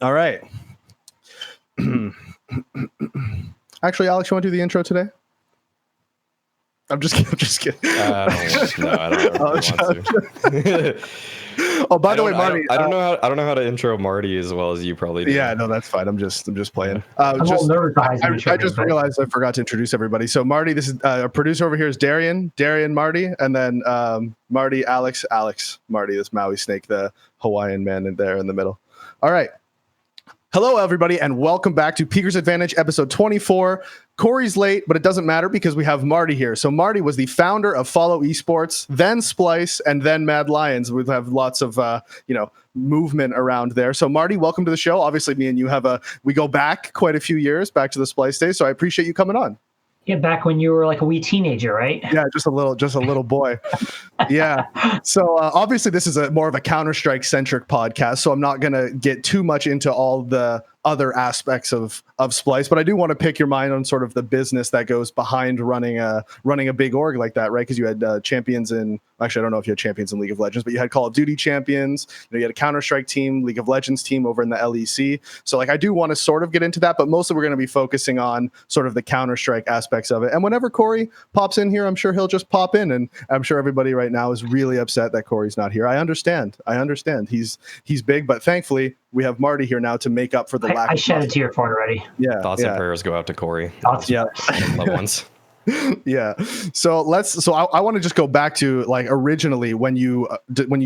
All right. Actually, Alex, you want to do the intro today? I'm just kidding. I don't want to. Oh, by the way, Marty, I don't know how to intro Marty as well as you probably do. Yeah, no, that's fine. I'm just playing. I'm all nervous. I just realized I forgot to introduce everybody. So Marty, this is our producer over here is Darian, Marty, and then Marty, Alex, Marty, this Maui snake, the Hawaiian man in there in the middle. All right. Hello, everybody, and welcome back to Peaker's Advantage, episode 24. Corey's late, but it doesn't matter because we have Marty here. So Marty was the founder of Follow Esports, then Splyce, and then Mad Lions. We have lots of, movement around there. So Marty, welcome to the show. Obviously, me and you we go back quite a few years, back to the Splyce days. So I appreciate you coming on. Yeah, back when you were like a wee teenager, right? Yeah, just a little boy. Yeah. So obviously this is more of a Counter-Strike centric podcast, so I'm not going to get too much into all the other aspects of Splyce, but I do want to pick your mind on sort of the business that goes behind running a big org like that, right? Because you had champions in, actually I don't know if you had champions in League of Legends, but you had Call of Duty champions, you had a Counter-Strike team, League of Legends team over in the LEC. So like I do want to sort of get into that, but mostly we're going to be focusing on sort of the Counter-Strike aspects of it. And whenever Corey pops in here, I'm sure he'll just pop in, and I'm sure everybody right now is really upset that Corey's not here. I understand. He's big, but thankfully we have Marty here now to make up for the lack. I shed a tear for it already. Yeah. Thoughts and prayers go out to Corey. Yeah. Loved ones. Yeah. So I want to just go back to like originally when you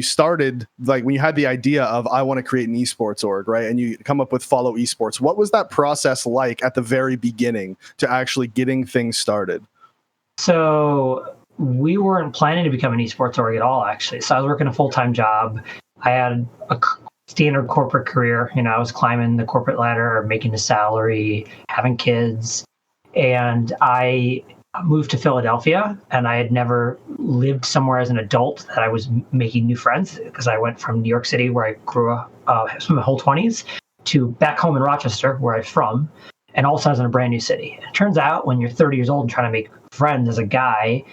started, like when you had the idea of I want to create an esports org, right? And you come up with Follow Esports. What was that process like at the very beginning to actually getting things started? So we weren't planning to become an esports org at all, actually. So I was working a full-time job. I had a standard corporate career. I was climbing the corporate ladder, making a salary, having kids. And I moved to Philadelphia, and I had never lived somewhere as an adult that I was making new friends, because I went from New York City, where I grew up my whole 20s, to back home in Rochester, where I'm from, and all of a sudden in a brand new city. It turns out when you're 30 years old and trying to make friends as a guy,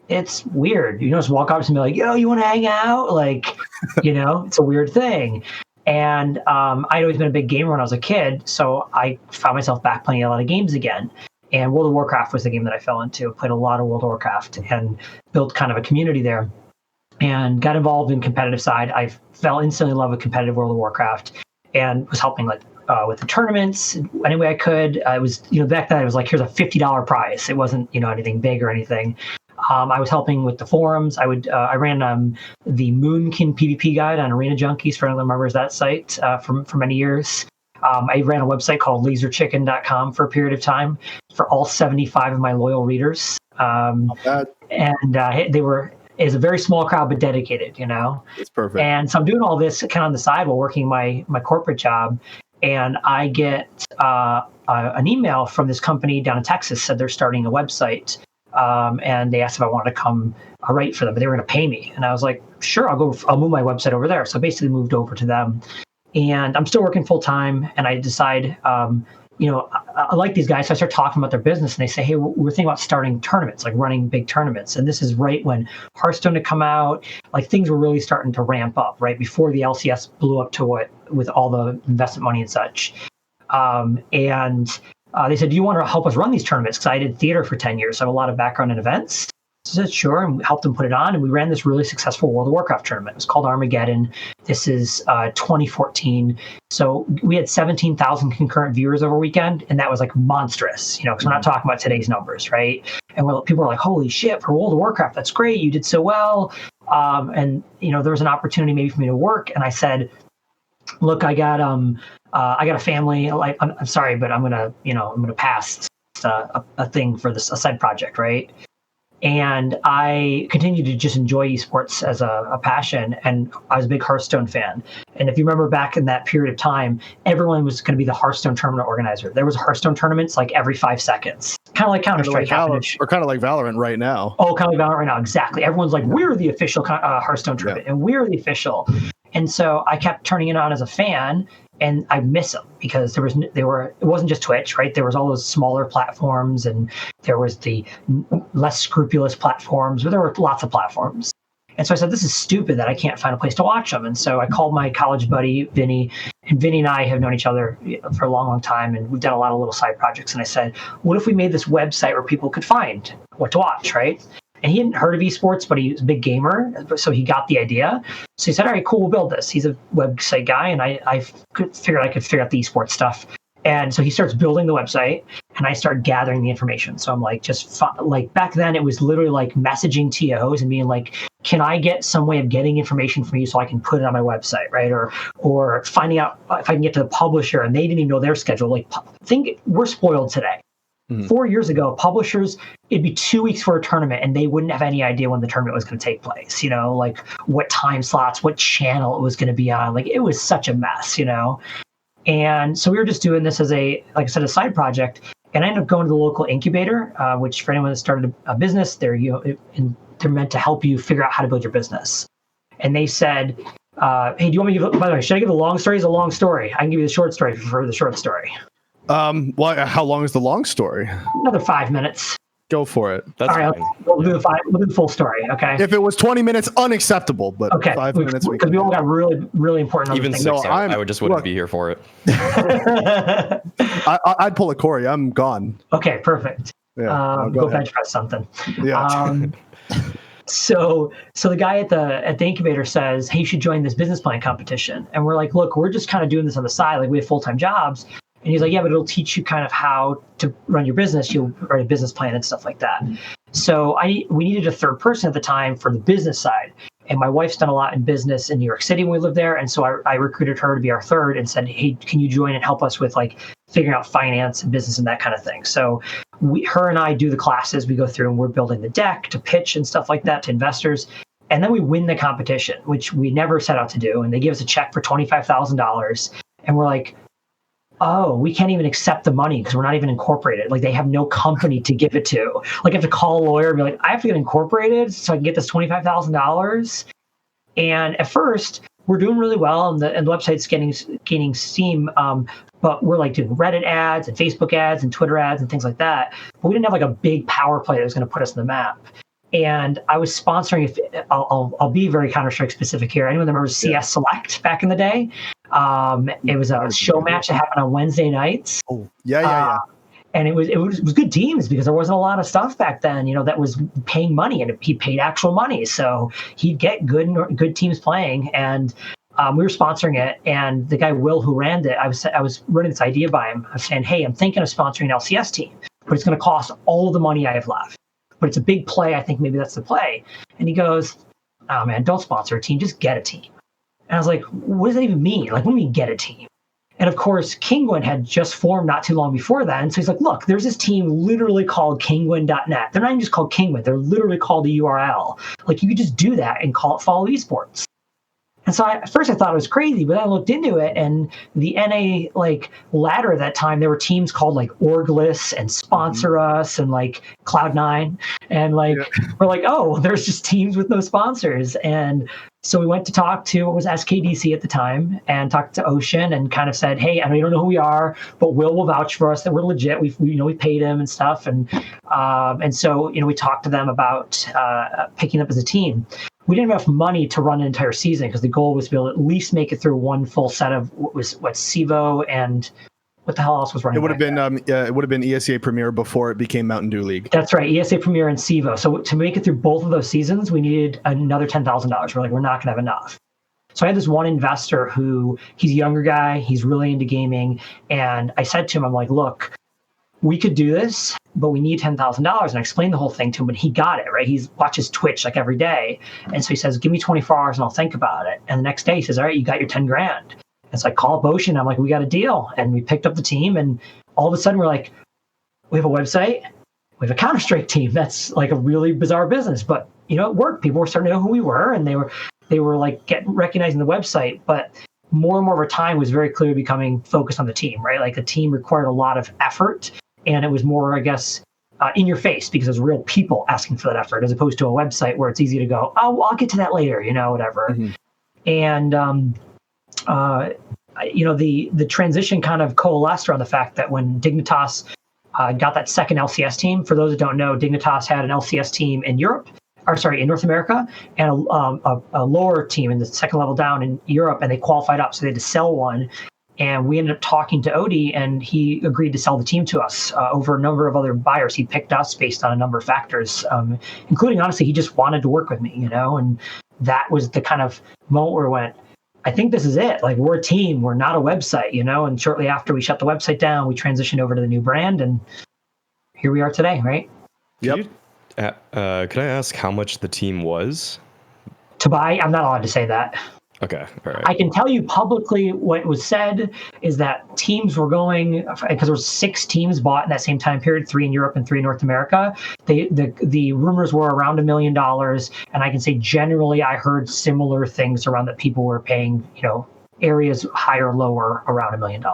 it's weird. You just walk up to me like, yo, you want to hang out? Like, it's a weird thing. And I'd always been a big gamer when I was a kid, so I found myself back playing a lot of games again. And World of Warcraft was the game that I fell into. Played a lot of World of Warcraft and built kind of a community there, and got involved in competitive side. I fell instantly in love with competitive World of Warcraft, and was helping with the tournaments any way I could. I was, back then it was like, here's a $50 prize. It wasn't, anything big or anything. I was helping with the forums. I ran the Moonkin PvP guide on Arena Junkies, for anyone who remembers that site for many years. I ran a website called Lazerchickenzzz.com for a period of time for all 75 of my loyal readers. They were is a very small crowd, but dedicated, It's perfect. And so I'm doing all this kind of on the side while working my corporate job. And I get an email from this company down in Texas, said they're starting a website. And they asked if I wanted to come write for them, but they were going to pay me. And I was like, sure, I'll move my website over there. So I basically moved over to them. And I'm still working full time, and I decide, I like these guys. So I start talking about their business, and they say, hey, we're thinking about starting tournaments, like running big tournaments. And this is right when Hearthstone had come out, like things were really starting to ramp up, right before the LCS blew up to with all the investment money and such. They said, do you want to help us run these tournaments? Because I did theater for 10 years, so I have a lot of background in events. So I said, sure, and we helped them put it on, and we ran this really successful World of Warcraft tournament. It was called Armageddon. This is 2014. So we had 17,000 concurrent viewers over a weekend, and that was like monstrous, because we're not talking about today's numbers, right? And people were like, holy shit, for World of Warcraft, that's great, you did so well. And there was an opportunity maybe for me to work, and I said, look, I got a family. I'm sorry, but I'm gonna pass a thing for this, a side project, right? And I continued to just enjoy esports as a passion, and I was a big Hearthstone fan. And if you remember back in that period of time, everyone was going to be the Hearthstone tournament organizer. There was Hearthstone tournaments like every 5 seconds, kind of like Counter-Strike, or kind of like Valorant right now. Oh, kind of like Valorant right now, exactly. Everyone's like, we're the official Hearthstone tournament, and we're the official. And so I kept turning it on as a fan, and I miss them because it wasn't just Twitch, right? There was all those smaller platforms, and there was the less scrupulous platforms, but there were lots of platforms. And so I said, this is stupid that I can't find a place to watch them. And so I called my college buddy, Vinny, and Vinny and I have known each other for a long, long time. And we've done a lot of little side projects. And I said, what if we made this website where people could find what to watch, right? And he hadn't heard of esports, but he's a big gamer. So he got the idea. So he said, all right, cool, we'll build this. He's a website guy. And I figured I could figure out the esports stuff. And so he starts building the website, and I start gathering the information. So I'm like, like back then, it was literally like messaging TOs and being like, can I get some way of getting information from you so I can put it on my website, right? Or finding out if I can get to the publisher, and they didn't even know their schedule. Like, think we're spoiled today. 4 years ago, publishers, it'd be 2 weeks for a tournament, and they wouldn't have any idea when the tournament was going to take place. Like what time slots, what channel it was going to be on. Like, it was such a mess, And so we were just doing this as like I said, a side project. And I ended up going to the local incubator, which for anyone that started a business, they're meant to help you figure out how to build your business. And they said, hey, do you want me to give, by the way, should I give the long story? It's a long story. I can give you the short story if you prefer the short story. Well, how long is the long story? Another 5 minutes. Go for it. That's all right, fine. we'll do the full story, okay? If it was 20 minutes, unacceptable, but okay. 5 minutes. Because we all got really, really important Even things. 6, I would just wouldn't be here for it. I'd pull a Corey. I'm gone. Okay, perfect. Yeah, go bench press something. Yeah. So the guy at the incubator says, hey, you should join this business plan competition. And we're like, look, we're just kind of doing this on the side. Like, we have full-time jobs. And he's like, yeah, but it'll teach you kind of how to run your business. You'll write a business plan and stuff like that. So we needed a third person at the time for the business side. And my wife's done a lot in business in New York City when we lived there. And so I recruited her to be our third and said, hey, can you join and help us with like figuring out finance and business and that kind of thing. So her and I do the classes. We go through and we're building the deck to pitch and stuff like that to investors. And then we win the competition, which we never set out to do. And they give us a check for $25,000. And we're like, oh, we can't even accept the money because we're not even incorporated. Like, they have no company to give it to. Like, I have to call a lawyer and be like, I have to get incorporated so I can get this $25,000. And at first, we're doing really well, and the website's gaining steam. But we're like doing Reddit ads and Facebook ads and Twitter ads and things like that. But we didn't have like a big power play that was going to put us on the map. And I was sponsoring. I'll be very Counter-Strike specific here. Anyone that remembers CS Select back in the day? It was a show match that happened on Wednesday nights. Oh, yeah. And it was good teams because there wasn't a lot of stuff back then, that was paying money, and he paid actual money. So he'd get good teams playing, and we were sponsoring it. And the guy Will, who ran it, I was running this idea by him. I was saying, hey, I'm thinking of sponsoring an LCS team, but it's going to cost all the money I have left. But it's a big play. I think maybe that's the play. And he goes, oh man, don't sponsor a team, just get a team. And I was like, what does that even mean? Like, what do you mean get a team? And of course, Kingwin had just formed not too long before that. And so he's like, look, there's this team literally called Kingwin.net. They're not even just called Kingwin. They're literally called the URL. Like, you could just do that and call it Follow Esports. And so at first I thought it was crazy, but then I looked into it, and the NA ladder at that time, there were teams called like Orglis and Sponsor Us and like Cloud9. And we're like, oh, there's just teams with no sponsors. And so we went to talk to what was SKDC at the time and talked to Ocean and kind of said, hey, I know you don't know who we are, but Will vouch for us that we're legit. We paid him and stuff. And so, we talked to them about picking up as a team. We didn't have enough money to run an entire season because the goal was to be able to at least make it through one full set of CEVO and what the hell else was running. It would have been ESEA Premier before it became Mountain Dew League. That's right, ESEA Premier and CEVO. So to make it through both of those seasons, we needed another $10,000. We're like, we're not going to have enough. So I had this one investor who, he's a younger guy, he's really into gaming, and I said to him, I'm like, look, we could do this, but we need $10,000. And I explained the whole thing to him, and he got it, right? He watches Twitch like every day. And so he says, give me 24 hours and I'll think about it. And the next day he says, all right, you got your 10 grand. And so I call up Ocean. I'm like, we got a deal. And we picked up the team, and all of a sudden we're like, we have a website, we have a Counter-Strike team. That's like a really bizarre business, but it worked. People were starting to know who we were, and they were like recognizing the website. But more and more of our time was very clearly becoming focused on the team, right? Like, the team required a lot of effort. And it was more, I guess, in your face because there's real people asking for that effort, as opposed to a website where it's easy to go, oh, I'll get to that later, whatever. Mm-hmm. And, the transition kind of coalesced around the fact that when Dignitas got that second LCS team, for those that don't know, Dignitas had an LCS team in Europe, in North America, and a lower team in the second level down in Europe, and they qualified up, so they had to sell one. And we ended up talking to Odie, and he agreed to sell the team to us over a number of other buyers. He picked us based on a number of factors, including, honestly, he just wanted to work with me, and that was the kind of moment where we went, I think this is it. Like, we're a team, we're not a website, and shortly after we shut the website down, we transitioned over to the new brand, and here we are today, right? Yep. Could I ask how much the team was? To buy, I'm not allowed to say that. Okay, all right. I can tell you publicly what was said is that teams were going, because there were 6 teams bought in that same time period, 3 in Europe and 3 in North America. The rumors were around $1 million, and I can say generally I heard similar things around that people were paying, areas higher, lower, around $1 million.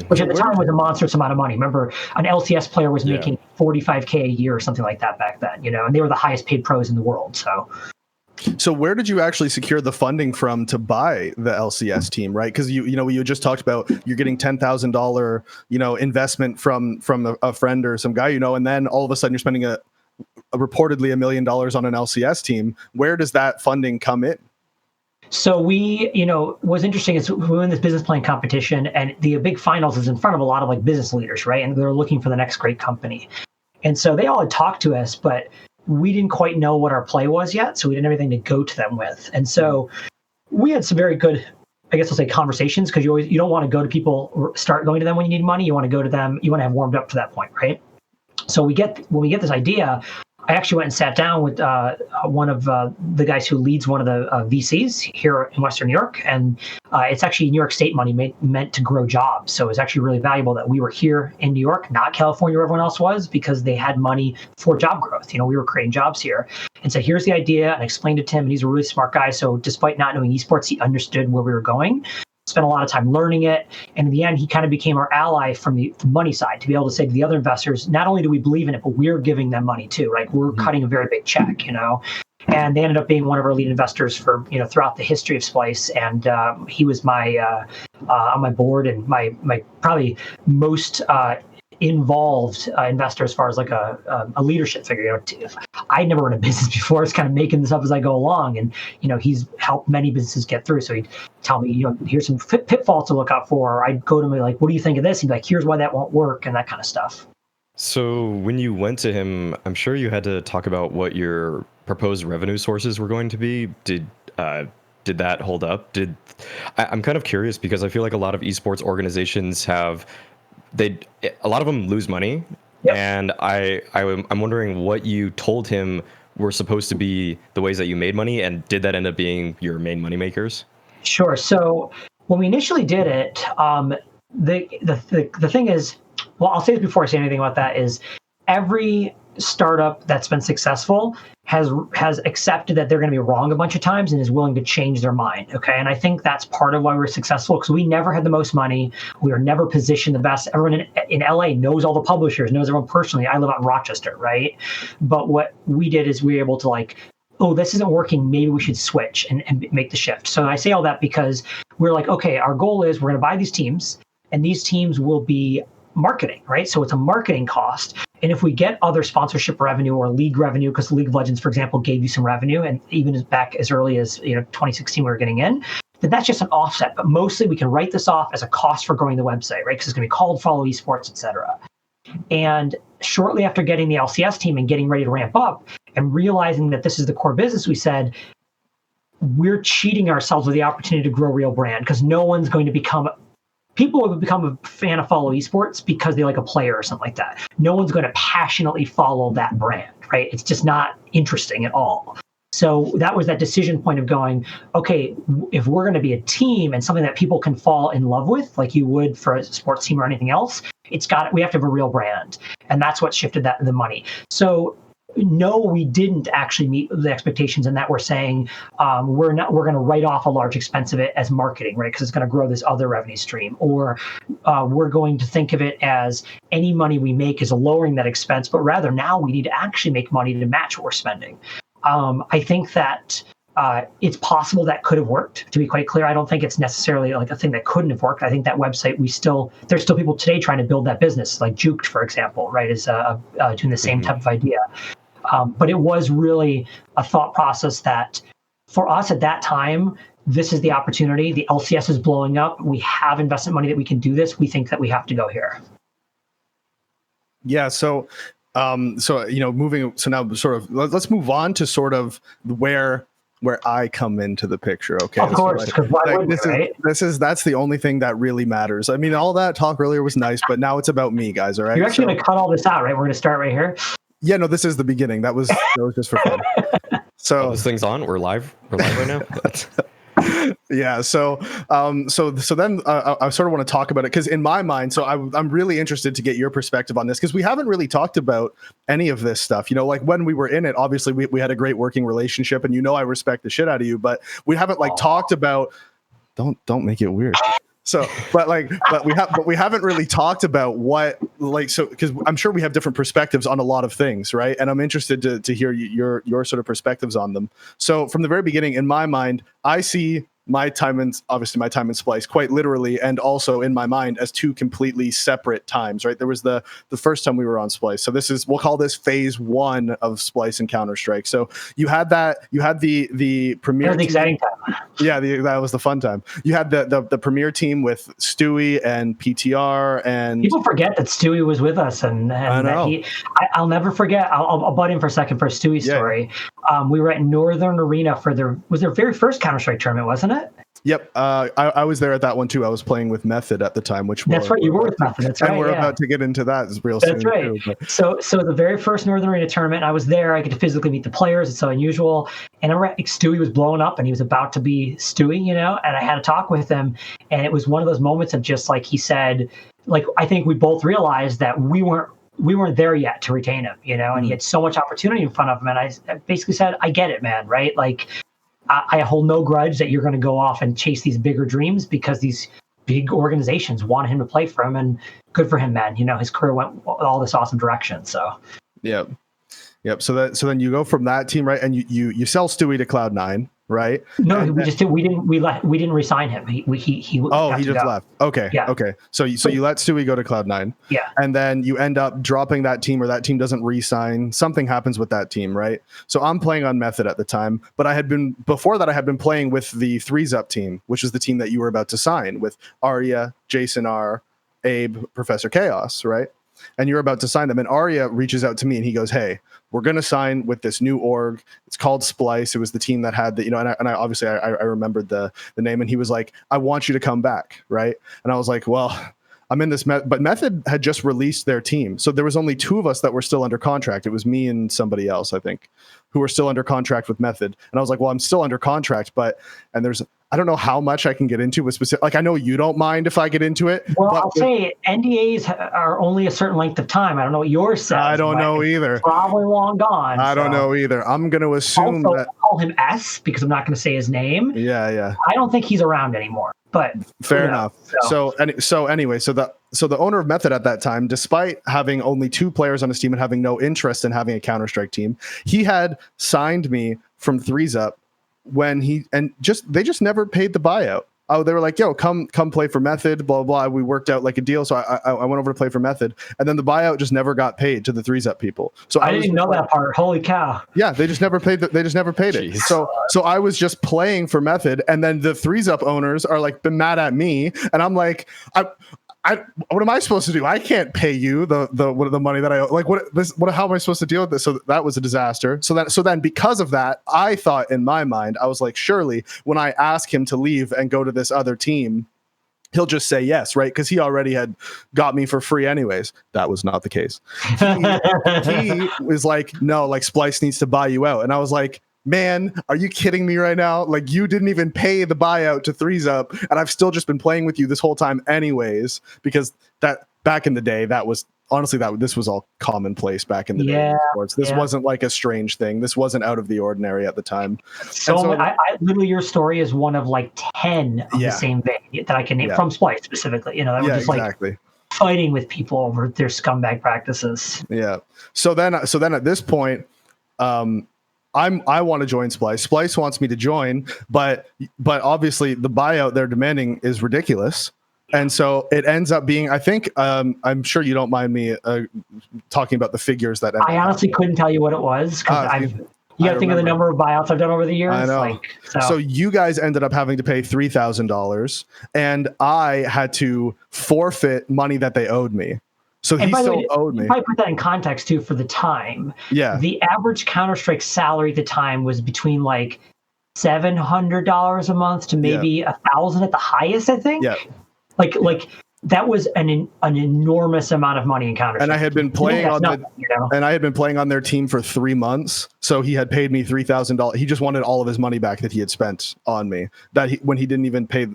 Which at the time was a monstrous amount of money. Remember, an LCS player was making $45K a year or something like that back then, and they were the highest paid pros in the world. So where did you actually secure the funding from to buy the LCS team, right? Because you just talked about you're getting $10,000 investment from a friend or some guy, and then all of a sudden you're spending a reportedly $1 million on an LCS team. Where does that funding come in? So what's interesting is we win this business plan competition, and the big finals is in front of a lot of business leaders, right? And they're looking for the next great company. And so they all had talked to us, but we didn't quite know what our play was yet, so we didn't have anything to go to them with. And so we had some very good, I guess I'll say, conversations, because you don't want to go to people, start going to them when you need money. You want to go to them, you want to have warmed up to that point, right? So when we get this idea, I actually went and sat down with one of the guys who leads one of the VCs here in Western New York. And it's actually New York State money meant to grow jobs. So it's actually really valuable that we were here in New York, not California where everyone else was, because they had money for job growth. We were creating jobs here. And so here's the idea, and I explained it to him, and he's a really smart guy. So despite not knowing esports, he understood where we were going. Spent a lot of time learning it. And in the end, he kind of became our ally from the money side, to be able to say to the other investors, not only do we believe in it, but we're giving them money too. Like, we're cutting a very big check, And they ended up being one of our lead investors for, throughout the history of Splyce. And he was my on my board, and my probably most involved investor as far as like a leadership figure. I'd never run a business before. I was kind of making this up as I go along, and he's helped many businesses get through. So he'd tell me, here's some pitfalls to look out for. Or I'd go to him like, what do you think of this? He'd be like, here's why that won't work, and that kind of stuff. So when you went to him, I'm sure you had to talk about what your proposed revenue sources were going to be. Did that hold up? I'm kind of curious, because I feel like a lot of esports organizations a lot of them lose money. Yep. And I'm wondering what you told him were supposed to be the ways that you made money, and did that end up being your main money makers? Sure. So when we initially did it, the thing is, well, I'll say this before I say anything about that, is every startup that's been successful has accepted that they're going to be wrong a bunch of times and is willing to change their mind. Okay. And I think that's part of why we're successful, because we never had the most money. We were never positioned the best. Everyone in LA knows all the publishers, knows everyone personally. I live out in Rochester, right? But what we did is we were able to oh, this isn't working, maybe we should switch and make the shift. So I say all that because we're like, okay, our goal is we're going to buy these teams, and these teams will be marketing, right? So it's a marketing cost. And if we get other sponsorship revenue or league revenue, because League of Legends, for example, gave you some revenue, and even back as early as 2016 we were getting in, then that's just an offset. But mostly we can write this off as a cost for growing the website, right? Because it's going to be called Follow Esports, et cetera. And shortly after getting the LCS team and getting ready to ramp up and realizing that this is the core business, we said, we're cheating ourselves with the opportunity to grow a real brand, because no one's going to people will become a fan of Follow Esports because they like a player or something like that. No one's going to passionately follow that brand, right? It's just not interesting at all. So that was that decision point of going, okay, if we're going to be a team and something that people can fall in love with, like you would for a sports team or anything else, we have to have a real brand. And that's what shifted the money. So no, we didn't actually meet the expectations in that we're saying we're going to write off a large expense of it as marketing, right? Because it's going to grow this other revenue stream. Or we're going to think of it as any money we make is lowering that expense, but rather now we need to actually make money to match what we're spending. I think that it's possible that could have worked, to be quite clear. I don't think it's necessarily like a thing that couldn't have worked. I think that website, there's still people today trying to build that business, like Juked, for example, right, is doing the same type of idea. But it was really a thought process that for us at that time, this is the opportunity. The LCS is blowing up. We have investment money that we can do this. We think that we have to go here. Yeah. So moving. So now, sort of, let's move on to sort of where I come into the picture. Okay. Of course, because that's the only thing that really matters. I mean, all that talk earlier was nice, but now it's about me, guys. All right. You're actually going to cut all this out, right? We're going to start right here. Yeah. No, this is the beginning. That was just for fun. So this thing's on. We're live. We're live right now. Yeah. So then I sort of want to talk about it because in my mind, so I'm really interested to get your perspective on this because we haven't really talked about any of this stuff. You know, like when we were in it, obviously we had a great working relationship, and I respect the shit out of you, but we haven't talked about. Don't make it weird. So, but we haven't really talked about what because I'm sure we have different perspectives on a lot of things, right? And I'm interested to hear your sort of perspectives on them. So from the very beginning, in my mind, I see my time in Splyce quite literally, and also in my mind as two completely separate times, right? There was the first time we were on Splyce. So we'll call this phase 1 of Splyce and Counter-Strike. So you had the premier. That was the exciting time. Yeah, that was the fun time. You had the premier team with Stewie and PTR, and people forget that Stewie was with us, and I know. I'll never forget. I'll butt in for a second for Stewie's story. We were at Northern Arena for their very first Counter-Strike tournament, wasn't it? Yep, I was there at that one too. I was playing with Method at the time, that's right. You were with Method. That's right. And we're about to get into that real soon. That's right. Too, so the very first Northern Arena tournament, I was there. I get to physically meet the players. It's so unusual. And I remember Stewie was blowing up, and he was about to be Stewie, and I had a talk with him, and it was one of those moments of just like he said, like I think we both realized that we weren't there yet to retain him, and he had so much opportunity in front of him. And I basically said, I get it, man, right? Like, I hold no grudge that you're going to go off and chase these bigger dreams because these big organizations want him to play for him, and good for him, man. His career went all this awesome direction. So, yep. So then you go from that team, right? And you sell Stewie to Cloud9, right? No, we didn't resign him. He just left. Okay. Yeah. Okay. So you let Stewie go to Cloud9. Yeah. And then you end up dropping that team, or that team doesn't re-sign. Something happens with that team, right? So I'm playing on Method at the time, but I had been playing with the 3-Up team, which is the team that you were about to sign with Arya, Jason R, Abe, Professor Chaos, right? And you're about to sign them. And Arya reaches out to me and he goes, "Hey, we're going to sign with this new org. It's called Splyce." It was the team that had the, and I obviously I remembered the name, and he was like, "I want you to come back." Right. And I was like, well, I'm in this, but Method had just released their team. So there was only 2 of us that were still under contract. It was me and somebody else, I think, who were still under contract with Method. And I was like, well, I'm still under contract, and I don't know how much I can get into with specific. Like, I know you don't mind if I get into it. Well, I'll say NDAs are only a certain length of time. I don't know what yours says. I don't know either. Probably long gone. I don't know either. I'm going to assume also, that. I'll call him S because I'm not going to say his name. Yeah. I don't think he's around anymore. But fair enough. So the owner of Method at that time, despite having only 2 players on his team and having no interest in having a Counter-Strike team, he had signed me from 3-Up when they just never paid the buyout. Oh, they were like, "Yo, come play for Method," blah, blah, blah. We worked out like a deal. So I went over to play for Method, and then the buyout just never got paid to the 3-Up people. So I didn't even know that part. Holy cow. Yeah. They just never paid it. So I was just playing for Method, and then the 3-Up owners are like been mad at me. And I'm like, what am I supposed to do? I can't pay you the money that I owe. Like, how am I supposed to deal with this? So that was a disaster. So then because of that, I thought in my mind, I was like, surely when I ask him to leave and go to this other team, he'll just say yes, right? Because he already had got me for free anyways. That was not the case. He was like, no, like Splyce needs to buy you out. And I was like, man, are you kidding me right now? Like, you didn't even pay the buyout to 3-Up, and I've still just been playing with you this whole time anyways, because that back in the day, that was honestly this was all commonplace back in the day in sports. This wasn't like a strange thing. This wasn't out of the ordinary at the time. So I literally, your story is one of like 10 of the same vein that I can name from Splyce specifically. That were just like fighting with people over their scumbag practices. Yeah. So then at this point, I want to join Splyce. Splyce wants me to join, but obviously the buyout they're demanding is ridiculous. And so it ends up being, I think, I'm sure you don't mind me talking about the figures that I honestly couldn't tell you what it was because you got to think of the number of buyouts I've done over the years. I know. Like, so you guys ended up having to pay $3,000, and I had to forfeit money that they owed me. So he still owed me. If I put that in context too, for the time, the average Counter-Strike salary at the time was between like $700 a month to maybe $1,000 at the highest, I think. Yeah. Like that was an enormous amount of money in Counter-Strike. And I had been playing on their team for 3 months, so he had paid me $3,000. He just wanted all of his money back that he had spent on me when he didn't even pay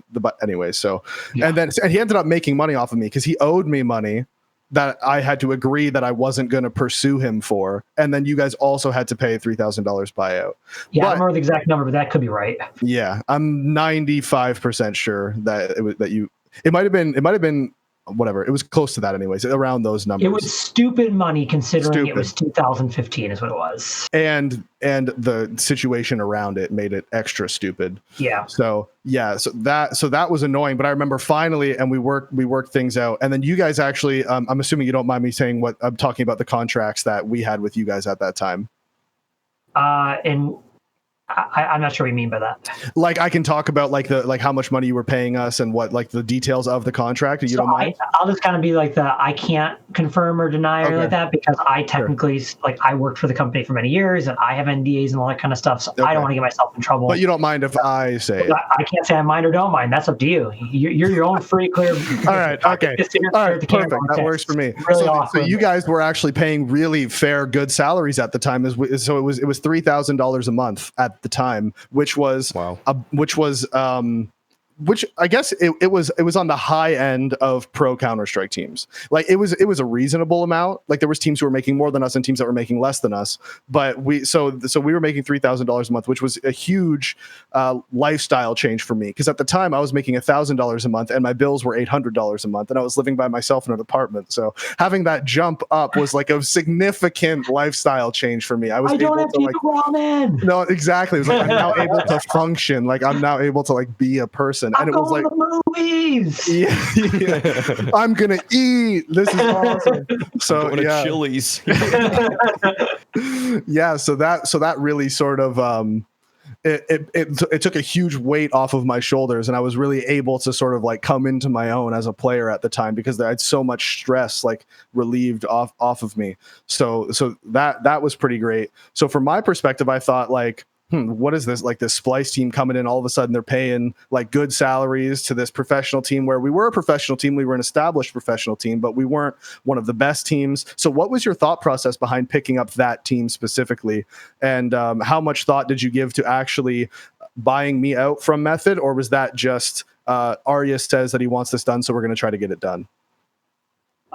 anyway. So and he ended up making money off of me because he owed me money that I had to agree that I wasn't going to pursue him for, and then you guys also had to pay $3,000 buyout. Yeah, I don't remember the exact number, but that could be right. Yeah, I'm 95% sure that it might have been whatever. It was close to that anyways, around those numbers. It was stupid money considering it was 2015 is what it was. And the situation around it made it extra stupid. Yeah. So that was annoying, but I remember finally, and we worked things out. And then you guys actually, I'm assuming you don't mind me saying what I'm talking about, the contracts that we had with you guys at that time. And I'm not sure what you mean by that. Like, I can talk about like how much money you were paying us and what like the details of the contract. You don't mind? I'll just kind of be like I can't confirm or deny or like that because I technically I worked for the company for many years and I have NDAs and all that kind of stuff. So I don't want to get myself in trouble. But you don't mind if I say it? I can't say I mind or don't mind. That's up to you. You're your own free, clear. All right. Okay. All right. Perfect. That works for me. Really so you guys were actually paying really fair, good salaries at the time. So it was $3,000 a month at the time, which was which I guess it was on the high end of pro Counter-Strike teams. Like it was a reasonable amount. Like there was teams who were making more than us and teams that were making less than us. But we were making $3,000 a month, which was a huge lifestyle change for me. Because at the time I was making $1,000 a month and my bills were $800 a month, and I was living by myself in an apartment. So having that jump up was like a significant lifestyle change for me. I don't have to eat ramen. No, exactly. It was like I'm now able to function. Like I'm now able to like be a person. And it was like movies. Yeah. I'm gonna eat. This is awesome. So going to Chili's. Yeah. So that really sort of it took a huge weight off of my shoulders, and I was really able to sort of like come into my own as a player at the time because I had so much stress like relieved off of me. So that was pretty great. So from my perspective, I thought like, what is this? Like this Splyce team coming in, all of a sudden they're paying like good salaries to this professional team where we were a professional team. We were an established professional team, but we weren't one of the best teams. So what was your thought process behind picking up that team specifically? And how much thought did you give to actually buying me out from Method? Or was that just Arya says that he wants this done, so we're going to try to get it done?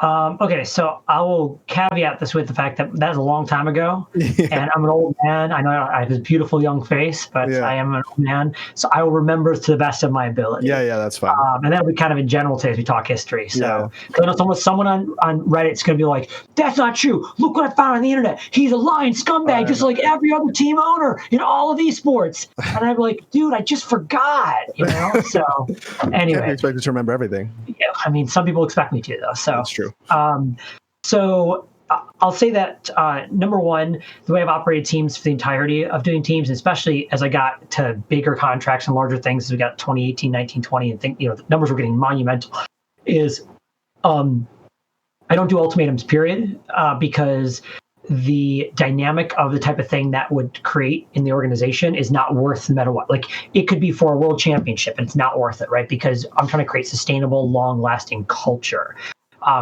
Okay, so I will caveat this with the fact that was a long time ago, and I'm an old man. I know I have this beautiful young face, but I am an old man, so I will remember to the best of my ability. Yeah, that's fine. And that'll be kind of in general as we talk history. So, because I know someone on Reddit's going to be like, "That's not true. Look what I found on the internet. He's a lying scumbag, just like every other team owner in all of esports." And I'm like, "Dude, I just forgot." So anyway, can't expect you to remember everything. Yeah, I mean, some people expect me to, though. So that's true. So I'll say that number one, the way I've operated teams for the entirety of doing teams, especially as I got to bigger contracts and larger things, as we got 2018, 19, 20, and the numbers were getting monumental, is I don't do ultimatums, period, because the dynamic of the type of thing that would create in the organization is not worth no matter what. Like it could be for a world championship and it's not worth it, right? Because I'm trying to create sustainable, long-lasting culture.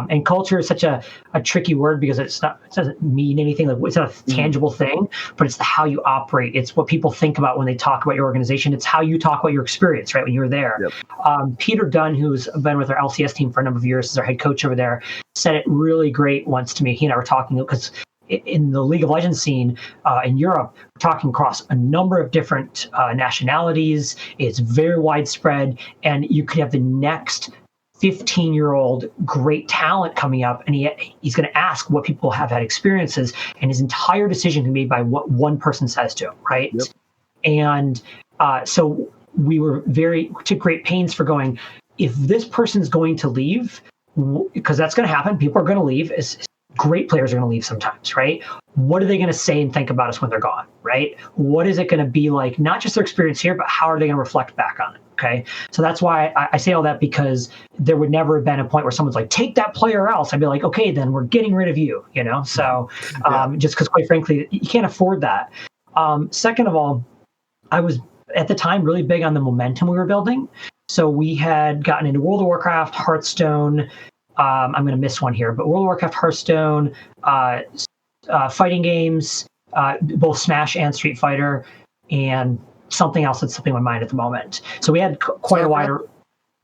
And culture is such a tricky word because it doesn't mean anything. Like it's not a tangible thing, but it's how you operate. It's what people think about when they talk about your organization. It's how you talk about your experience, right, when you were there. Yep. Peter Dunn, who's been with our LCS team for a number of years, is our head coach over there, said it really great once to me. He and I were talking because in the League of Legends scene in Europe, we're talking across a number of different nationalities. It's very widespread, and you could have the next 15-year-old great talent coming up, and he's going to ask what people have had experiences, and his entire decision can be made by what one person says to him, right? Yep. And so we took great pains for going, if this person's going to leave, because that's going to happen, people are going to leave. Great players are going to leave sometimes, right? What are they going to say and think about us when they're gone, right? What is it going to be like, not just their experience here, but how are they going to reflect back on it, okay? So that's why I say all that, because there would never have been a point where someone's like, take that player else. I'd be like, okay, then we're getting rid of you, you know? So just because, quite frankly, you can't afford that. Second of all, I was, at the time, really big on the momentum we were building. So we had gotten into World of Warcraft, Hearthstone, I'm going to miss one here, but World of Warcraft, Hearthstone, fighting games, both Smash and Street Fighter, and something else that's slipping my mind at the moment. So we had quite a wider.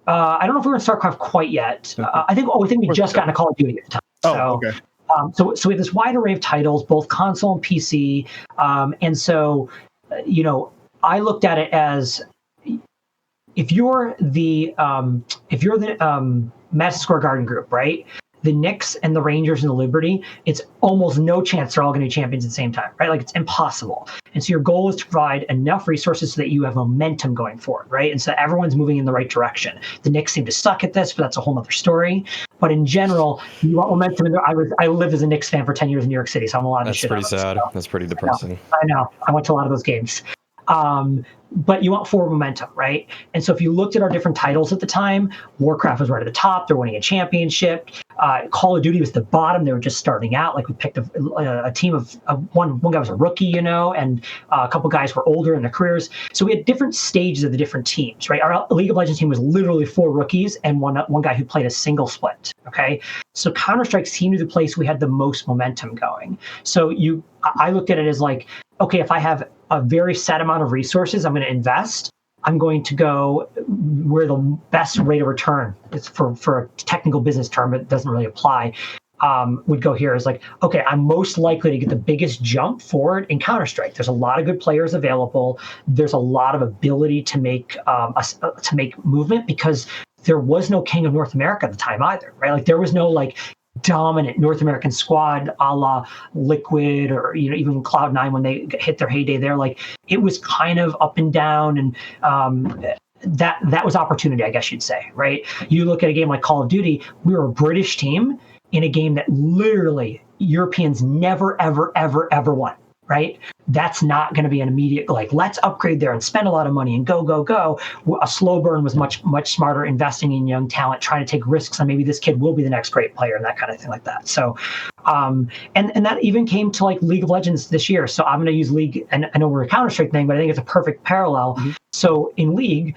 I don't know if we were in StarCraft quite yet. I think we just got into Call of Duty at the time. Okay. So we have this wide array of titles, both console and PC, and so I looked at it as, if you're the Madison Square Garden group, right? The Knicks and the Rangers and the Liberty, it's almost no chance they're all going to be champions at the same time, right? Like, it's impossible. And so your goal is to provide enough resources so that you have momentum going forward, right? And so everyone's moving in the right direction. The Knicks seem to suck at this, but that's a whole other story. But in general, you want momentum. I lived as a Knicks fan for 10 years in New York City, so I'm a lot of That's shit. Pretty sad. That's pretty depressing. I know. I went to a lot of those games. But you want forward momentum, right? And so if you looked at our different titles at the time, Warcraft was right at the top. They're winning a championship. Call of Duty was the bottom. They were just starting out. Like, we picked a team of one guy was a rookie, and a couple guys were older in their careers. So we had different stages of the different teams, right? Our League of Legends team was literally 4 rookies and one guy who played a single split, okay? So Counter-Strike seemed to be the place we had the most momentum going. So I looked at it as like, okay, if I have a very set amount of resources I'm going to invest, I'm going to go where the best rate of return is, for a technical business term, it doesn't really apply, would go here is like, okay, I'm most likely to get the biggest jump forward in Counter-Strike. There's a lot of good players available. There's a lot of ability to make movement, because there was no King of North America at the time either, right? Like, there was no like dominant North American squad a la Liquid or even Cloud9 when they hit their heyday there. Like, it was kind of up and down, and that was opportunity, I guess you'd say, right? You look at a game like Call of Duty, we were a British team in a game that literally Europeans never, ever, ever, ever won, right? That's not going to be an immediate, like, let's upgrade there and spend a lot of money and go, go, go. A slow burn was much, much smarter, investing in young talent, trying to take risks on maybe this kid will be the next great player and that kind of thing like that. So, and that even came to like League of Legends this year. So I'm going to use League, and I know we're a Counter-Strike thing, but I think it's a perfect parallel. Mm-hmm. So in League,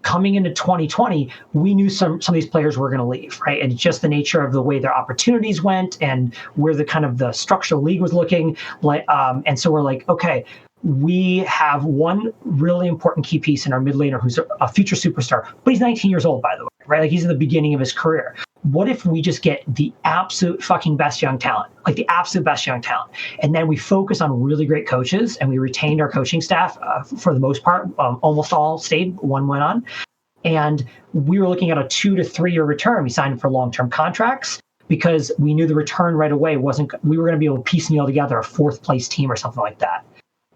coming into 2020, we knew some of these players were going to leave, right? And just the nature of the way their opportunities went and where the kind of the structure of the league was looking like. And so we're like, okay, we have one really important key piece in our mid laner who's a future superstar, but he's 19 years old, by the way, right? Like, he's in the beginning of his career. What if we just get the absolute fucking best young talent, like the absolute best young talent, and then we focus on really great coaches, and we retained our coaching staff for the most part, almost all stayed, one went on, and we were looking at a 2 to 3 year return. We signed for long-term contracts because we knew the return right away we were going to be able to piecemeal together a 4th place team or something like that.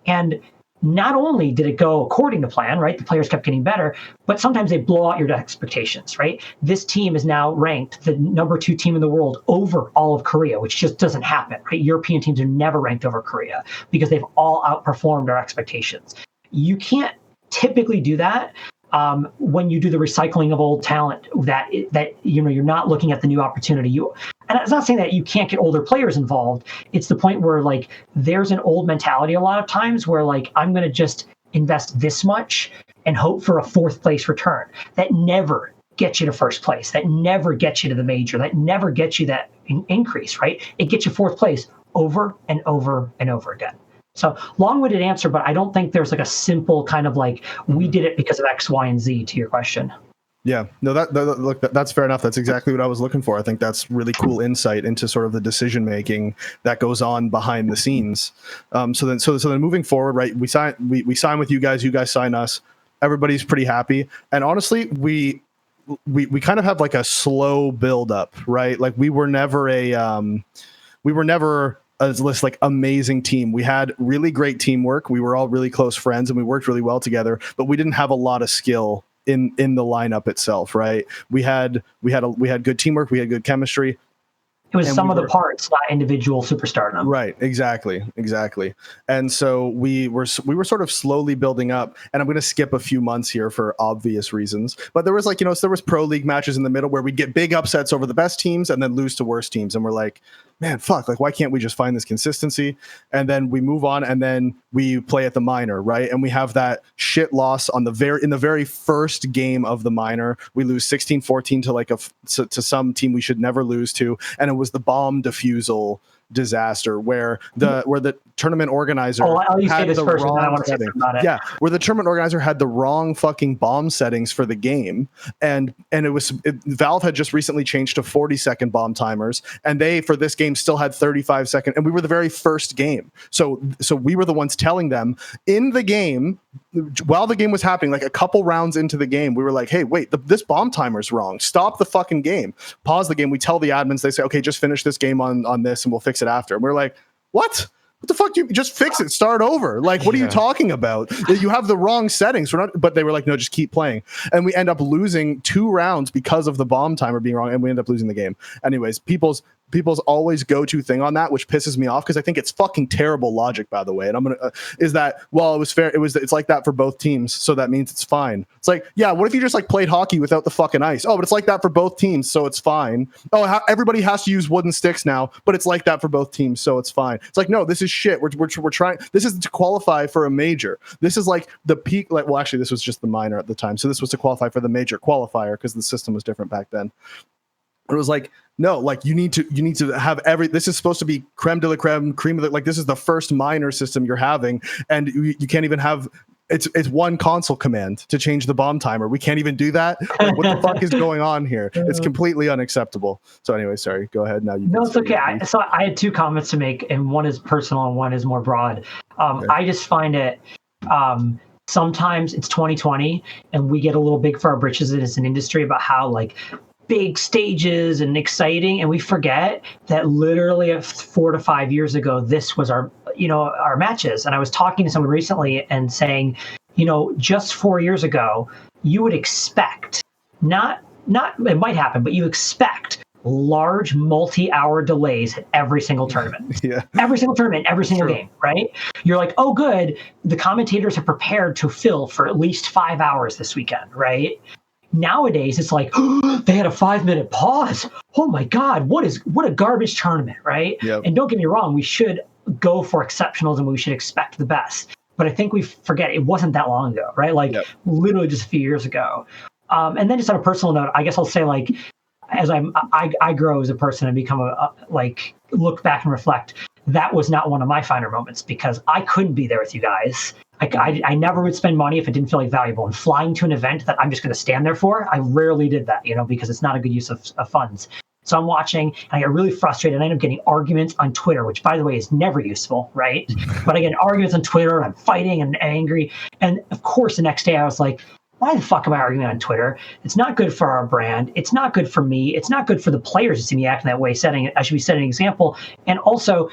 And not only did it go according to plan, right? The players kept getting better, but sometimes they blow out your expectations, right? This team is now ranked the number 2 team in the world over all of Korea, which just doesn't happen, right? European teams are never ranked over Korea because they've all outperformed our expectations. You can't typically do that when you do the recycling of old talent that you're not looking at the new opportunity. And it's not saying that you can't get older players involved. It's the point where like there's an old mentality a lot of times where like I'm going to just invest this much and hope for a 4th place return. That never gets you to 1st place. That never gets you to the major. That never gets you that increase, right? It gets you 4th place over and over and over again. So long-winded answer, but I don't think there's like a simple kind of like, we did it because of X, Y, and Z to your question. Yeah, no, that's fair enough. That's exactly what I was looking for. I think that's really cool insight into sort of the decision making that goes on behind the scenes. So then moving forward, right? We sign with you guys sign us. Everybody's pretty happy, and honestly, we kind of have like a slow build up, right? Like we were never this like amazing team. We had really great teamwork. We were all really close friends and we worked really well together, but we didn't have a lot of skill in the lineup itself, right? We had good teamwork, we had good chemistry. It was some of the parts, not individual superstardom. Right, exactly. And so we were sort of slowly building up, and I'm going to skip a few months here for obvious reasons. But there was there was pro league matches in the middle where we'd get big upsets over the best teams and then lose to worse teams, and we're like, man, fuck, like why can't we just find this consistency? And then we move on, and then we play at the minor, right? And we have that shit loss in the very first game of the minor. We lose 16-14 to some team we should never lose to, and it was the bomb defusal disaster where the tournament organizer had the wrong setting. Yeah, where the tournament organizer had the wrong fucking bomb settings for the game, and Valve had just recently changed to 40-second bomb timers, and they for this game still had 35-second, and we were the very first game. So we were the ones telling them in the game while the game was happening, like a couple rounds into the game, we were like, hey, wait, this bomb timer's wrong. Stop the fucking game. Pause the game. We tell the admins, they say, okay, just finish this game on this and we'll fix it after. And we're like, what? What the fuck? You just fix it. Start over. Like, what are you talking about? You have the wrong settings. But they were like, no, just keep playing. And we end up losing 2 rounds because of the bomb timer being wrong, and we end up losing the game. Anyways, people's always go-to thing on that, which pisses me off because I think it's fucking terrible logic, by the way. And I'm gonna is that, well, it was fair. It's like that for both teams, so that means it's fine. It's like, yeah, what if you just like played hockey without the fucking ice? Oh, but it's like that for both teams, so it's fine. Oh, everybody has to use wooden sticks now, but it's like that for both teams, so it's fine. It's like, no, this is shit. We're trying. This is to qualify for a major. This is like the peak. Like, well, actually, this was just the minor at the time, so this was to qualify for the major qualifier because the system was different back then. It was like, no, like you need to have this is supposed to be creme de la creme, cream of the, like this is the first minor system you're having, and you can't even have it's one console command to change the bomb timer. We can't even do that. Like, what the fuck is going on here? It's completely unacceptable. So anyway, sorry, go ahead now. No, it's okay. I had 2 comments to make, and one is personal and one is more broad. Okay. I just find it sometimes it's 2020 and we get a little big for our britches as an industry about how like big stages and exciting, and we forget that literally 4 to 5 years ago this was our matches. And I was talking to someone recently and saying, just 4 years ago you would expect not it might happen, but you expect large multi-hour delays at every single tournament. Yeah. Every single tournament, every single game, right? You're like, oh good, the commentators are prepared to fill for at least 5 hours this weekend, right? Nowadays, it's like, oh, they had a 5-minute pause. Oh my God, what a garbage tournament, right? Yep. And don't get me wrong, we should go for exceptionals and we should expect the best. But I think we forget it wasn't that long ago, right? Like literally just a few years ago. And then just on a personal note, I guess I'll say like, as I grow as a person and become look back and reflect, that was not one of my finer moments because I couldn't be there with you guys. I never would spend money if it didn't feel like valuable. And flying to an event that I'm just going to stand there for, I rarely did that, because it's not a good use of funds. So I'm watching, and I get really frustrated. And I end up getting arguments on Twitter, which, by the way, is never useful, right? But I get arguments on Twitter, and I'm fighting and angry. And, of course, the next day I was like, why the fuck am I arguing on Twitter? It's not good for our brand. It's not good for me. It's not good for the players to see me acting that way. I should be setting an example. And also,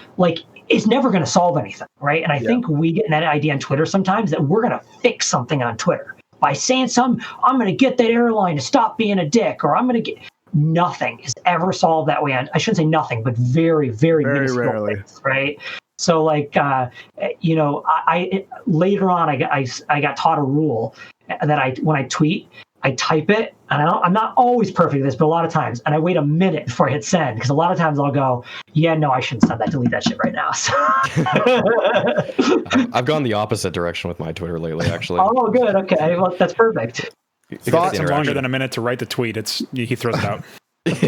it's never going to solve anything, right? And I think we get that idea on Twitter sometimes that we're going to fix something on Twitter by saying something. I'm going to get that airline to stop being a dick, or I'm going to get. Nothing is ever solved that way. I shouldn't say nothing, but very, very minuscule things, right? So, I later on, I got taught a rule that when I tweet, I type it, and I'm not always perfect at this, but a lot of times, and I wait a minute before I hit send, because a lot of times I'll go, yeah, no, I shouldn't send that, delete that shit right now. So. I've gone the opposite direction with my Twitter lately, actually. Oh, good, okay, well, that's perfect. Thoughts longer than a minute to write the tweet. He throws it out. If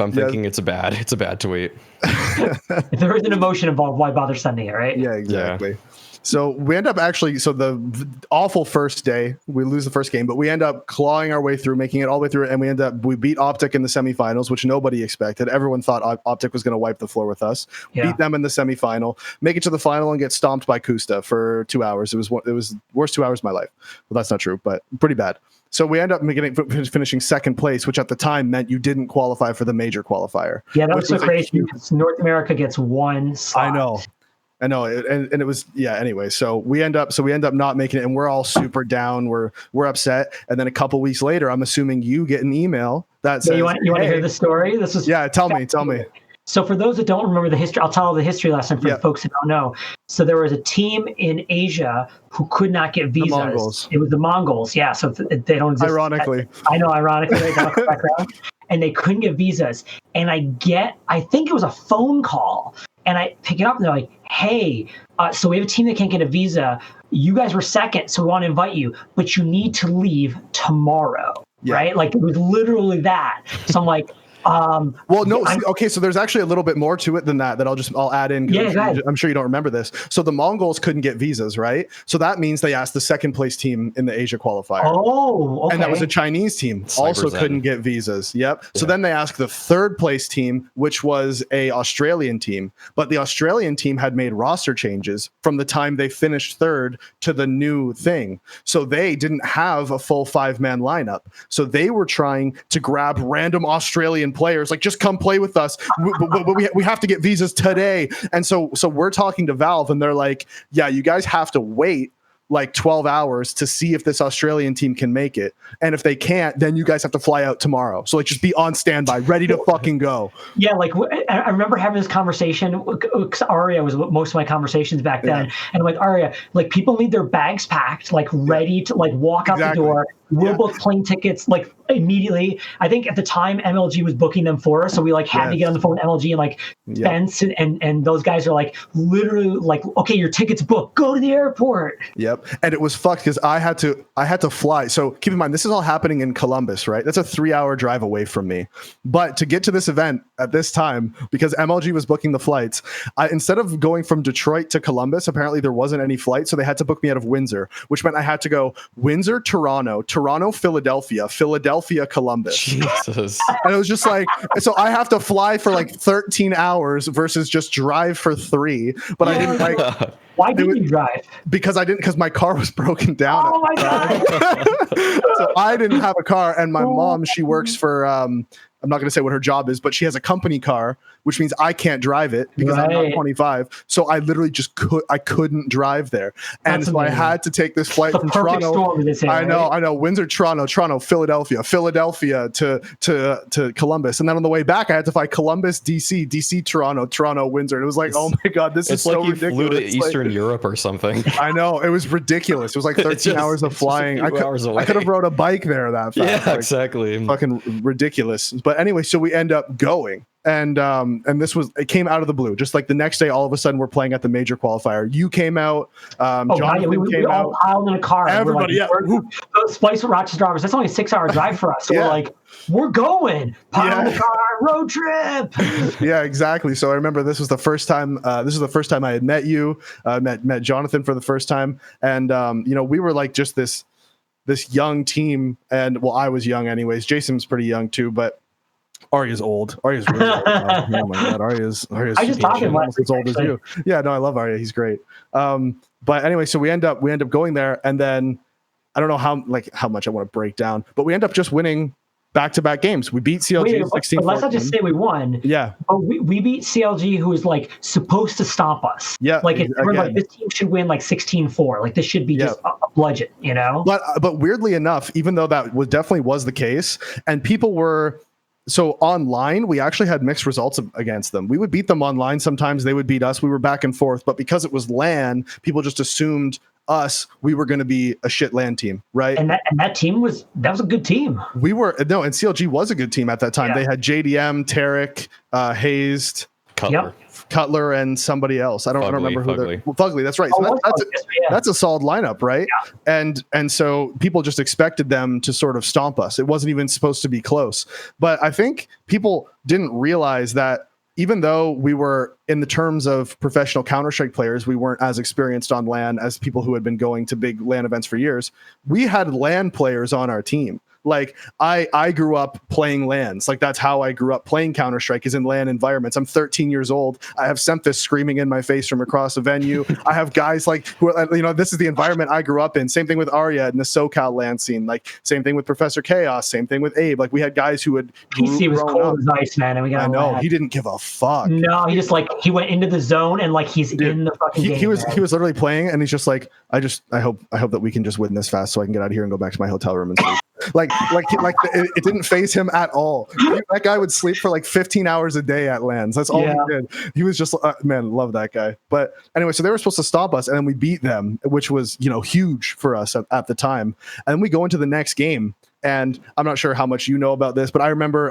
I'm thinking it's a bad tweet. If there is an emotion involved, why bother sending it, right? Yeah, exactly. Yeah. So we end up the awful first day, we lose the first game, but we end up clawing our way through, making it all the way through, and we beat XotiC in the semifinals, which nobody expected. Everyone thought XotiC was going to wipe the floor with us. Yeah. Beat them in the semifinal, make it to the final, and get stomped by Kusta for 2 hours. It was the worst 2 hours of my life. Well, that's not true, but pretty bad. So we end up finishing second place, which at the time meant you didn't qualify for the major qualifier. Yeah, that was so crazy because North America gets 1 slot. I know. I know, and it was Anyway, so we end up not making it, and we're all super down. We're upset, and then a couple weeks later, I'm assuming you get an email that says, you want to hear the story? This is tell me. So for those that don't remember the history, I'll tell the history lesson for the folks that don't know. So there was a team in Asia who could not get visas. The Mongols. It was the Mongols, yeah. So they don't exist. Ironically. I know, ironically, background. And they couldn't get visas. And I think it was a phone call. And I pick it up and they're like, hey, so we have a team that can't get a visa. You guys were second, so we want to invite you, but you need to leave tomorrow, right? Like it was literally that. So I'm like, okay, so there's actually a little bit more to it than that I'll add in. I'm sure you don't remember this. So the Mongols couldn't get visas, right? So that means they asked the second place team in the Asia qualifier. Oh, okay. And that was a Chinese team, also couldn't get visas. Yep. Yeah. So then they asked the third place team, which was a Australian team, but the Australian team had made roster changes from the time they finished third to the new thing. So they didn't have a full 5-man lineup. So they were trying to grab random Australian players, like, just come play with us, but we have to get visas today. And so we're talking to Valve, and they're like, yeah, you guys have to wait like 12 hours to see if this Australian team can make it, and if they can't, then you guys have to fly out tomorrow. So like, just be on standby, ready to fucking go. Yeah, like I remember having this conversation because Aria was most of my conversations back then, and I'm like, Aria, like, people need their bags packed, like ready to like walk out the door. We'll book plane tickets like immediately. I think at the time MLG was booking them for us, so we like had to get on the phone with MLG and like Spence and those guys are like literally like, okay, your ticket's booked, go to the airport. Yep. And it was fucked because I had to fly. So keep in mind, this is all happening in Columbus, right? That's a 3-hour drive away from me. But to get to this event at this time, because MLG was booking the flights, instead of going from Detroit to Columbus, apparently there wasn't any flight, so they had to book me out of Windsor, which meant I had to go Windsor, Toronto, Philadelphia, Columbus. Jesus. And it was just like, so I have to fly for like 13 hours versus just drive for 3. But I didn't like. Why didn't you drive? Because my car was broken down. Oh my God. So I didn't have a car, and my mom, she works for I'm not going to say what her job is, but she has a company car, which means I can't drive it because I'm not 25. So I literally just couldn't drive there. And so I had to take this flight from Toronto. Storm, I know. Windsor, Toronto, Philadelphia to Columbus. And then on the way back, I had to fly Columbus, DC, Toronto, Windsor. And it was like, oh my God, this is so ridiculous. It's like you flew to Eastern Europe or something. I know. It was ridiculous. It was like 13 hours of flying. I could have rode a bike there that fast. Yeah, exactly. Fucking ridiculous. But anyway, so we end up going, and it came out of the blue. Just like the next day, all of a sudden, we're playing at the major qualifier. You came out. Jonathan came out. All piled in a car. Everybody, Splyce with Rochester drivers. That's only a 6-hour drive for us. So we're like, we're going. Pile in the car, road trip. Yeah, exactly. So I remember this was the first time. I had met you. Met Jonathan for the first time, and we were like just this young team, and well, I was young anyways. Jason's pretty young too, but Arya's old. Arya's really old. Oh my God, Arya's I just talked to him almost as old as you. Yeah, no, I love Arya. He's great. But anyway, so we end up going there, and then I don't know how much I want to break down, but we end up just winning back-to-back games. We beat CLG 16-14. Let's not just say we won. Yeah. But we beat CLG, who was like supposed to stop us. Yeah. Like this team should win like 16-4. Like this should be just a bludgeon, But weirdly enough, even though that definitely was the case, and people were. So online, we actually had mixed results against them. We would beat them online. Sometimes they would beat us. We were back and forth. But because it was LAN, people just assumed we were going to be a shit LAN team, right? And that team was a good team. And CLG was a good team at that time. They had JDM, Tarek, Hazed, Cutler, and somebody else. I don't remember who they're. Fugly, that's right. So that's a solid lineup, right? Yeah. And so people just expected them to sort of stomp us. It wasn't even supposed to be close. But I think people didn't realize that even though we were, in the terms of professional Counter-Strike players, we weren't as experienced on LAN as people who had been going to big LAN events for years. We had LAN players on our team. Like I grew up playing LANs. Like that's how I grew up playing Counter-Strike, is in LAN environments. I'm 13 years old. I have Semphis screaming in my face from across the venue. I have guys like who are, this is the environment I grew up in. Same thing with Arya in the SoCal LAN scene. Like same thing with Professor Chaos. Same thing with Abe. Like we had guys who had PC was cold as ice, man, and we got. I know he didn't give a fuck. No, he just he went into the zone and he's in the fucking game. He was literally playing, and he's just like, I hope that we can just win this fast so I can get out of here and go back to my hotel room and sleep. It didn't faze him at all. That guy would sleep for like 15 hours a day at LANs. That's all he did. He was just man, love that guy. But anyway, so they were supposed to stop us, and then we beat them, which was huge for us at the time. And then we go into the next game. And I'm not sure how much you know about this, but I remember,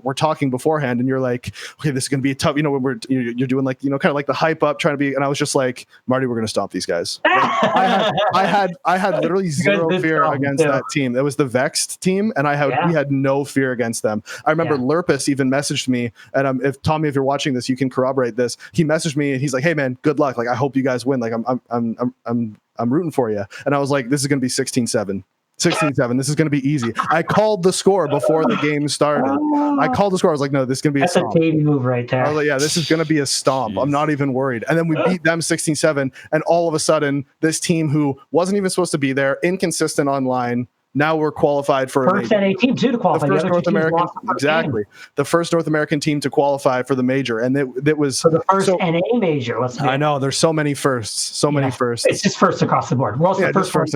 we're talking beforehand, and you're like, okay, this is going to be a tough, when you're doing kind of like the hype up, trying to be, and I was just like, Marty, we're going to stop these guys. I had literally zero fear against that team. It was the Vexed team, and we had no fear against them. I remember Lurpus even messaged me, and if Tommy, if you're watching this, you can corroborate this. He messaged me, and he's like, hey man, good luck. Like, I hope you guys win. Like, I'm rooting for you. And I was like, this is going to be 16-7. 16-7. This is going to be easy. I called the score before the game started. I called the score. I was like, no, this is going to be a stomp. That's a Davey move right there. I was like, yeah, this is going to be a stomp. Jeez. I'm not even worried. And then we beat them 16-7. And all of a sudden, this team who wasn't even supposed to be there, inconsistent online, now we're qualified for first NA team too to qualify. The first North American, exactly. The first North American team to qualify for the major, and it was for the first NA major. I know there's so many firsts, many firsts. It's just first across the board. We're also the first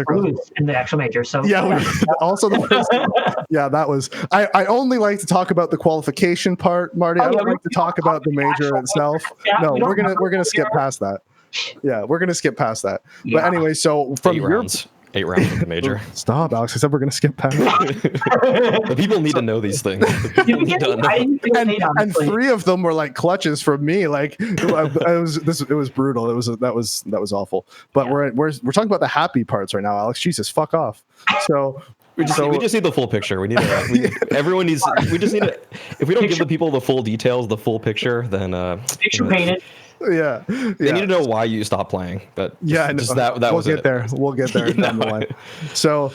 in the actual major. So also the first. That was. I only like to talk about the qualification part, Marty. I don't like to talk about the major itself. No, we're gonna skip past that. Yeah, we're gonna skip past that. But anyway, so from your 8 rounds of the major. Stop, Alex. I said we're going to skip past The people need to know these things. And 3 of them were like clutches from me. Like it was brutal. That was awful. But we're talking about the happy parts right now, Alex. Jesus, fuck off. So we just need the full picture. We need everyone needs. We just need to. If we don't give the people the full details, the full picture, then picture painted. Yeah, they need to know why you stopped playing. But we'll get there down the line. So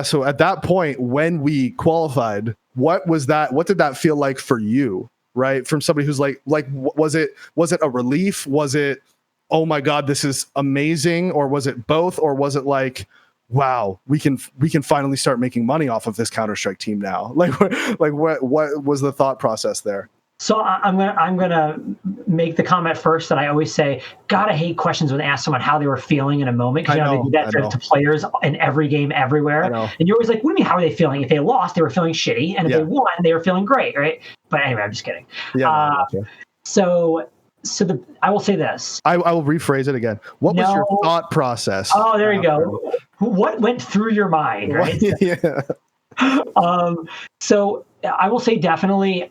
so at that point when we qualified, what did that feel like for you, right? From somebody who's like was it a relief? Was it, oh my god, this is amazing? Or was it both? Or was it like, wow, we can finally start making money off of this Counter-Strike team now? Like what was the thought process there? So I'm gonna make the comment first that I always say, God, I hate questions when they ask someone how they were feeling in a moment, because they do that to players in every game everywhere, and you're always like, what do you mean, how are they feeling? If they lost, they were feeling shitty, and if they won, they were feeling great, right? But anyway, I'm just kidding. So I will say this. I will rephrase it again. What was your thought process? Oh, there you go. What went through your mind, right? So I will say definitely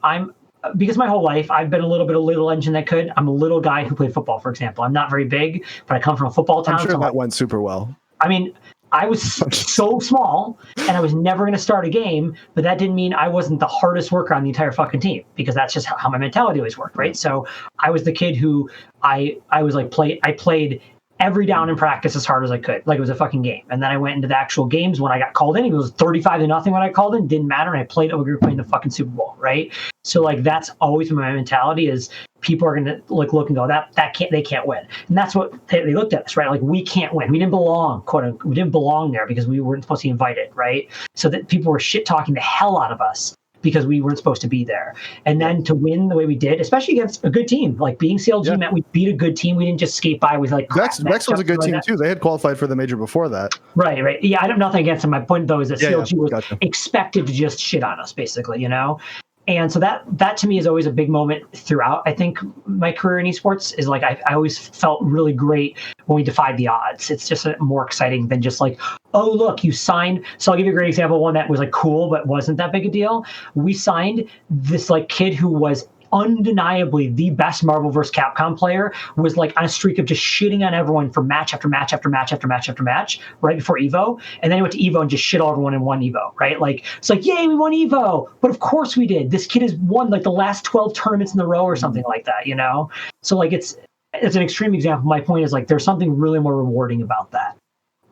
because my whole life I've been a little bit of little engine that could. I'm a little guy who played football, for example. I'm not very big, but I come from a football town. I'm sure that went super well. I mean, I was so small, and I was never going to start a game, but that didn't mean I wasn't the hardest worker on the entire fucking team, because that's just how my mentality always worked, right? So I was the kid who I was like I played every down in practice as hard as I could, like it was a fucking game. And then I went into the actual games when I got called in. It was 35-0 when I called in. Didn't matter. And I played we were playing the fucking Super Bowl, right? So like that's always been my mentality, is people are gonna look and go, they can't win. And that's what they looked at us, right? Like, we can't win. We didn't belong, quote unquote. We didn't belong there because we weren't supposed to be invited, right? So that people were shit talking the hell out of us because we weren't supposed to be there. And then to win the way we did, especially against a good team, like being CLG meant we beat a good team. We didn't just skate by with like Vex was a good team too. They had qualified for the major before that. Right. Yeah, I have nothing against them. My point though is that CLG was expected to just shit on us, basically, you know? And so that to me is always a big moment throughout, I think, my career in esports, is like I always felt really great when we defied the odds. It's just more exciting than just like, oh, look, you signed. So I'll give you a great example, one that was like cool but wasn't that big a deal. We signed this like kid who was undeniably the best Marvel vs. Capcom player, was like on a streak of just shitting on everyone for match after match after match after match after match right before Evo. And then he went to Evo and just shit all everyone in one Evo, right? Like, it's like, yay, we won Evo. But of course we did. This kid has won like the last 12 tournaments in a row or something like that, you know? So like it's an extreme example. My point is like there's something really more rewarding about that.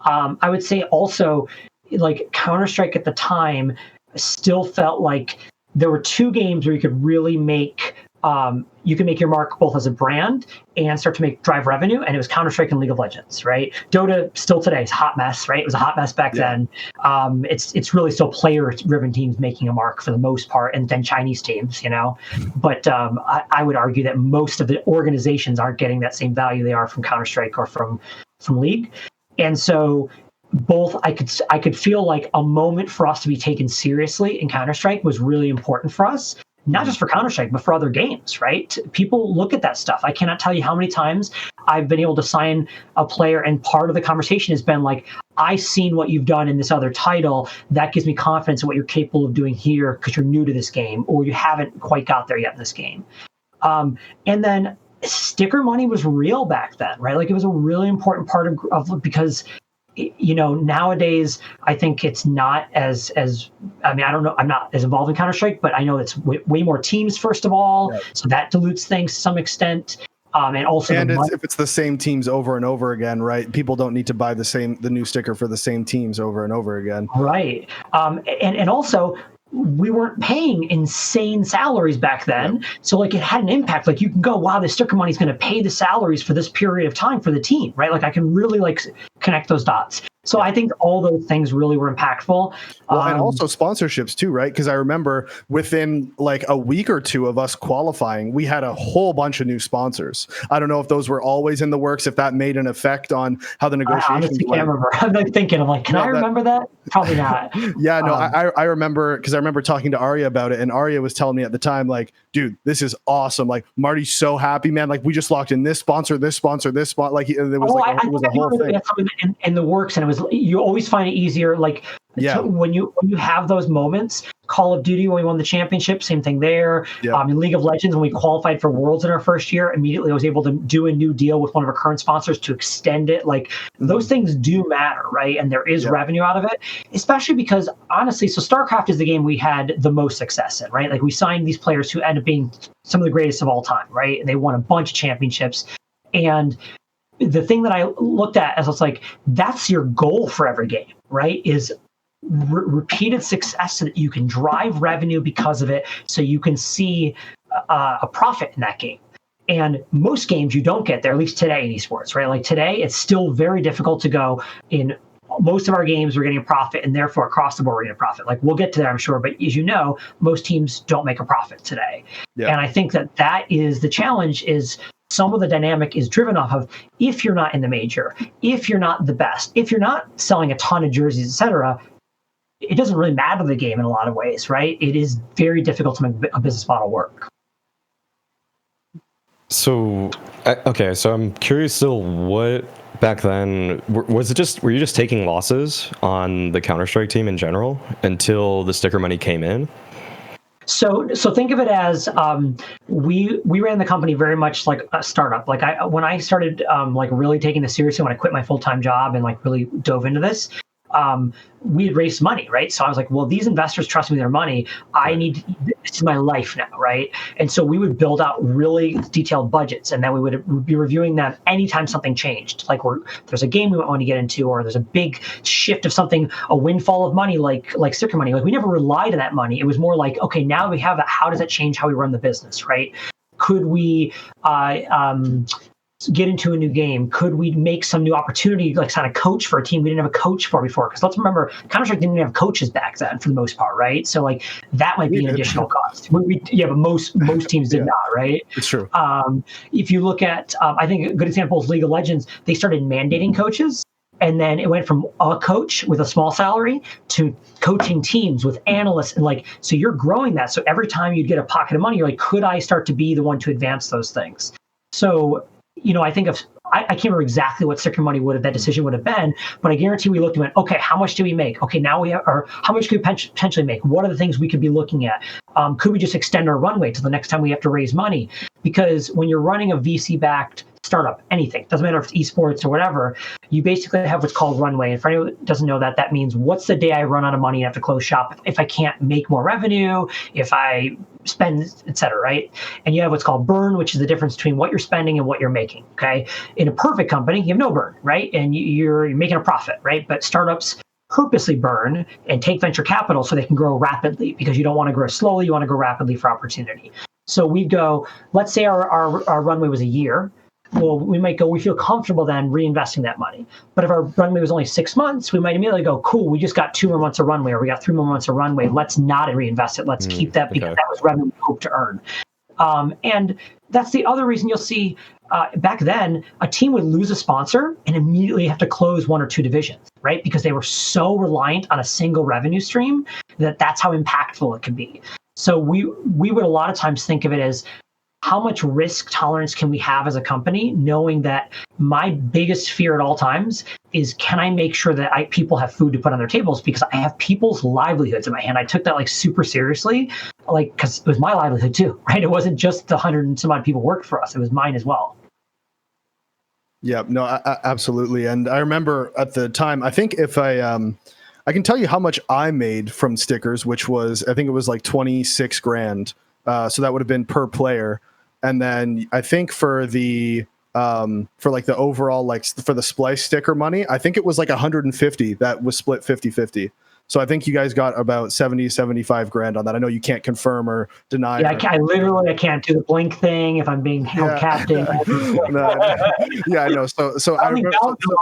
I would say also, like Counter-Strike at the time still felt like there were two games where you could really make you can make your mark both as a brand and start to drive revenue, and it was Counter-Strike and League of Legends, right? Dota still today is a hot mess, right? It was a hot mess back then. It's really still player-driven teams making a mark for the most part, and then Chinese teams, you know. But I would argue that most of the organizations aren't getting that same value they are from Counter-Strike or from League, and so both I could feel like a moment for us to be taken seriously in Counter-Strike was really important for us. Not just for Counter-Strike, but for other games, right? People look at that stuff. I cannot tell you how many times I've been able to sign a player, and part of the conversation has been like, I've seen what you've done in this other title. That gives me confidence in what you're capable of doing here because you're new to this game or you haven't quite got there yet in this game. And then sticker money was real back then, right? Like it was a really important part of because you know, nowadays, I think it's not as I mean, I don't know, I'm not as involved in Counter-Strike, but I know it's way more teams, first of all. Right. So that dilutes things to some extent. And also, if it's the same teams over and over again, right? People don't need to buy the new sticker for the same teams over and over again. Right. And also, we weren't paying insane salaries back then. Yep. So like it had an impact. Like you can go, wow, the sticker money is going to pay the salaries for this period of time for the team, right? Like I can really like connect those dots. So I think all those things really were impactful. Well, and also sponsorships too, right? Because I remember within like a week or two of us qualifying, we had a whole bunch of new sponsors. I don't know if those were always in the works, if that made an effect on how the negotiations I honestly can't remember. I'm like thinking, I'm like, can I remember that? Probably not. Yeah, no, I remember because I remember talking to Arya about it, and Arya was telling me at the time, like, dude, this is awesome. Like Marty's so happy, man. Like we just locked in this sponsor, this spot. Like it was it was a whole thing. In the works, and it was. You always find it easier, like when you have those moments. Call of Duty, when we won the championship, same thing there. In League of Legends, when we qualified for Worlds in our first year, immediately I was able to do a new deal with one of our current sponsors to extend it. Like those things do matter, right? And there is revenue out of it, especially because honestly, so StarCraft is the game we had the most success in, right? Like we signed these players who end up being some of the greatest of all time, right? And they won a bunch of championships. And the thing that I looked at as it's like, that's your goal for every game, right? Is repeated success so that you can drive revenue because of it, so you can see a profit in that game. And most games you don't get there, at least today in esports, right? Like today, it's still very difficult to go in most of our games, we're getting a profit, and therefore across the board, we're getting a profit. Like we'll get to that, I'm sure. But as you know, most teams don't make a profit today. Yeah. And I think that is the challenge is some of the dynamic is driven off of if you're not in the major, if you're not the best, if you're not selling a ton of jerseys, et cetera, it doesn't really matter the game in a lot of ways, right? It is very difficult to make a business model work. So, okay, so I'm curious still, what back then, were you just taking losses on the Counter-Strike team in general until the sticker money came in? So think of it as we ran the company very much like a startup. Like when I started like really taking this seriously, when I quit my full-time job and like really dove into this, we had raised money, right? So I was like, well, these investors trust me with their money. This is my life now, right? And so we would build out really detailed budgets, and then we would be reviewing them anytime something changed. Like there's a game we might want to get into, or there's a big shift of something, a windfall of money, like sticker money. Like we never relied on that money. It was more like, okay, now that we have that, how does that change how we run the business, right? Could we get into a new game? Could we make some new opportunity, like sign a coach for a team we didn't have a coach for before? Because let's remember, Counter-Strike didn't even have coaches back then for the most part, right? So like that might be an additional cost. But most teams did not, right? It's true. If you look at, I think a good example is League of Legends. They started mandating coaches, and then it went from a coach with a small salary to coaching teams with analysts, and like, so you're growing that. So every time you'd get a pocket of money, you're like, could I start to be the one to advance those things? So I think I can't remember exactly what sticker money that decision would have been, but I guarantee we looked and went, okay, how much do we make? Okay, now or how much could we potentially make? What are the things we could be looking at? Could we just extend our runway till the next time we have to raise money? Because when you're running a VC-backed startup, anything, doesn't matter if it's esports or whatever, you basically have what's called runway. And for anyone who doesn't know that means what's the day I run out of money and have to close shop if I can't make more revenue, if I spend, et cetera, right? And you have what's called burn, which is the difference between what you're spending and what you're making, okay? In a perfect company, you have no burn, right? And you're making a profit, right? But startups, purposely burn and take venture capital so they can grow rapidly, because you don't want to grow slowly, you want to grow rapidly for opportunity. So we go, let's say our runway was a year. Well, we might go, we feel comfortable then reinvesting that money. But if our runway was only 6 months, we might immediately go, cool, we just got 2 more months of runway, or we got 3 more months of runway. Let's not reinvest it. Let's keep that, because that was revenue we hope to earn. And that's the other reason you'll see back then, a team would lose a sponsor and immediately have to close 1 or 2 divisions, right? Because they were so reliant on a single revenue stream that's how impactful it could be. So we would a lot of times think of it as, how much risk tolerance can we have as a company, knowing that my biggest fear at all times is, can I make sure that people have food to put on their tables, because I have people's livelihoods in my hand. I took that like super seriously, like, because it was my livelihood too, right? It wasn't just the 100 and some odd people worked for us. It was mine as well. Yeah, no, absolutely. And I remember at the time, I think if I can tell you how much I made from stickers, which was, I think it was like 26 grand. So that would have been per player. And then I think for the for like the overall, like for the Splyce sticker money, I think it was like 150 that was split 50-50. So I think you guys got about 75 grand on that. I know you can't confirm or deny. Yeah, I can't do the blink thing if I'm being held captive. Yeah, I know. So I remember,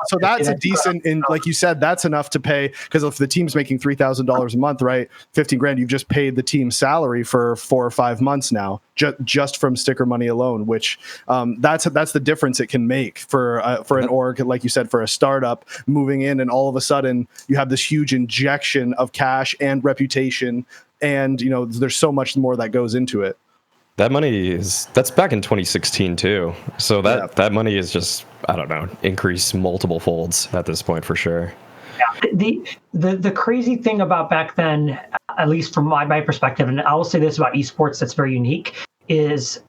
so that's a decent, in like you said, that's enough to pay, because if the team's making $3,000 a month, right, 15 grand, you've just paid the team's salary for 4 or 5 months now, just from sticker money alone. Which that's the difference it can make for an org, like you said, for a startup moving in, and all of a sudden you have this huge injection of cash and reputation, and you know there's so much more that goes into it. That's back in 2016 too, so that money is just, I don't know, increased multiple folds at this point for sure. Yeah. The crazy thing about back then, at least from my perspective, and I will say this about esports that's very unique, is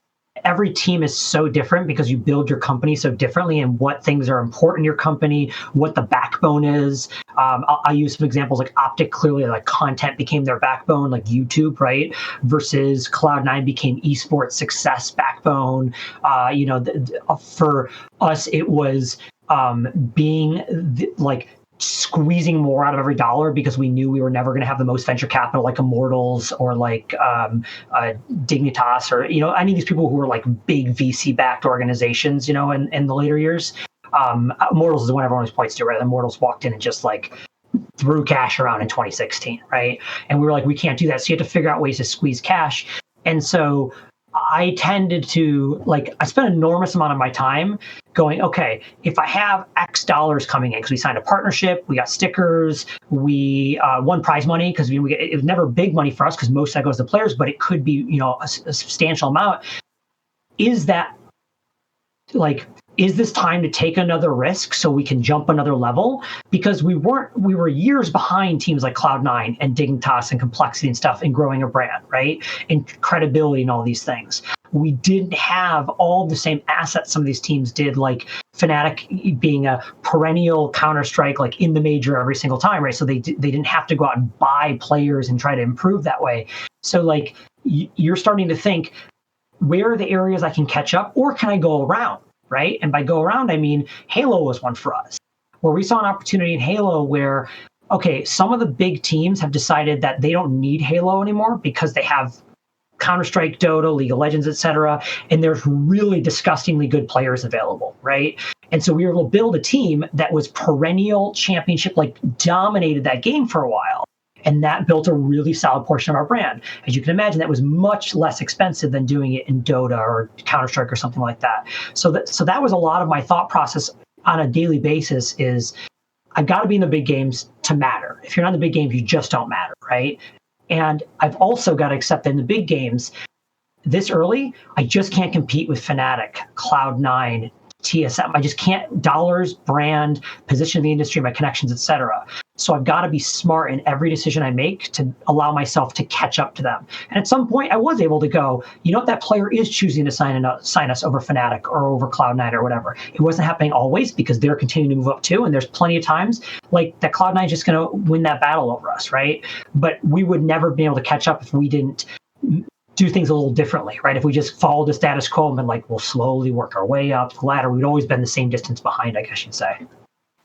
every team is so different, because you build your company so differently, and what things are important in your company, what the backbone is. I'll use some examples, like Optic, clearly like content became their backbone, like YouTube, right? Versus Cloud9 became esports success backbone. For us, it was squeezing more out of every dollar, because we knew we were never going to have the most venture capital like Immortals or like Dignitas, or any of these people who were like big VC backed organizations in the later years. Immortals is the one everyone always points to, right? Immortals walked in and just like threw cash around in 2016, right? And we were like, we can't do that, so you have to figure out ways to squeeze cash. And so I tended to, I spent an enormous amount of my time going, okay, if I have X dollars coming in, because we signed a partnership, we got stickers, we won prize money, because it was never big money for us, because most of that goes to players, but it could be, a substantial amount. Is this time to take another risk so we can jump another level? Because we were years behind teams like Cloud9 and Dignitas and Complexity and stuff in growing a brand, right? And credibility and all these things. We didn't have all the same assets some of these teams did, like Fnatic being a perennial Counter-Strike, like in the major every single time, right? So they didn't have to go out and buy players and try to improve that way. So you're starting to think, where are the areas I can catch up, or can I go around? Right? And by go around, I mean, Halo was one for us, where we saw an opportunity in Halo where, okay, some of the big teams have decided that they don't need Halo anymore, because they have Counter-Strike, Dota, League of Legends, etc., and there's really disgustingly good players available, right? And so we were able to build a team that was perennial championship, dominated that game for a while. And that built a really solid portion of our brand. As you can imagine, that was much less expensive than doing it in Dota or Counter-Strike or something like that. So that was a lot of my thought process on a daily basis is, I've got to be in the big games to matter. If you're not in the big games, you just don't matter, right? And I've also got to accept that in the big games, this early, I just can't compete with Fnatic, Cloud9, TSM. I just can't. Dollars, brand, position in the industry, my connections, etc. So I've got to be smart in every decision I make to allow myself to catch up to them. And at some point, I was able to go, that player is choosing to sign us over Fnatic or over Cloud9 or whatever. It wasn't happening always, because they're continuing to move up too. And there's plenty of times that Cloud9 is just going to win that battle over us, right? But we would never be able to catch up if we didn't do things a little differently, right? If we just followed the status quo and been we'll slowly work our way up the ladder, we'd always been the same distance behind, I guess you'd say.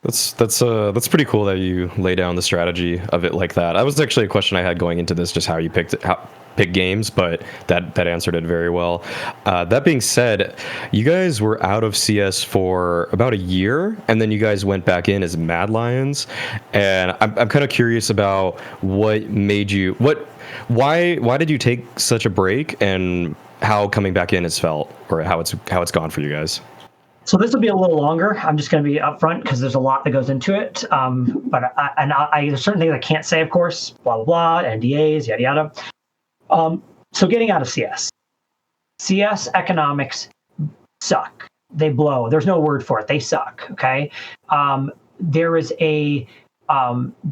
That's pretty cool that you lay down the strategy of it like that. That was actually a question I had going into this, just how you pick games, but that answered it very well. That being said, you guys were out of CS for about a year, and then you guys went back in as Mad Lions. And I'm kind of curious about what made you why did you take such a break, and how coming back in has felt, or how it's gone for you guys. So this will be a little longer. I'm just going to be upfront because there's a lot that goes into it. But I there's certain things I can't say, of course. Blah blah blah. NDAs, yada yada. So getting out of CS economics suck. They blow. There's no word for it. They suck. Okay. There is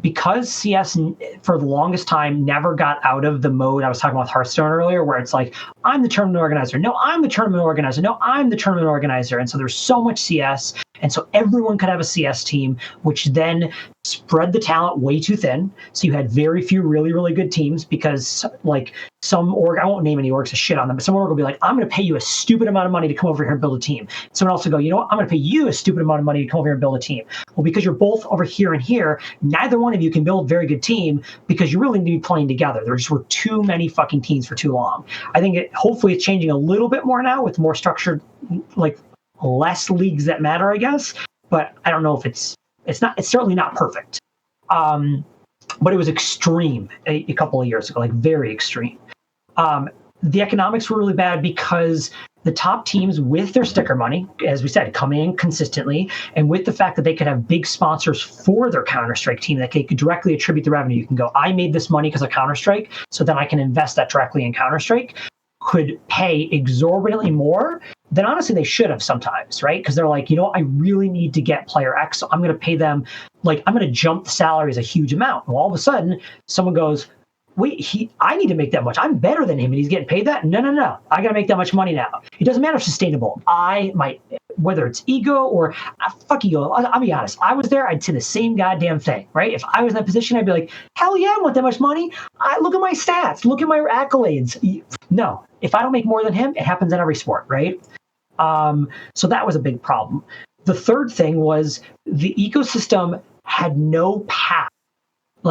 because CS for the longest time never got out of the mode I was talking about with Hearthstone earlier, where it's like, I'm the tournament organizer. No, I'm the tournament organizer. No, I'm the tournament organizer. And so there's so much CS. And so everyone could have a CS team, which then spread the talent way too thin. So you had very few really, really good teams because like some org, I won't name any orgs to shit on them, but some org will be like, I'm going to pay you a stupid amount of money to come over here and build a team. Someone else will go, you know what? I'm going to pay you a stupid amount of money to come over here and build a team. Well, because you're both over here and here, neither one of you can build a very good team because you really need to be playing together. There just were too many fucking teams for too long. I think hopefully it's changing a little bit more now with more structured, like less leagues that matter, I guess. But I don't know if it's certainly not perfect. But it was extreme a couple of years ago, like very extreme. The economics were really bad because the top teams with their sticker money, as we said, coming in consistently, and with the fact that they could have big sponsors for their Counter-Strike team that they could directly attribute the revenue. You can go, I made this money because of Counter-Strike, so then I can invest that directly in Counter-Strike, could pay exorbitantly more than honestly they should have sometimes, right? Because they're like, you know, I really need to get player X, so I'm going to pay them, like, I'm going to jump the salaries a huge amount. Well, all of a sudden, someone goes, wait, I need to make that much. I'm better than him, and he's getting paid that? No. I got to make that much money now. It doesn't matter if it's sustainable. Whether it's ego or fuck ego, I'll be honest. I was there, I'd say the same goddamn thing, right? If I was in that position, I'd be like, hell yeah, I want that much money. Look at my stats. Look at my accolades. No, if I don't make more than him, it happens in every sport, right? So that was a big problem. The third thing was the ecosystem had no path to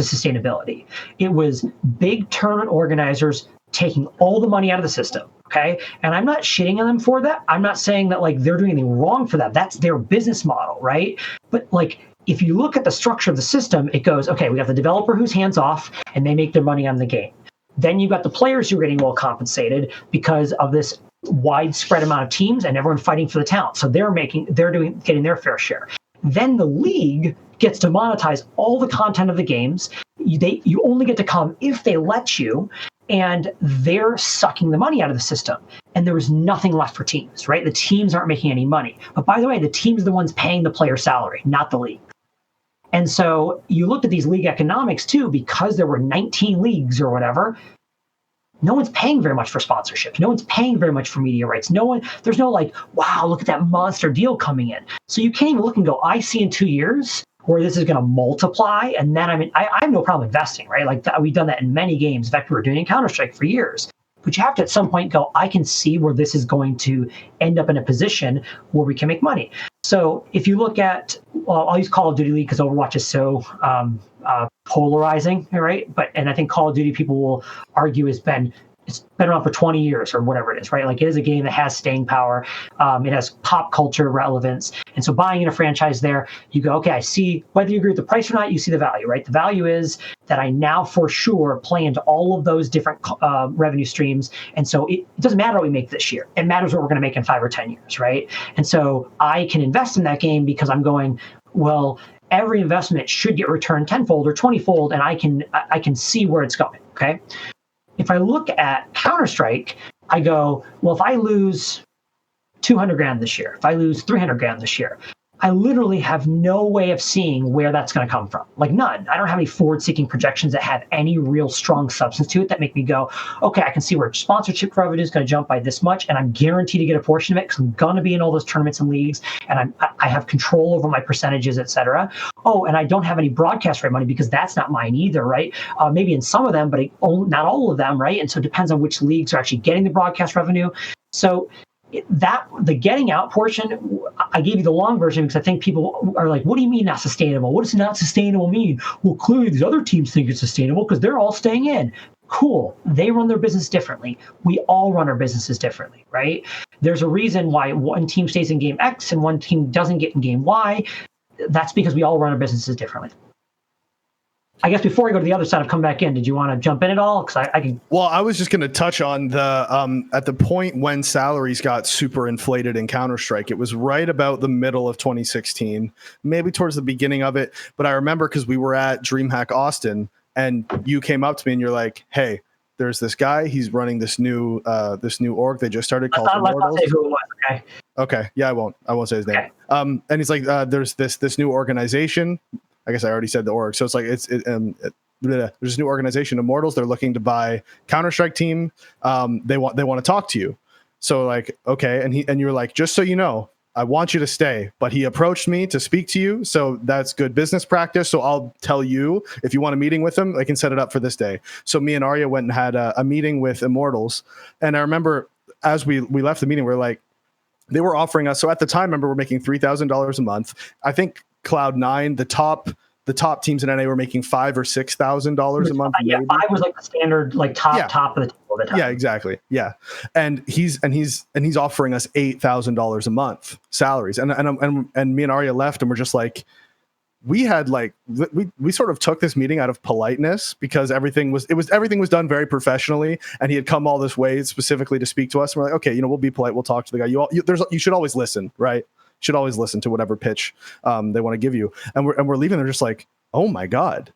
sustainability. It was big tournament organizers taking all the money out of the system, okay? And I'm not shitting on them for that. I'm not saying that like they're doing anything wrong for that. That's their business model, right? But like, if you look at the structure of the system, it goes, okay, we have the developer who's hands off and they make their money on the game. Then you've got the players who are getting well compensated because of this widespread amount of teams and everyone fighting for the talent. So they're getting their fair share. Then the league gets to monetize all the content of the games. You only get to come if they let you, and they're sucking the money out of the system. And there was nothing left for teams, right? The teams aren't making any money. But by the way, the teams are the ones paying the player salary, not the league. And so you looked at these league economics too, because there were 19 leagues or whatever. No one's paying very much for sponsorships. No one's paying very much for media rights. There's no like, wow, look at that monster deal coming in. So you can't even look and go, I see in 2 years where this is going to multiply. And then I have no problem investing, right? Like we've done that in many games. In fact, we were doing Counter-Strike for years. But you have to at some point go, I can see where this is going to end up in a position where we can make money. So if you look at, I'll use Call of Duty League because Overwatch is so polarizing, right? And I think Call of Duty people will argue it's been around for 20 years or whatever it is, right? Like it is a game that has staying power. It has pop culture relevance. And so buying in a franchise there, you go, okay, I see whether you agree with the price or not, you see the value, right? The value is that I now for sure play into all of those different revenue streams. And so it doesn't matter what we make this year. It matters what we're going to make in 5 or 10 years, right? And so I can invest in that game because I'm going, well, every investment should get returned tenfold or 20-fold, and I can see where it's going, okay? If I look at Counter-Strike, I go, well, if I lose 200 grand this year, if I lose 300 grand this year, I literally have no way of seeing where that's going to come from. Like none. I don't have any forward-seeking projections that have any real strong substance to it that make me go, okay, I can see where sponsorship revenue is going to jump by this much, and I'm guaranteed to get a portion of it because I'm going to be in all those tournaments and leagues, and I have control over my percentages, et cetera. Oh, and I don't have any broadcast right money because that's not mine either, right? Maybe in some of them, but not all of them, right? And so it depends on which leagues are actually getting the broadcast revenue. So the getting out portion, I gave you the long version because I think people are like, what do you mean not sustainable? What does not sustainable mean? Well, clearly these other teams think it's sustainable because they're all staying in. Cool. They run their business differently. We all run our businesses differently, right? There's a reason why one team stays in game X and one team doesn't get in game Y. That's because we all run our businesses differently. I guess before I go to the other side of come back in, did you want to jump in at all? Because I can. Well, I was just going to touch on the at the point when salaries got super inflated in Counter-Strike. It was right about the middle of 2016, maybe towards the beginning of it. But I remember because we were at DreamHack Austin, and you came up to me and you're like, "Hey, there's this guy. He's running this new org they just started called Immortals." Let's not say who it was. Okay. Okay. Yeah, I won't say his name. Okay. And he's like, "There's this new organization." I guess I already said the org. So it's like there's a new organization, Immortals. They're looking to buy Counter-Strike team. They want to talk to you. So like, okay, and you're like, just so you know, I want you to stay. But he approached me to speak to you, so that's good business practice. So I'll tell you if you want a meeting with him, I can set it up for this day. So me and Arya went and had a meeting with Immortals, and I remember as we left the meeting, we were like, they were offering us. So at the time, remember, we're making $3,000 a month. I think Cloud9, the top teams in NA were making $5,000 or $6,000 a month. Yeah, 5 was like the standard, like top of the table at the time. Yeah, exactly. Yeah, and he's offering us $8,000 a month salaries, and me and Arya left, and we're just like, we had like we sort of took this meeting out of politeness because everything was done very professionally, and he had come all this way specifically to speak to us. And we're like, okay, we'll be polite, we'll talk to the guy. You should always listen, right? Should always listen to whatever pitch they want to give you. And we're leaving. They're just like, oh my God,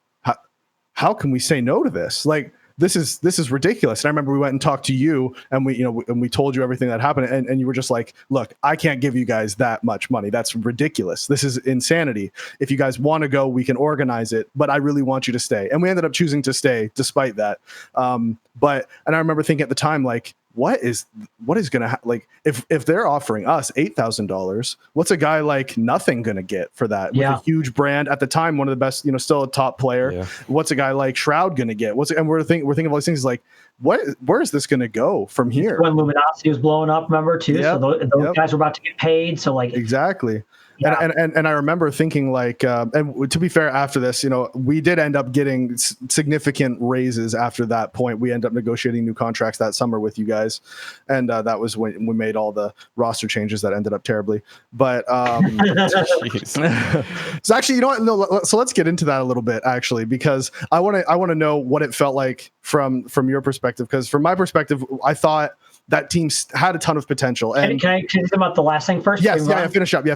how can we say no to this? Like, this is ridiculous. And I remember we went and talked to you, and we told you everything that happened. And you were just like, look, I can't give you guys that much money. That's ridiculous. This is insanity. If you guys want to go, we can organize it, but I really want you to stay. And we ended up choosing to stay despite that. And I remember thinking at the time, like, what is going to like if they're offering us $8,000, what's a guy like Nothing going to get for that? With a huge brand at the time, one of the best, still a top player. Yeah. What's a guy like Shroud going to get? And we're thinking of all these things like, where is this going to go from here? When Luminosity was blowing up, remember too. Yep. So those guys were about to get paid. So like exactly. Yeah. And I remember thinking like, and to be fair, after this, we did end up getting significant raises after that point. We ended up negotiating new contracts that summer with you guys. And that was when we made all the roster changes that ended up terribly. But so actually, no, so let's get into that a little bit actually, because I want to know what it felt like from your perspective. Because from my perspective, I thought that team had a ton of potential. And can I say about the last thing first? Yes, finish up. Go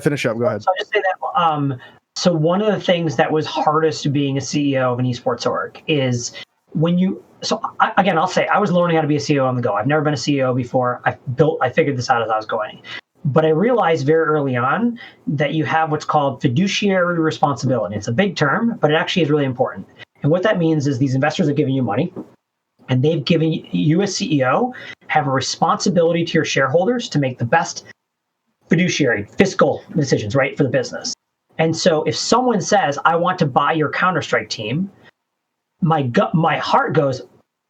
ahead. So I'll just say that. So one of the things that was hardest to being a CEO of an esports org is when you. So I'll say I was learning how to be a CEO on the go. I've never been a CEO before. I figured this out as I was going, but I realized very early on that you have what's called fiduciary responsibility. It's a big term, but it actually is really important. And what that means is these investors are giving you money, and they've given you as CEO have a responsibility to your shareholders to make the best fiduciary fiscal decisions, right, for the business. And so if someone says, I want to buy your Counter-Strike team, my heart goes,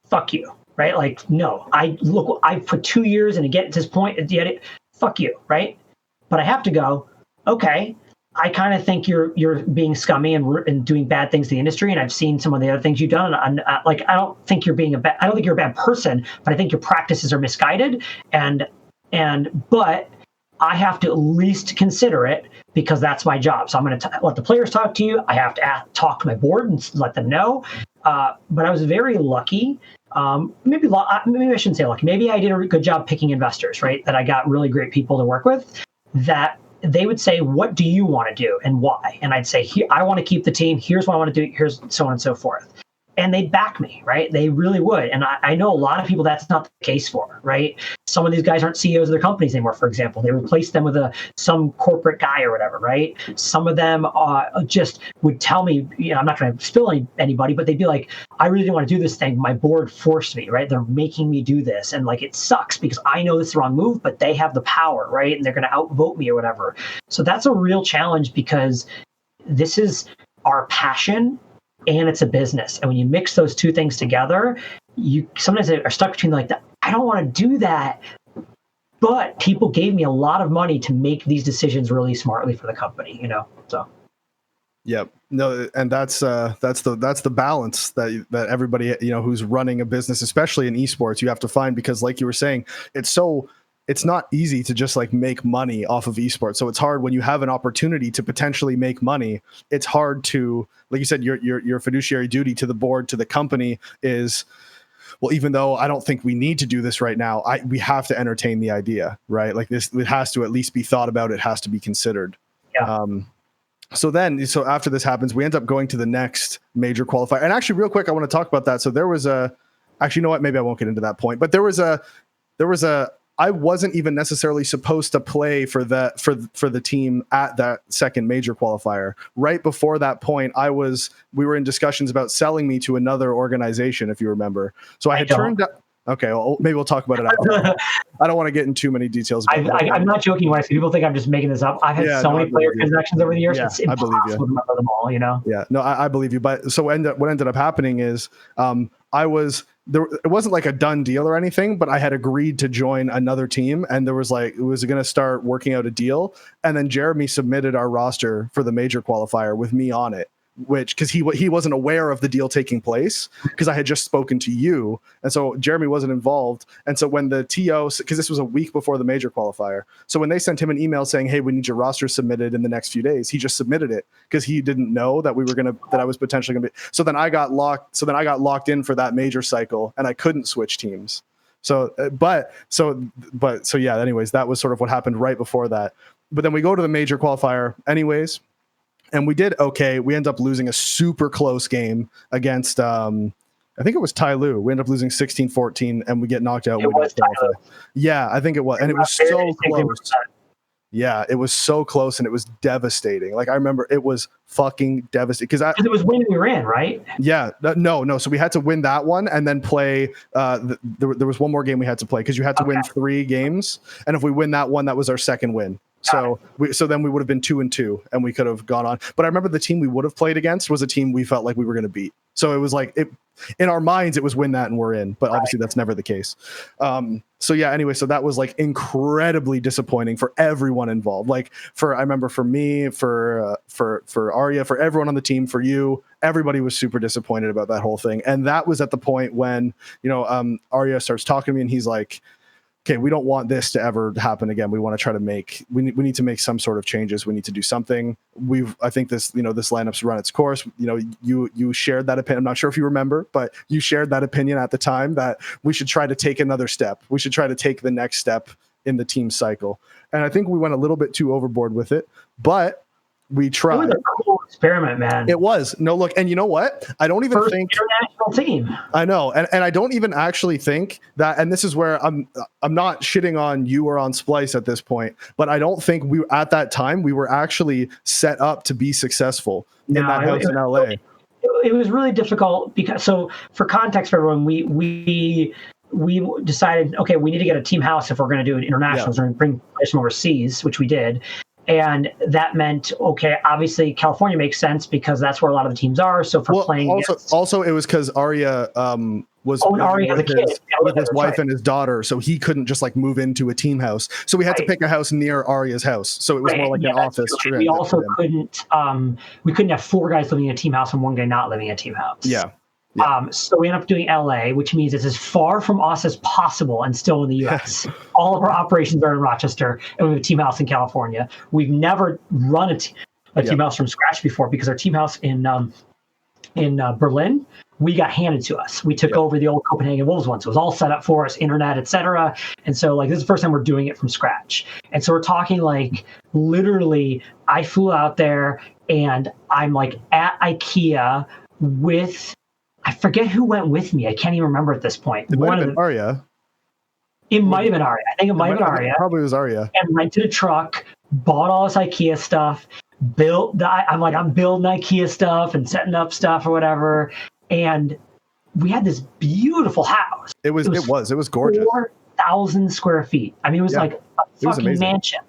fuck you, right? Like, no, I put 2 years and to get to this point, fuck you, right? But I have to go, okay, I kind of think you're being scummy and doing bad things to the industry, and I've seen some of the other things you've done. And I don't think you're a bad person, but I think your practices are misguided. But I have to at least consider it because that's my job. So I'm going to let the players talk to you. I have to talk to my board and let them know. But I was very lucky. Maybe I shouldn't say lucky. Maybe I did a good job picking investors, right? That I got really great people to work with that. They would say, what do you want to do and why? And I'd say, I want to keep the team. Here's what I want to do. Here's so on and so forth. And they'd back me, right? They really would. And I know a lot of people that's not the case for, right? Some of these guys aren't CEOs of their companies anymore, for example. They replaced them with some corporate guy or whatever, right? Some of them just would tell me, I'm not going to spill anybody, but they'd be like, I really didn't want to do this thing. My board forced me, right? They're making me do this. And like, it sucks because I know this is the wrong move, but they have the power, right? And they're going to outvote me or whatever. So that's a real challenge because this is our passion and it's a business. And when you mix those two things together, you sometimes are stuck between like, I don't want to do that. But people gave me a lot of money to make these decisions really smartly for the company, so. Yep. No, and that's the balance that everybody, who's running a business, especially in esports, you have to find, because like you were saying, it's not easy to just like make money off of esports. So it's hard when you have an opportunity to potentially make money. It's hard to, like you said, your fiduciary duty to the board, to the company is, well, even though I don't think we need to do this right now, we have to entertain the idea, right? Like this, it has to at least be thought about. It has to be considered. Yeah. So after this happens, we end up going to the next major qualifier. And actually, real quick, I want to talk about that. So there was actually, you know what? Maybe I won't get into that point, but there was I wasn't even necessarily supposed to play for the team at that second major qualifier. Right before that point, we were in discussions about selling me to another organization, if you remember. So I had turned up. Okay, well, maybe we'll talk about it after. I don't want to get in too many details. I'm not joking when I say people think I'm just making this up. I've had so many player transactions over the years. Yeah, it's impossible to remember them all, Yeah, no, I believe you. But so what ended up happening is I was there. It wasn't like a done deal or anything, but I had agreed to join another team, and it was going to start working out a deal. And then Jeremy submitted our roster for the major qualifier with me on it. Because he wasn't aware of the deal taking place, because I had just spoken to you, and so Jeremy wasn't involved. And so when the TO, because this was a week before the major qualifier, so when they sent him an email saying, "Hey, we need your roster submitted in the next few days," he just submitted it because he didn't know that that I was potentially going to be. So then I got locked in for that major cycle, and I couldn't switch teams. So yeah. Anyways, that was sort of what happened right before that. But then we go to the major qualifier, anyways. And we did okay. We ended up losing a super close game against, I think it was Ty Lue. We ended up losing 16-14, and we get knocked out. Yeah, I think it was. And it was so close. Yeah, it was so close, and it was devastating. Like, I remember it was fucking devastating. Because it was winning we ran, right? Yeah. No. So we had to win that one and then play. There was one more game we had to play, because you had to win 3 games. And if we win that one, that was our second win. So then we would have been 2-2, and we could have gone on. But I remember the team we would have played against was a team we felt like we were going to beat. So it was like in our minds, it was win that and we're in. But obviously that's never the case. So yeah. Anyway, so that was like incredibly disappointing for everyone involved. Like I remember for me, for Arya, for everyone on the team, for you, everybody was super disappointed about that whole thing. And that was at the point when Arya starts talking to me, and he's like, okay, we don't want this to ever happen again. We want to try to we need to make some sort of changes. We need to do something. I think this lineup's run its course. You shared that opinion. I'm not sure if you remember, but you shared that opinion at the time that we should try to take another step. We should try to take the next step in the team cycle. And I think we went a little bit too overboard with it, but we tried. It was a cool experiment, man. It was. No, look, and you know what? I don't even think international team. I know, and I don't even actually think that. And this is where I'm not shitting on you or on Splyce at this point, but I don't think at that time we were actually set up to be successful in that house in LA. It was really difficult because, so for context for everyone, we decided, okay, we need to get a team house if we're going to do an internationals or bring players from overseas, which we did. And that meant, okay, obviously California makes sense because that's where a lot of the teams are. So for playing also it was because Arya was Arya has a kid with his wife and his daughter, so he couldn't just like move into a team house. So we had to pick a house near Arya's house. So it was more like an office. We also couldn't have 4 guys living in a team house and 1 guy not living in a team house. Yeah. So we ended up doing LA, which means it's as far from us as possible and still in the US. All of our operations are in Rochester, and we have a team house in California. We've never run a team house from scratch before, because our team house in Berlin, we got handed to us. We took over the old Copenhagen Wolves one. So it was all set up for us, internet, etc. And so this is the first time we're doing it from scratch. And so we're talking literally, I flew out there and I'm at IKEA with, I forget who went with me. I can't even remember at this point. It might have been Arya. It might have been Arya. I think it might have been Arya. Probably was Arya. And rented a truck, bought all this IKEA stuff, I'm building IKEA stuff and setting up stuff or whatever. And we had this beautiful house. It was gorgeous. 4,000 square feet. I mean, it was like a fucking mansion,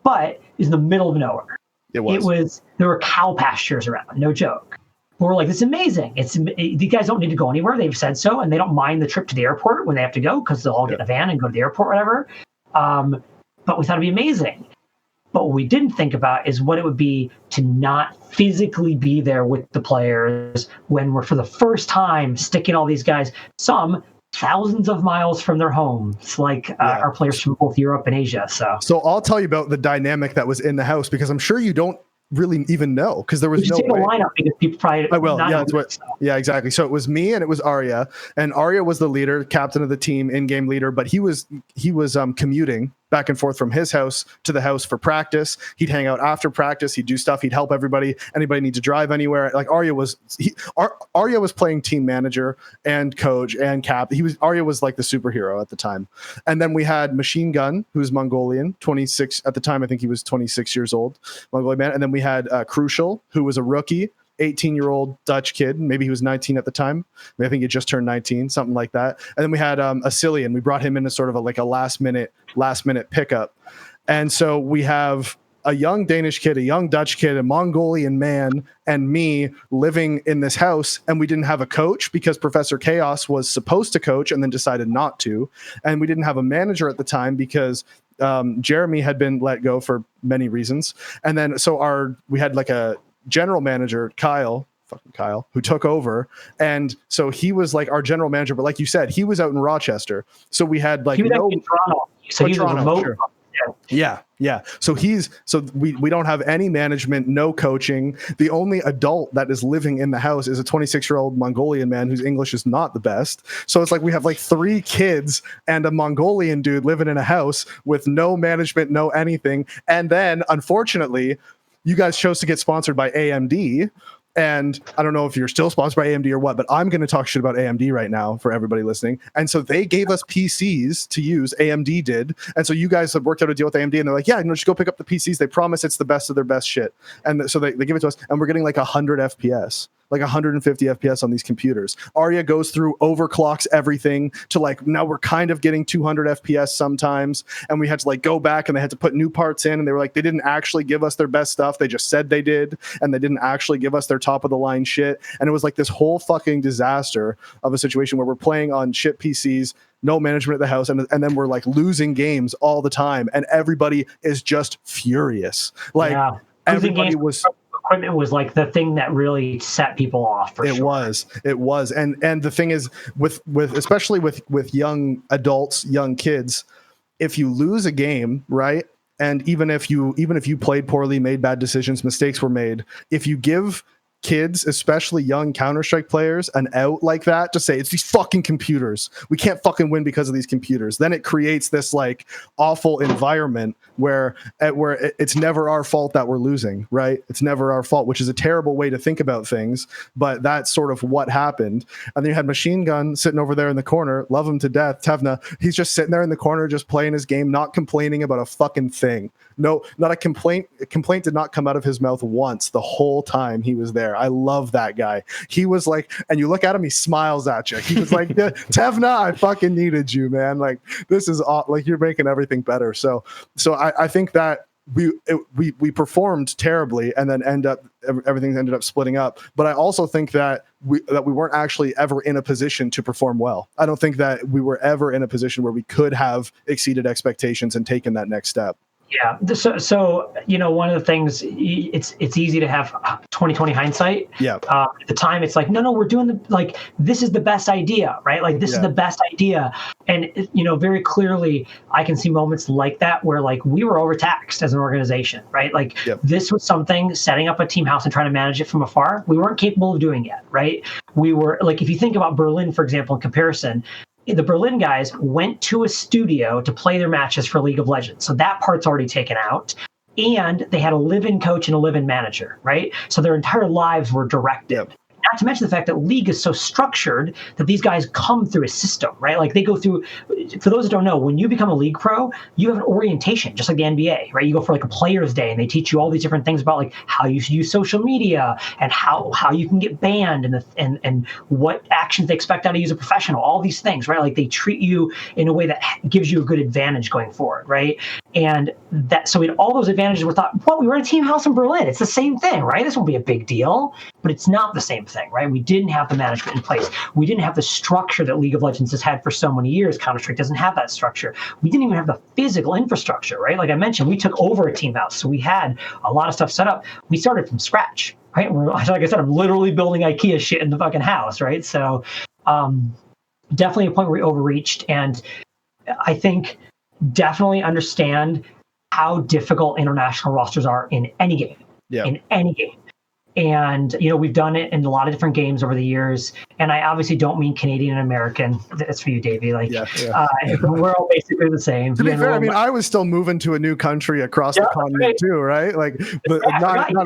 but it was in the middle of nowhere. There were cow pastures around, no joke. We're like, this is amazing. You guys don't need to go anywhere. They've said so, and they don't mind the trip to the airport when they have to go, because they'll all get in a van and go to the airport, whatever. But we thought it'd be amazing. But what we didn't think about is what it would be to not physically be there with the players when we're for the first time sticking all these guys, some thousands of miles from their homes, like our players from both Europe and Asia. So I'll tell you about the dynamic that was in the house, because I'm sure you don't really even know, because there was no way. Lineup because people probably I will. Yeah, that's what. Yeah, exactly. So it was me and it was Arya, and Arya was the leader, captain of the team, in-game leader, but he was commuting back and forth from his house to the house for practice. He'd hang out after practice. He'd do stuff. He'd help everybody. Anybody need to drive anywhere? Like Arya was playing team manager and coach and cap. Arya was like the superhero at the time. And then we had Machine Gun, who's Mongolian, 26 at the time. I think he was 26 years old, Mongolian man. And then we had Crucial, who was a rookie, 18-year-old Dutch kid. Maybe he was 19 at the time. I think he just turned 19, something like that. And then we had Asilian. We brought him in as sort of a last minute pickup. And so we have a young Danish kid, a young Dutch kid, a Mongolian man, and me living in this house. And we didn't have a coach because Professor Chaos was supposed to coach and then decided not to. And we didn't have a manager at the time because Jeremy had been let go for many reasons. And then so we had like a general manager, Kyle, who took over. And so he was like our general manager, but like you said, he was out in Rochester. So we had like in Toronto. So he's remote. Sure. Yeah. So we don't have any management, no coaching. The only adult that is living in the house is a 26-year-old Mongolian man whose English is not the best. So it's like we have like 3 kids and a Mongolian dude living in a house with no management, no anything. And then unfortunately, you guys chose to get sponsored by AMD. And I don't know if you're still sponsored by AMD or what, but I'm going to talk shit about AMD right now for everybody listening. And so they gave us PCs to use. AMD did. And so you guys have worked out a deal with AMD, and they're like, yeah, just go pick up the PCs. They promise it's the best of their best shit. And so they give it to us, and we're getting like 100 FPS. Like 150 FPS on these computers. Arya goes through, overclocks everything to like, now we're kind of getting 200 FPS sometimes. And we had to like go back and they had to put new parts in, and they were like, they didn't actually give us their best stuff. They just said they did. And they didn't actually give us their top of the line shit. And it was like this whole fucking disaster of a situation where we're playing on shit PCs, no management at the house. And then we're like losing games all the time. And everybody is just furious. Like everybody was... Equipment was like the thing that really set people off. It was, and the thing is, with especially with young adults, young kids, if you lose a game, right, and even if you played poorly, made bad decisions, mistakes were made, if you give kids, especially young Counter-Strike players, an out like that to say it's these fucking computers, we can't fucking win because of these computers, then it creates this like awful environment where it's never our fault that we're losing, right? It's never our fault, which is a terrible way to think about things, but that's sort of what happened. And then you had Machine Gun sitting over there in the corner, love him to death, Tevna, he's just sitting there in the corner just playing his game, not complaining about a fucking thing. No, not a complaint. A complaint did not come out of his mouth once the whole time he was there. I love that guy. He was like, and you look at him, he smiles at you. He was like, Tevna, I fucking needed you, man. Like, this is like, you're making everything better. So I think that we performed terribly, and then everything ended up splitting up. But I also think that we weren't actually ever in a position to perform well. I don't think that we were ever in a position where we could have exceeded expectations and taken that next step. Yeah. So one of the things, it's easy to have 20/20 hindsight. Yeah. At the time, it's like, no, we're doing this is the best idea, right? Like this is the best idea. And very clearly, I can see moments like that where like we were overtaxed as an organization, right? Like this was something, setting up a team house and trying to manage it from afar, we weren't capable of doing yet, right? We were like, if you think about Berlin, for example, in comparison, the Berlin guys went to a studio to play their matches for League of Legends. So that part's already taken out. And they had a live-in coach and a live-in manager, right? So their entire lives were directed. Not to mention the fact that League is so structured that these guys come through a system, right? Like they go through, for those who don't know, when you become a League pro, you have an orientation, just like the NBA, right? You go for like a player's day and they teach you all these different things about like how you should use social media and how you can get banned and what actions they expect out of you as a professional, all these things, right? Like they treat you in a way that gives you a good advantage going forward, right? And so we had all those advantages. We thought, well, we were in a team house in Berlin. It's the same thing, right? This won't be a big deal, but it's not the same thing, right? We didn't have the management in place. We didn't have the structure that League of Legends has had for so many years. Counter-Strike doesn't have that structure. We didn't even have the physical infrastructure, right? Like I mentioned, we took over a team house. So we had a lot of stuff set up. We started from scratch, right? Like I said, I'm literally building IKEA shit in the fucking house, right? So definitely a point where we overreached. And I think definitely understand how difficult international rosters are in any game. Yeah. In any game. And, you know, we've done it in a lot of different games over the years. And I obviously don't mean Canadian and American. That's for you, Davey. Like, we're all basically the same. To be fair, I mean, I was still moving to a new country across the continent too, right? Like, but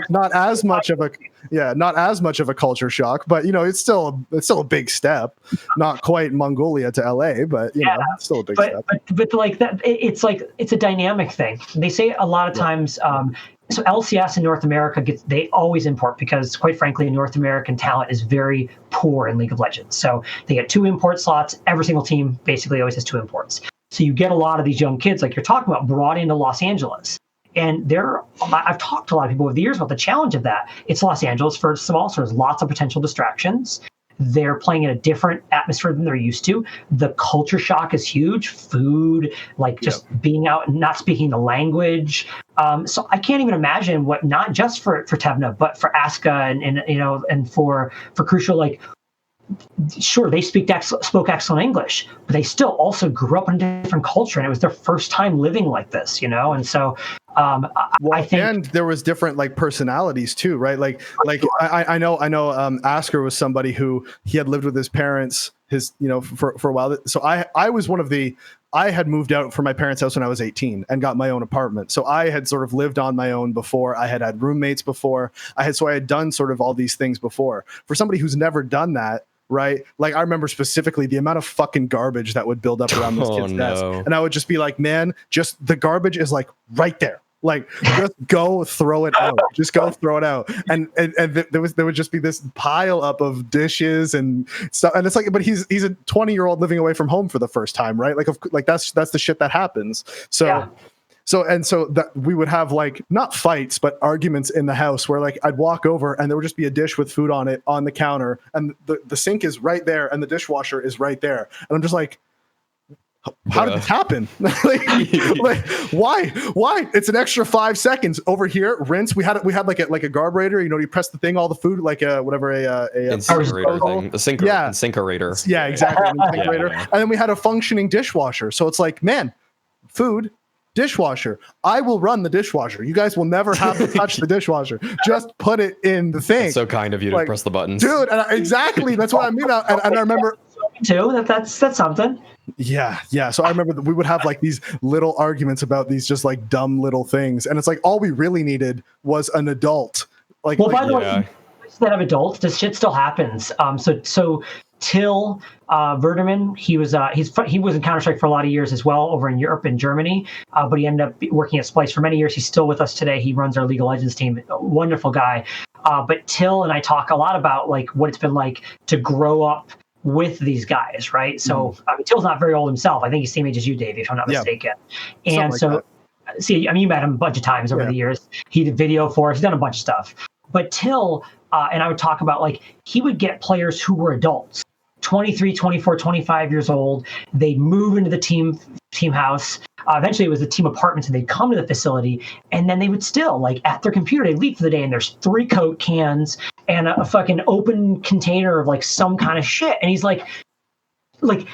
not as much of a culture shock. But you know, it's still a big step. Not quite Mongolia to LA, but you know, it's still a big step. But like that, it's a dynamic thing. They say a lot of times. So LCS in North America they always import because, quite frankly, North American talent is very poor in League of Legends. So they get 2 import slots. Every single team basically always has 2 imports. So you get a lot of these young kids, like you're talking about, brought into Los Angeles. And I've talked to a lot of people over the years about the challenge of that. It's Los Angeles, first of all, so there's lots of potential distractions. They're playing in a different atmosphere than they're used to. The culture shock is huge. Food, like just being out and not speaking the language. So I can't even imagine what, not just for Tevna, but for Aska and you know, and for Crucial, like, sure, they spoke excellent English, but they still also grew up in a different culture, and it was their first time living like this, you know? And so I think, and there was different like personalities too, right? Like I know Asker was somebody who he had lived with his parents for a while. So I was one of the, I had moved out from my parents' house when I was 18 and got my own apartment. So I had sort of lived on my own before. I had roommates before. I had done sort of all these things before. For somebody who's never done that, right? Like I remember specifically the amount of fucking garbage that would build up around this kid's desk. And I would just be like, man, just the garbage is like right there. Like just go throw it out. Just go throw it out. And there would just be this pile up of dishes and stuff. And it's like, but he's a 20-year-old living away from home for the first time, right? Like that's the shit that happens. So that we would have like not fights, but arguments in the house where like I'd walk over and there would just be a dish with food on it on the counter, and the sink is right there and the dishwasher is right there. And I'm just like, how did this happen? like why? It's an extra 5 seconds over here. Rinse. We had like a garburator. You know, you press the thing, all the food, like a incinerator thing, the incinerator. Yeah, exactly. Incinerator. And then we had a functioning dishwasher. So it's like, man, food, dishwasher. I will run the dishwasher. You guys will never have to touch the dishwasher. Just put it in the thing. That's so kind of you to press the buttons, dude. Exactly. That's what I mean. And I remember too. That's something. Yeah. So I remember that we would have like these little arguments about these just like dumb little things, and it's like all we really needed was an adult. Like, by the way, instead of adults, this shit still happens. So Till Verderman, he was in Counter-Strike for a lot of years as well over in Europe and Germany, but he ended up working at Splyce for many years. He's still with us today. He runs our League of Legends team. A wonderful guy. But Till and I talk a lot about like what it's been like to grow up with these guys, right? So I mean, Till's not very old himself. I think he's same age as you, Davey, if I'm not mistaken. And so, see, I mean, you met him a bunch of times over the years. He did video for us. He's done a bunch of stuff. But Till and I would talk about like he would get players who were adults, 23, 24, 25 years old. They'd move into the team house. Eventually, it was the team apartments, and they'd come to the facility, and then they would still, like, at their computer, they'd leave for the day, and there's 3 Coke cans and a fucking open container of, like, some kind of shit. And he's like, look,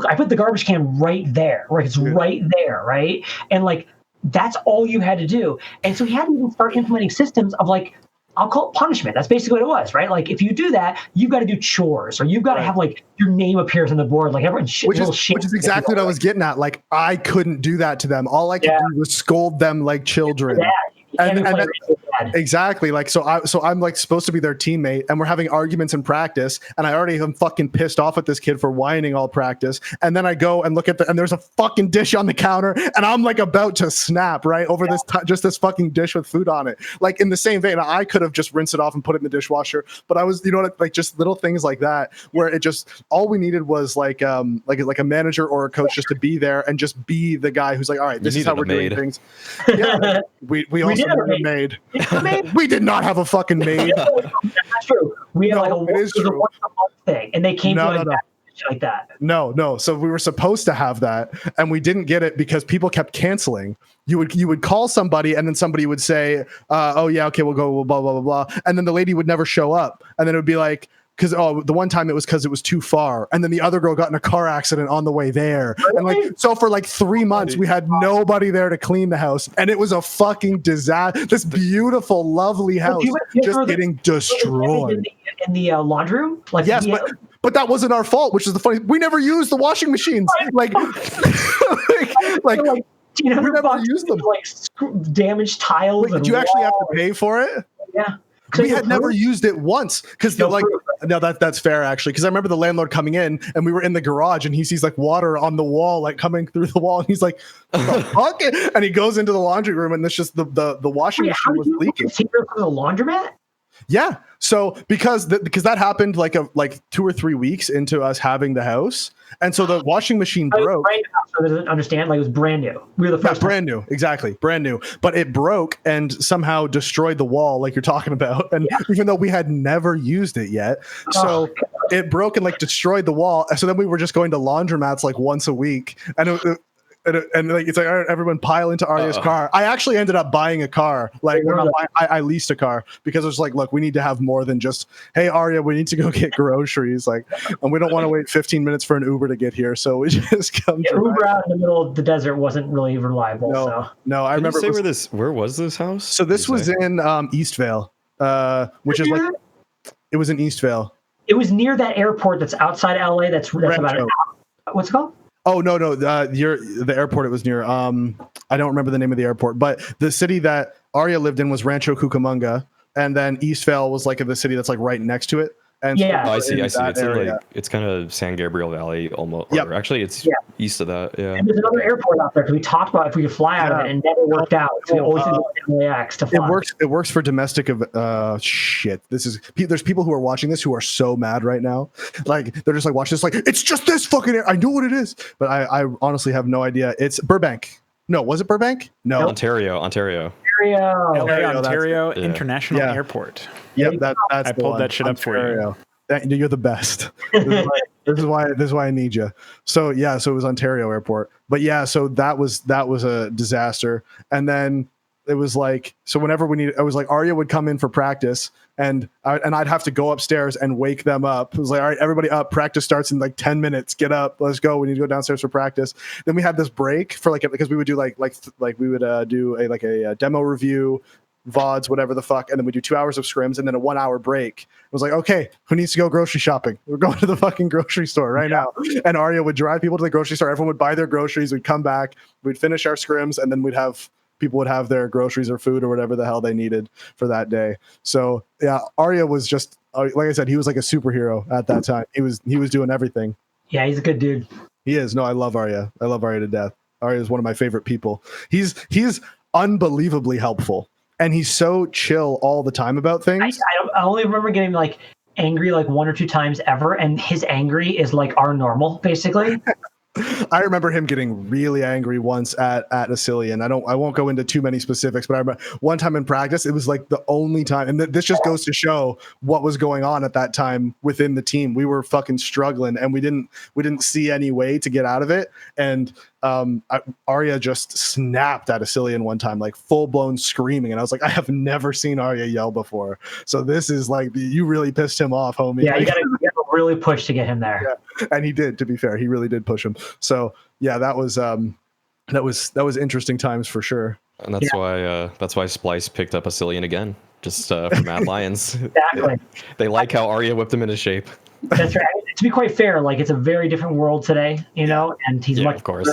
I put the garbage can right there, right? It's right there, right? And, like, that's all you had to do. And so he had to even start implementing systems of, like, I'll call it punishment. That's basically what it was, right? Like, if you do that, you've got to do chores, or you've got to have, like, your name appears on the board, like everyone which is exactly what I was getting at. Like, I couldn't do that to them. All I could do was scold them like children. Exactly. Like, so I'm like supposed to be their teammate, and we're having arguments in practice, and I already am fucking pissed off at this kid for whining all practice. And then I go and look at and there's a fucking dish on the counter, and I'm like about to snap right over this just this fucking dish with food on it. Like, in the same vein, I could have just rinsed it off and put it in the dishwasher, but I was, like just little things like that where it just, all we needed was like a manager or a coach just to be there and just be the guy who's like, all right, this is how we're doing things. Yeah, we also needed a maid. We did not have a fucking maid. That's true. We had like a once a month thing, and they came like that. No. So we were supposed to have that, and we didn't get it because people kept canceling. You would call somebody, and then somebody would say, "Oh yeah, okay, we'll go." Blah blah blah blah, and then the lady would never show up, and then it would be like, because the one time it was because it was too far, and then the other girl got in a car accident on the way there, and like, so for like 3 months we had nobody there to clean the house, and it was a fucking disaster. This beautiful, lovely house just getting destroyed in the laundry room. Like, yes, but that wasn't our fault, which is the funny. We never used the washing machines. Like we never used them. Like damaged tiles. Did you actually have to pay for it? Yeah. We had never used it once because that's fair actually, because I remember the landlord coming in and we were in the garage and he sees like water on the wall, like coming through the wall, and he's like, "The fuck?" And he goes into the laundry room and it's just the washing machine was leaking. From the laundromat? Yeah. So because that happened like 2 or 3 weeks into us having the house, and so the washing machine broke. So doesn't understand, like, it was brand new. We were the first. Brand new, exactly, brand new. But it broke and somehow destroyed the wall, like you're talking about. And even though we had never used it yet, so it broke and like destroyed the wall. So then we were just going to laundromats like once a week, and like it's like, all right, everyone pile into Arya's car. I actually ended up buying a car. Like, I leased a car because it was like, look, we need to have more than just, hey Arya, we need to go get groceries. Like, and we don't want to wait 15 minutes for an Uber to get here, so we just come. Uber out in the middle of the desert wasn't really reliable. No, I remember. Where was this house? So this was in Eastvale, which is like, it was in Eastvale. It was near that airport that's outside LA. That's about an hour. What's it called? Oh no, the airport it was near. I don't remember the name of the airport, but the city that Arya lived in was Rancho Cucamonga, and then Eastvale was like the city that's like right next to it. And yeah, I see. It's it's kind of San Gabriel Valley almost. Yeah, actually, it's east of that. Yeah. And there's another airport out there because we talked about if we could fly out of it, and it never worked out. So we always did LAX to fly. It works for domestic. Shit. There's people who are watching this who are so mad right now. Like, they're just like watching this. Like, it's just this fucking air. I know what it is, but I honestly have no idea. It's Burbank. No, was it Burbank? No, Ontario. Ontario International Airport. Yep, that's. I pulled that shit up for you. You're the best. This is why I need you. So yeah, so it was Ontario Airport, but yeah, so that was a disaster. And then it was like, so whenever I was like, Arya would come in for practice, and I'd have to go upstairs and wake them up. It was like, all right, everybody up. Practice starts in like 10 minutes. Get up. Let's go. We need to go downstairs for practice. Then we had this break for because we would do like we would do a demo review, VODs, whatever the fuck, and then we do 2 hours of scrims and then a 1 hour break. It was like, okay, who needs to go grocery shopping? We're going to the fucking grocery store right now. And Arya would drive people to the grocery store. Everyone would buy their groceries. We'd come back. We'd finish our scrims, and then people would have their groceries or food or whatever the hell they needed for that day. So yeah, Arya was just, like I said, he was like a superhero at that time. He was doing everything. Yeah, he's a good dude. He is. No, I love Arya. I love Arya to death. Arya is one of my favorite people. He's unbelievably helpful, and he's so chill all the time about things. I only remember getting like angry like 1 or 2 times ever, and his angry is like our normal, basically. I remember him getting really angry once at Asilian. I won't go into too many specifics, but I remember one time in practice, it was like the only time, and this just goes to show what was going on at that time within the team. We were fucking struggling, and we didn't see any way to get out of it. And Arya just snapped at Asilian one time, like full blown screaming, and I was like, I have never seen Arya yell before. So this is like, you really pissed him off, homie. Yeah, you gotta really push to get him there. Yeah. And he did. To be fair, he really did push him. So yeah, that was interesting times for sure. And that's why Splyce picked up Asilian again, just for Mad Lions. Exactly. They like how Arya whipped him into shape. That's right. To be quite fair, like it's a very different world today, and he's much of course.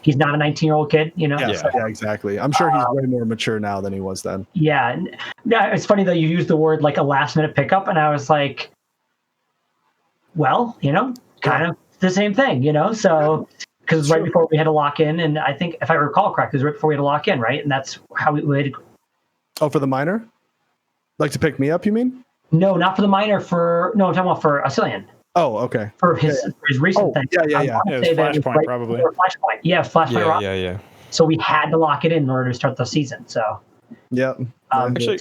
He's not a 19-year-old kid, Yeah, exactly. I'm sure he's way more mature now than he was then. Yeah. It's funny that you used the word like a last minute pickup, and I was like, well, kind of the same thing, so because right before we had to lock in, and I think if I recall correctly, it was right before we had to lock in, right? And that's how we would. Oh, for the minor? Like to pick me up, you mean? No, not for the minor. I'm talking about for Asilian. Oh, okay. For his recent thing. Yeah. It was Flashpoint, probably. Flashpoint. Yeah, Flashpoint. Yeah. So we had to lock it in order to start the season. So. Yeah. Actually,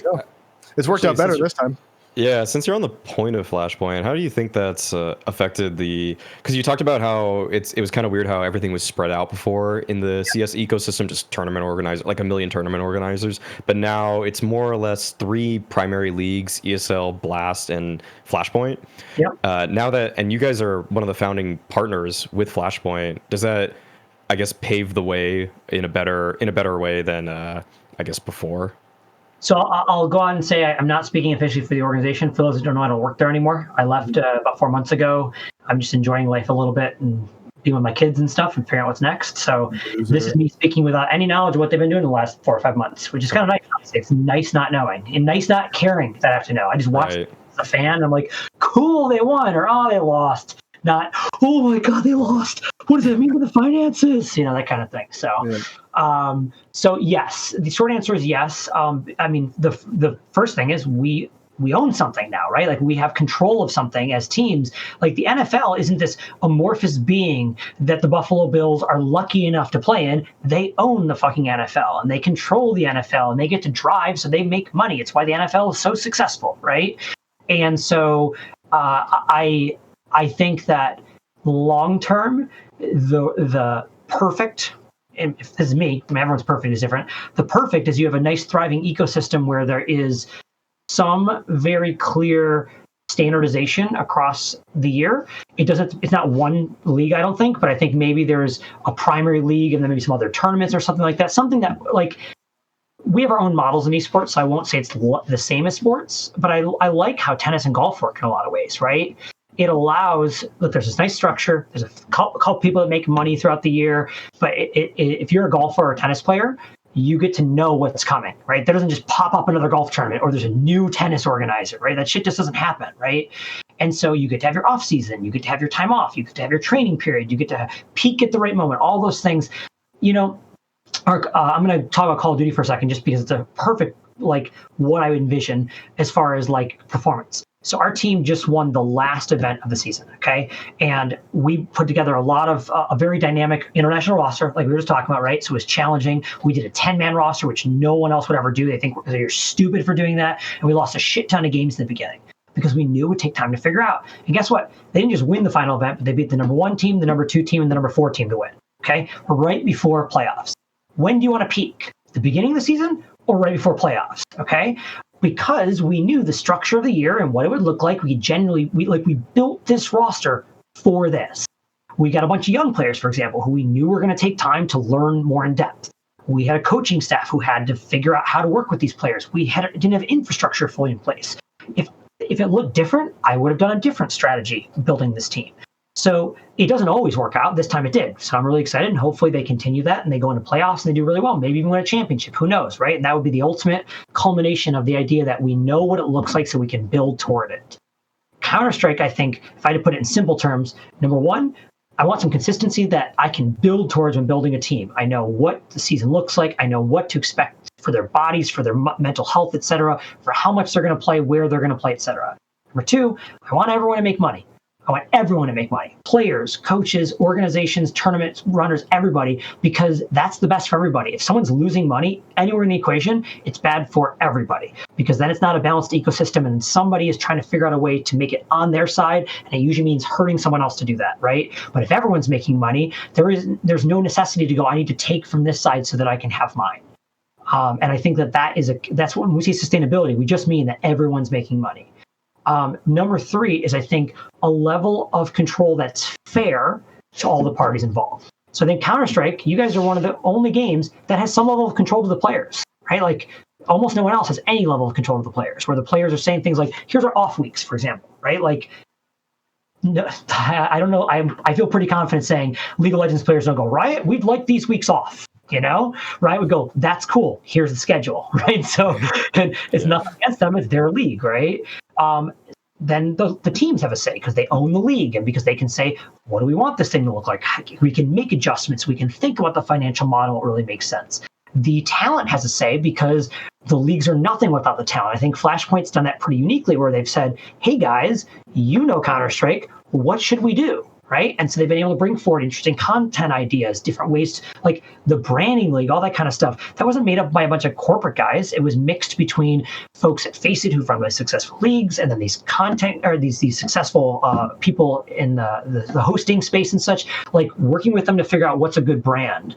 it's worked out better this time. Yeah, since you're on the point of Flashpoint, how do you think that's affected because you talked about how it was kind of weird how everything was spread out before in the CS ecosystem, just tournament organizers, like a million tournament organizers, but now it's more or less 3 primary leagues, ESL, Blast, and Flashpoint. Yep. And you guys are one of the founding partners with Flashpoint, does that, I guess, pave the way in a better way than I guess before? So I'll go on and say I'm not speaking officially for the organization. For those who don't know, I don't work there anymore. I left about 4 months ago. I'm just enjoying life a little bit and being with my kids and stuff and figuring out what's next. So this is me speaking without any knowledge of what they've been doing in the last 4 or 5 months, which is kind of nice. Honestly. It's nice not knowing and nice not caring that I have to know. I just watch as a fan. And I'm like, cool, they won, or oh, they lost. Not, oh my God, they lost. What does that mean for the finances? That kind of thing. So, so yes, the short answer is yes. I mean, the first thing is we own something now, right? Like we have control of something as teams. Like the NFL isn't this amorphous being that the Buffalo Bills are lucky enough to play in. They own the fucking NFL and they control the NFL and they get to drive, so they make money. It's why the NFL is so successful, right? And so I think that long term, the perfect, and if this is me, I mean, everyone's perfect is different. The perfect is you have a nice thriving ecosystem where there is some very clear standardization across the year. It's not one league, I don't think, but I think maybe there's a primary league and then maybe some other tournaments or something like that. Something that like we have our own models in esports, so I won't say it's the same as sports, but I like how tennis and golf work in a lot of ways, right? It allows, look, there's this nice structure. There's a couple people that make money throughout the year. But if you're a golfer or a tennis player, you get to know what's coming, right? There doesn't just pop up another golf tournament or there's a new tennis organizer, right? That shit just doesn't happen, right? And so you get to have your off season. You get to have your time off. You get to have your training period. You get to peak at the right moment. All those things, I'm going to talk about Call of Duty for a second just because it's a perfect, like, what I envision as far as, like, performance. So our team just won the last event of the season, okay? And we put together a lot of a very dynamic international roster, like we were just talking about, right? So it was challenging. We did a 10-man roster, which no one else would ever do. They think you're stupid for doing that. And we lost a shit ton of games in the beginning because we knew it would take time to figure out. And guess what? They didn't just win the final event, but they beat the number 1 team, the number 2 team, and the number 4 team to win, okay? Right before playoffs. When do you want to peak? The beginning of the season or right before playoffs, okay? Because we knew the structure of the year and what it would look like. We built this roster for this. We got a bunch of young players, for example, who we knew were going to take time to learn more in depth. We had a coaching staff who had to figure out how to work with these players. We didn't have infrastructure fully in place. If it looked different, I would have done a different strategy building this team. So it doesn't always work out. This time it did. So I'm really excited, and hopefully they continue that and they go into playoffs and they do really well. Maybe even win a championship. Who knows, right? And that would be the ultimate culmination of the idea that we know what it looks like so we can build toward it. Counter-Strike, I think, if I had to put it in simple terms, number 1, I want some consistency that I can build towards when building a team. I know what the season looks like. I know what to expect for their bodies, for their mental health, etc., for how much they're going to play, where they're going to play, etc. Number 2, I want everyone to make money. I want everyone to make money. Players, coaches, organizations, tournaments, runners, everybody, because that's the best for everybody. If someone's losing money anywhere in the equation, it's bad for everybody because then it's not a balanced ecosystem and somebody is trying to figure out a way to make it on their side, and it usually means hurting someone else to do that, right? But if everyone's making money, there's no necessity to go, I need to take from this side so that I can have mine. And I think that's when we say sustainability, we just mean that everyone's making money. Number 3 is, I think, a level of control that's fair to all the parties involved. So I think Counter-Strike, you guys are one of the only games that has some level of control to the players, right? Like almost no one else has any level of control of the players, where the players are saying things like, here's our off weeks, for example, right? Like No, I don't know. I feel pretty confident saying League of Legends players don't go, Riot, we'd like these weeks off. Riot would go, that's cool. Here's the schedule, right? So it's nothing against them. It's their league, right? Then the teams have a say because they own the league and because they can say, what do we want this thing to look like? We can make adjustments. We can think about the financial model. It really makes sense. The talent has a say because the leagues are nothing without the talent. I think Flashpoint's done that pretty uniquely where they've said, hey guys, Counter-Strike, what should we do? Right? And so they've been able to bring forward interesting content ideas, different ways, like the branding league, all that kind of stuff. That wasn't made up by a bunch of corporate guys. It was mixed between folks at Faceit who've run really successful leagues, and then these successful people in the hosting space and such, like working with them to figure out what's a good brand.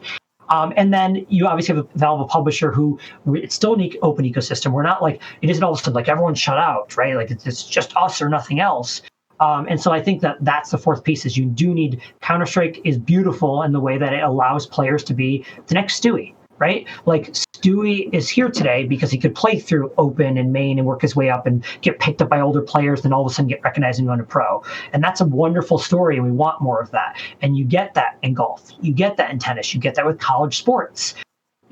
And then you obviously have a Valve, a publisher who it's still an open ecosystem. We're not like, it isn't all of a sudden like everyone's shut out, right? Like it's just us or nothing else. And so I think that's the fourth piece is you do need Counter-Strike is beautiful in the way that it allows players to be the next Stewie, right? Like Stewie is here today because he could play through open and main and work his way up and get picked up by older players, then all of a sudden get recognized and go into pro. And that's a wonderful story, and we want more of that. And you get that in golf. You get that in tennis. You get that with college sports.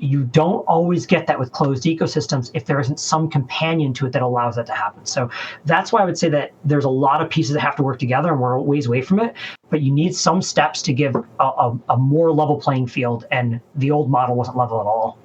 You don't always get that with closed ecosystems if there isn't some companion to it that allows that to happen. So that's why I would say that there's a lot of pieces that have to work together, and we're ways away from it. But you need some steps to give a more level playing field, and the old model wasn't level at all.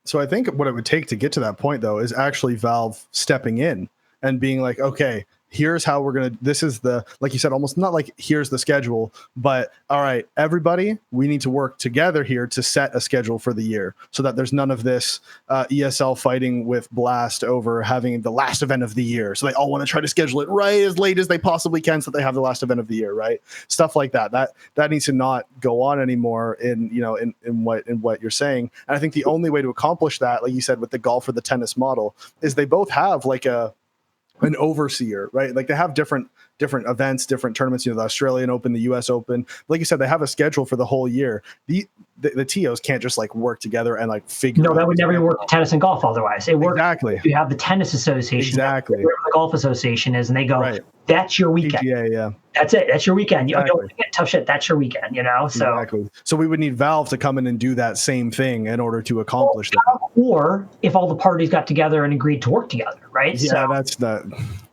So I think what it would take to get to that point, though, is actually Valve stepping in and being like, okay, here's how we're going to, this is the, like you said, almost not like here's the schedule, but all right, everybody, we need to work together here to set a schedule for the year so that there's none of this ESL fighting with Blast over having the last event of the year. So they all want to try to schedule it right as late as they possibly can so that they have the last event of the year, right? Stuff like that. That needs to not go on anymore in what you're saying. And I think the only way to accomplish that, like you said, with the golf or the tennis model, is they both have like an overseer, right? Like they have different events, different tournaments, the Australian Open, the US Open. Like you said, they have a schedule for the whole year. The TOs can't just like work together and like figure No, that would never work with tennis and golf otherwise. It works. Exactly. You have the tennis association. Exactly. Where the golf association is, and they go, right. That's your weekend. PGA, yeah. That's it. That's your weekend. Exactly. You don't get tough shit. That's your weekend, So exactly. So we would need Valve to come in and do that same thing in order to accomplish that. Or if all the parties got together and agreed to work together, right? Yeah, so, that's not.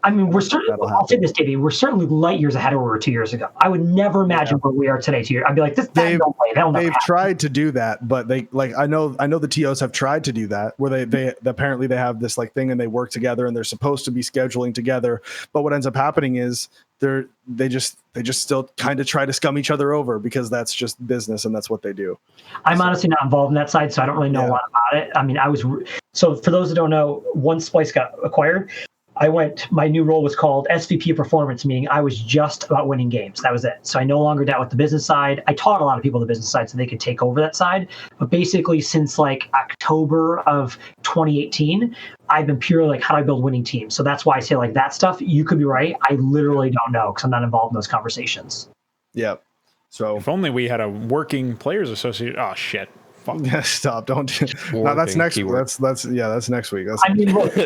I mean, we're certainly, I'll say this, Davey, we're certainly light years ahead of where we were 2 years ago. I would never imagine where we are today 2 years. I'd be like, they've tried to do that, but they like, I know the TOs have tried to do that where they apparently they have this like thing and they work together and they're supposed to be scheduling together. But what ends up happening is they just still kind of try to scum each other over because that's just business and that's what they do. I'm honestly not involved in that side, so I don't really know a lot about it. I mean, so for those that don't know, once Splyce got acquired, my new role was called SVP of Performance, meaning I was just about winning games. That was it. So I no longer dealt with the business side. I taught a lot of people the business side so they could take over that side. But basically since like October of 2018, I've been purely like, how do I build winning teams? So that's why I say like that stuff, you could be right. I literally don't know because I'm not involved in those conversations. Yeah. So if only we had a working players association. Oh shit. Yeah, stop! Don't. No, that's next week. That's next week. I mean, look, you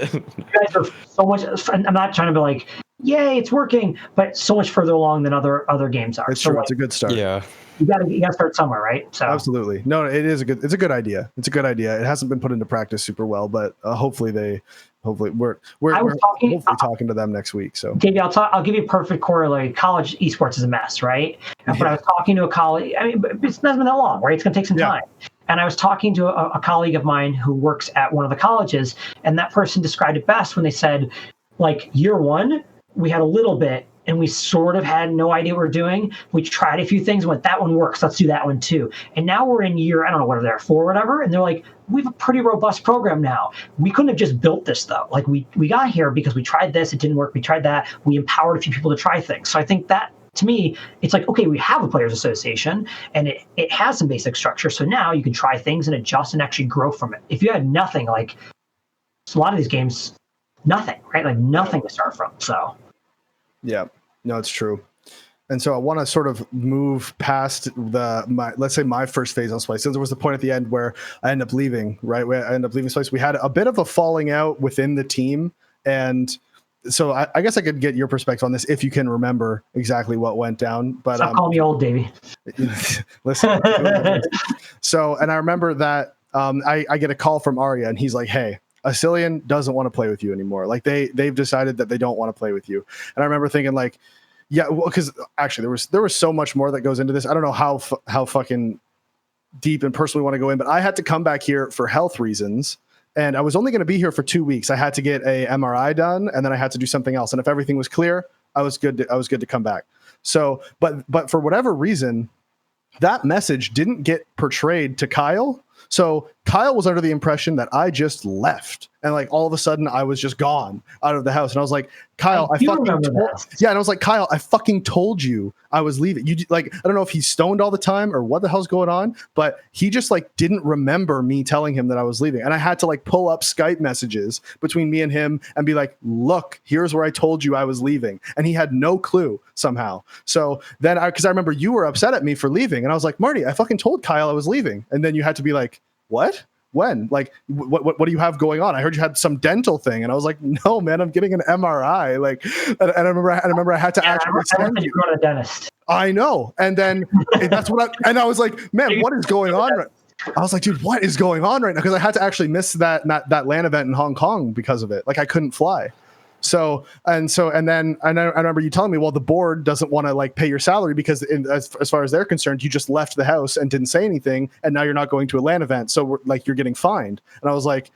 guys are so much. I'm not trying to be like, yay, it's working, but so much further along than other games are. It's true. It's a good start. Yeah. You gotta start somewhere, right? So absolutely. No, it's a good idea. It's a good idea. It hasn't been put into practice super well, but hopefully we're talking to them next week. So Davey, I'll give you a perfect corollary. College esports is a mess, right? But I was talking to a colleague. I mean, it's not been that long, right? It's gonna take some time. And I was talking to a colleague of mine who works at one of the colleges, and that person described it best when they said, like, year one, we had a little bit, and we sort of had no idea what we're doing. We tried a few things and went, that one works, let's do that one too. And now we're in year, I don't know what they're 4 or whatever, and they're like, we have a pretty robust program now. We couldn't have just built this though. Like we got here because we tried this, it didn't work, we tried that, we empowered a few people to try things. So I think that, to me, it's like, okay, we have a players association and it has some basic structure. So now you can try things and adjust and actually grow from it. If you had nothing, like a lot of these games, nothing, right? Like nothing to start from. So yeah, no, it's true. And so I want to sort of move past let's say my first phase on Splyce. Since there was the point at the end where I ended up leaving, right? Where I ended up leaving Splyce. We had a bit of a falling out within the team, and so I guess I could get your perspective on this if you can remember exactly what went down. But stop calling me old, Davey. Listen. So, and I remember that I get a call from Arya, and he's like, "Hey, Asilian doesn't want to play with you anymore. Like they've decided that they don't want to play with you." And I remember thinking like, yeah, well, because actually there was so much more that goes into this. I don't know how fucking deep and personally want to go in, but I had to come back here for health reasons. And I was only going to be here for 2 weeks. I had to get a MRI done, and then I had to do something else. And if everything was clear, I was good to come back. So, but for whatever reason, that message didn't get portrayed to Kyle. So Kyle was under the impression that I just left, and like all of a sudden I was just gone out of the house. And I was like, Kyle, I fucking yeah. And I was like, Kyle, I fucking told you I was leaving. You like, I don't know if he's stoned all the time or what the hell's going on, but he just like didn't remember me telling him that I was leaving. And I had to like pull up Skype messages between me and him and be like, look, here's where I told you I was leaving. And he had no clue somehow. So then because I remember you were upset at me for leaving, and I was like, Marty, I fucking told Kyle I was leaving. And then you had to be like, what? When? Like, what do you have going on? I heard you had some dental thing, and I was like, no, man, I'm getting an MRI. Like, and I remember I had to actually send you go to a dentist. I know, and then that's what I was like, man, what is going on? I was like, dude, what is going on right now? Because I had to actually miss that LAN event in Hong Kong because of it. Like, I couldn't fly. So then I remember you telling me, well, the board doesn't want to like pay your salary because as far as they're concerned, you just left the house and didn't say anything, and now you're not going to a LAN event, so you're getting fined. And I was like,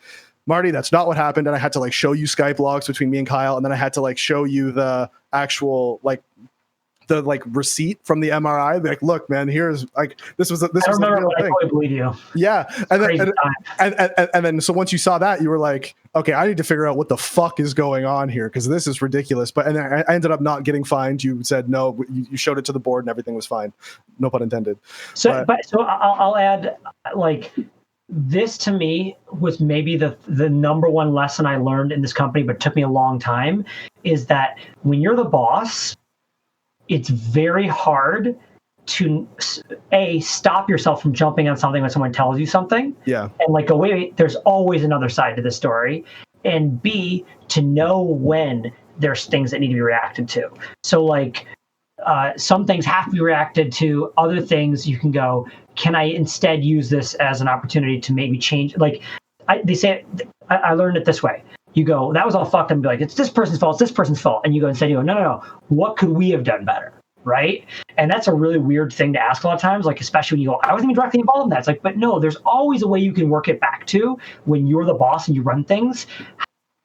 Marty, that's not what happened. And I had to like show you Skype logs between me and Kyle, and then I had to like show you the actual the receipt from the MRI. Like, look, man, here's like this was a real thing. I believe you. Yeah, and then so once you saw that, you were like, okay, I need to figure out what the fuck is going on here because this is ridiculous. But and I ended up not getting fined. You said no, you showed it to the board and everything was fine. No pun intended. So I'll add like. This to me was maybe the number one lesson I learned in this company, but took me a long time, is that when you're the boss, it's very hard to stop yourself from jumping on something when someone tells you something. Yeah. And like, wait, there's always another side to the story. And B, to know when there's things that need to be reacted to. So like some things have to be reacted to, other things you can go, can I instead use this as an opportunity to maybe change? Like they say, I learned it this way. You go, that was all fucked up, and be like, it's this person's fault, it's this person's fault. And you go instead, you go, no. What could we have done better? Right? And that's a really weird thing to ask a lot of times, like, especially when you go, I wasn't even directly involved in that. It's like, but no, there's always a way you can work it back to when you're the boss and you run things.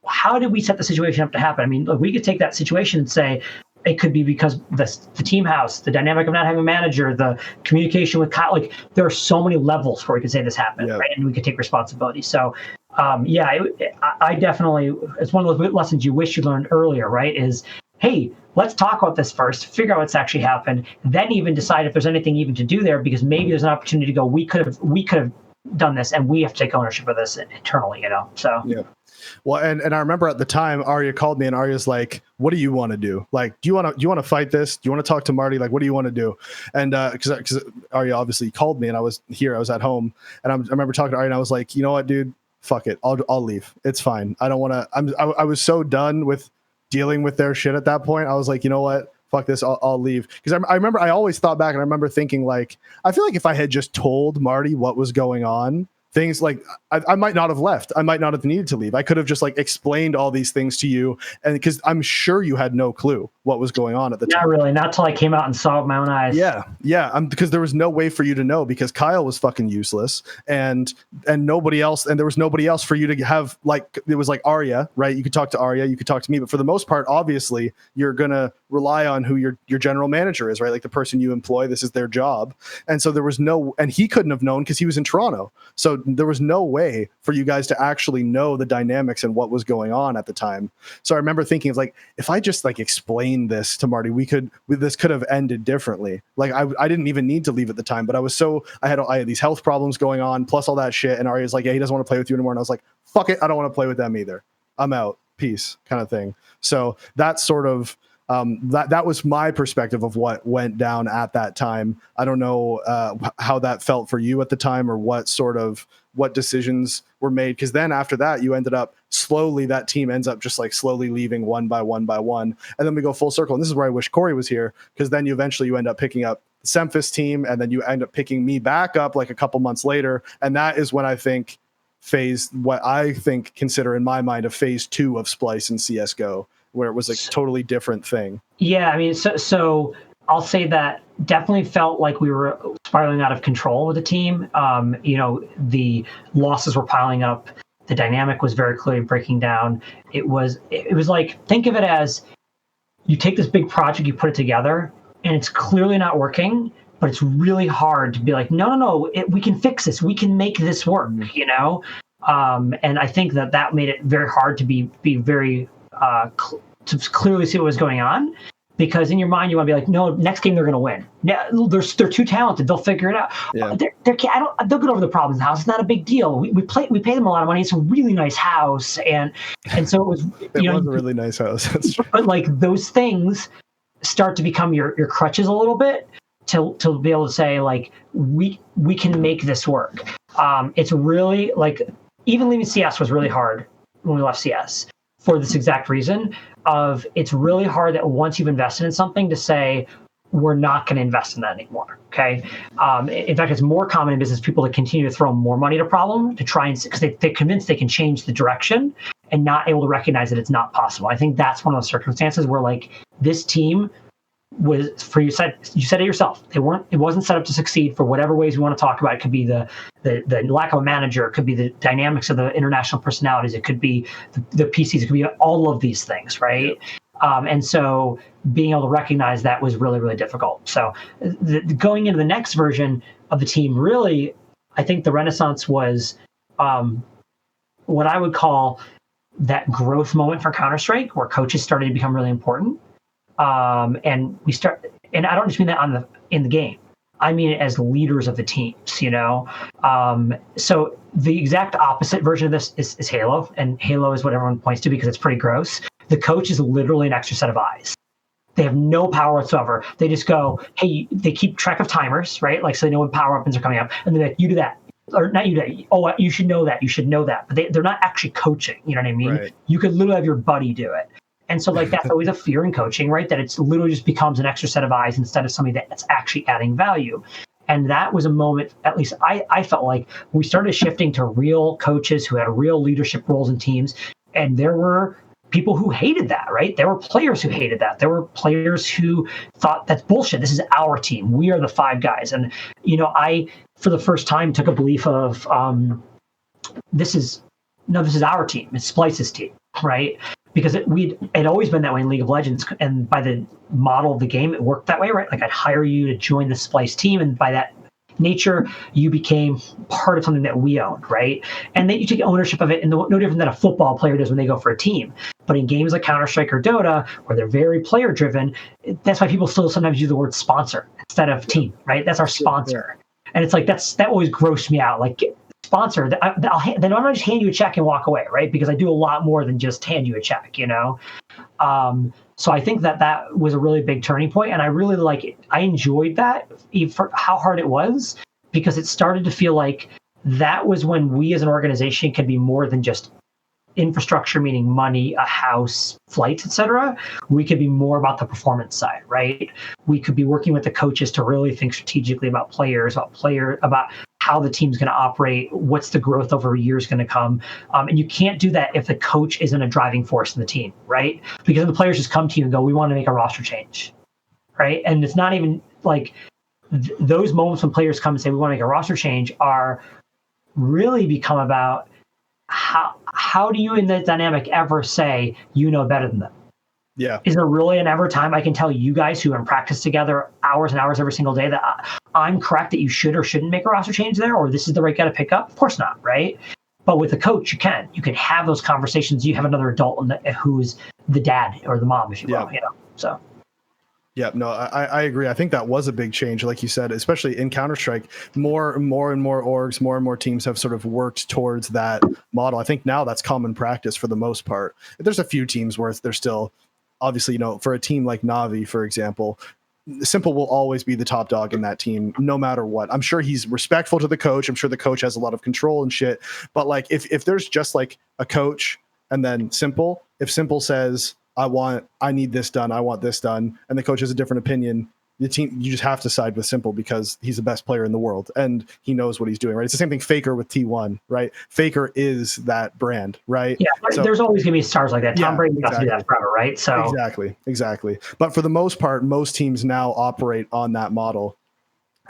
How did we set the situation up to happen? I mean, look, we could take that situation and say, it could be because the team house, the dynamic of not having a manager, the communication with Kyle, like there are so many levels where we could say this happened, right? And we could take responsibility. So I definitely, it's one of those lessons you wish you learned earlier, right? Is, hey, let's talk about this first, figure out what's actually happened, then even decide if there's anything even to do there, because maybe there's an opportunity to go, we could have done this and we have to take ownership of this internally, So yeah. Well, and I remember at the time Arya called me, and Arya's like, what do you want to do? Like, do you want to fight this? Do you want to talk to Marty? Like, what do you want to do? And because Arya obviously called me, and I was at home, and I remember talking to Arya, and I was like, you know what, dude, fuck it. I'll leave. It's fine. I don't want to, I was so done with dealing with their shit at that point. I was like, you know what? Fuck this. I'll leave. Because I remember I always thought back, and I remember thinking like, I feel like if I had just told Marty what was going on, things like I might not have left. I might not have needed to leave. I could have just like explained all these things to you, and because I'm sure you had no clue what was going on at the time. Not really. Not till I came out and saw it with my own eyes. Yeah. Because there was no way for you to know, because Kyle was fucking useless, and nobody else, and there was nobody else for you to have. Like, it was like Arya, right? You could talk to Arya, you could talk to me, but for the most part, obviously, you're gonna rely on who your general manager is, right? Like the person you employ. This is their job, and so there was no, and he couldn't have known because he was in Toronto. So there was no way for you guys to actually know the dynamics and what was going on at the time. So I remember thinking of like, if I just like explained this to Marty, this could have ended differently. Like I didn't even need to leave at the time, but I had these health problems going on, plus all that shit. And Arya's like, yeah, he doesn't want to play with you anymore. And I was like, fuck it. I don't want to play with them either. I'm out. Peace, kind of thing. So that's sort of, that was my perspective of what went down at that time. I don't know how that felt for you at the time, or what sort of what decisions were made. Because then after that, you ended up slowly, that team ends up just like slowly leaving one by one by one. And then we go full circle. And this is where I wish Corey was here, because then you end up picking up the Semphis team, and then you end up picking me back up like a couple months later. And that is when I think consider in my mind a phase 2 of Splyce and CSGO, where it was a totally different thing. Yeah, I mean, so I'll say that definitely felt like we were spiraling out of control with the team. The losses were piling up. The dynamic was very clearly breaking down. It was like, think of it as you take this big project, you put it together, and it's clearly not working, but it's really hard to be like, no, we can fix this. We can make this work, And I think that made it very hard to be very to clearly see what was going on, because in your mind you want to be like, no, next game they're going to win. No, they're too talented. They'll figure it out. Yeah. They'll get over the problems in the house. It's not a big deal. We pay them a lot of money. It's a really nice house, and so it was. It was a really nice house. That's true. But like those things start to become your crutches a little bit to be able to say like we can make this work. It's really like even leaving CS was really hard when we left CS. For this exact reason of it's really hard that once you've invested in something to say, we're not going to invest in that anymore. Okay. In fact, it's more common in business people to continue to throw more money at a problem to try and, because they're convinced they can change the direction and not able to recognize that it's not possible. I think that's one of those circumstances where like this team was, you said it yourself. It wasn't set up to succeed for whatever ways we want to talk about. It could be the lack of a manager. It could be the dynamics of the international personalities. It could be the PCs. It could be all of these things, right? And so being able to recognize that was really, really difficult. So going into the next version of the team, really, I think the renaissance was what I would call that growth moment for Counter-Strike, where coaches started to become really important. And I don't just mean that in the game. I mean it as leaders of the teams, So the exact opposite version of this is Halo, and Halo is what everyone points to because it's pretty gross. The coach is literally an extra set of eyes. They have no power whatsoever. They just go, hey, they keep track of timers, right? Like, so they know when power weapons are coming up, and they're like, you do that. Or not you do that. Oh, you should know that. You should know that. But they're not actually coaching. You know what I mean? Right. You could literally have your buddy do it. And so like that's always a fear in coaching, right? That it's literally just becomes an extra set of eyes instead of somebody that's actually adding value. And that was a moment, at least I felt like we started shifting to real coaches who had real leadership roles in teams. And there were people who hated that, right? There were players who hated that. There were players who thought that's bullshit. This is our team. We are the five guys. And, I, for the first time, took a belief of this is our team. It's Splyce's team, right? Because it had always been that way in League of Legends, and by the model of the game, it worked that way, right? Like I'd hire you to join the Splyce team, and by that nature, you became part of something that we owned, right? And then you take ownership of it, and no different than a football player does when they go for a team. But in games like Counter-Strike or Dota, where they're very player-driven, that's why people still sometimes use the word sponsor instead of team, right? That's our sponsor. And it's like that always grossed me out. Like, sponsor, then I'm not just hand you a check and walk away, right? Because I do a lot more than just hand you a check, So I think that was a really big turning point, and I really like it. I enjoyed that for how hard it was, because it started to feel like that was when we as an organization could be more than just infrastructure, meaning money, a house, flights, etc. We could be more about the performance side, right? We could be working with the coaches to really think strategically about players, about how the team's going to operate, what's the growth over years going to come. And you can't do that if the coach isn't a driving force in the team, right? Because the players just come to you and go, we want to make a roster change, right? And it's not even like those moments when players come and say, we want to make a roster change are really become about how do you in that dynamic ever say you know better than them? Yeah. Is there really an ever time I can tell you guys who are in practice together hours and hours every single day that I'm correct that you should or shouldn't make a roster change there, or this is the right guy to pick up? Of course not, right? But with a coach, you can have those conversations. You have another adult who's the dad or the mom, if you will, so. Yeah, no, I agree. I think that was a big change, like you said, especially in Counter-Strike. More and more orgs, more and more teams have sort of worked towards that model. I think now that's common practice for the most part. There's a few teams where they're still, obviously, for a team like Navi, for example, Simple will always be the top dog in that team, no matter what. I'm sure he's respectful to the coach. I'm sure the coach has a lot of control and shit. But like, if there's just like a coach and then Simple, if Simple says, I need this done, I want this done, and the coach has a different opinion, the team, you just have to side with Simple because he's the best player in the world and he knows what he's doing, right? It's the same thing Faker with T1, right? Faker is that brand, right? Yeah, so, there's always going to be stars like that. Tom Brady has to do that forever, right? So Exactly. But for the most part, most teams now operate on that model.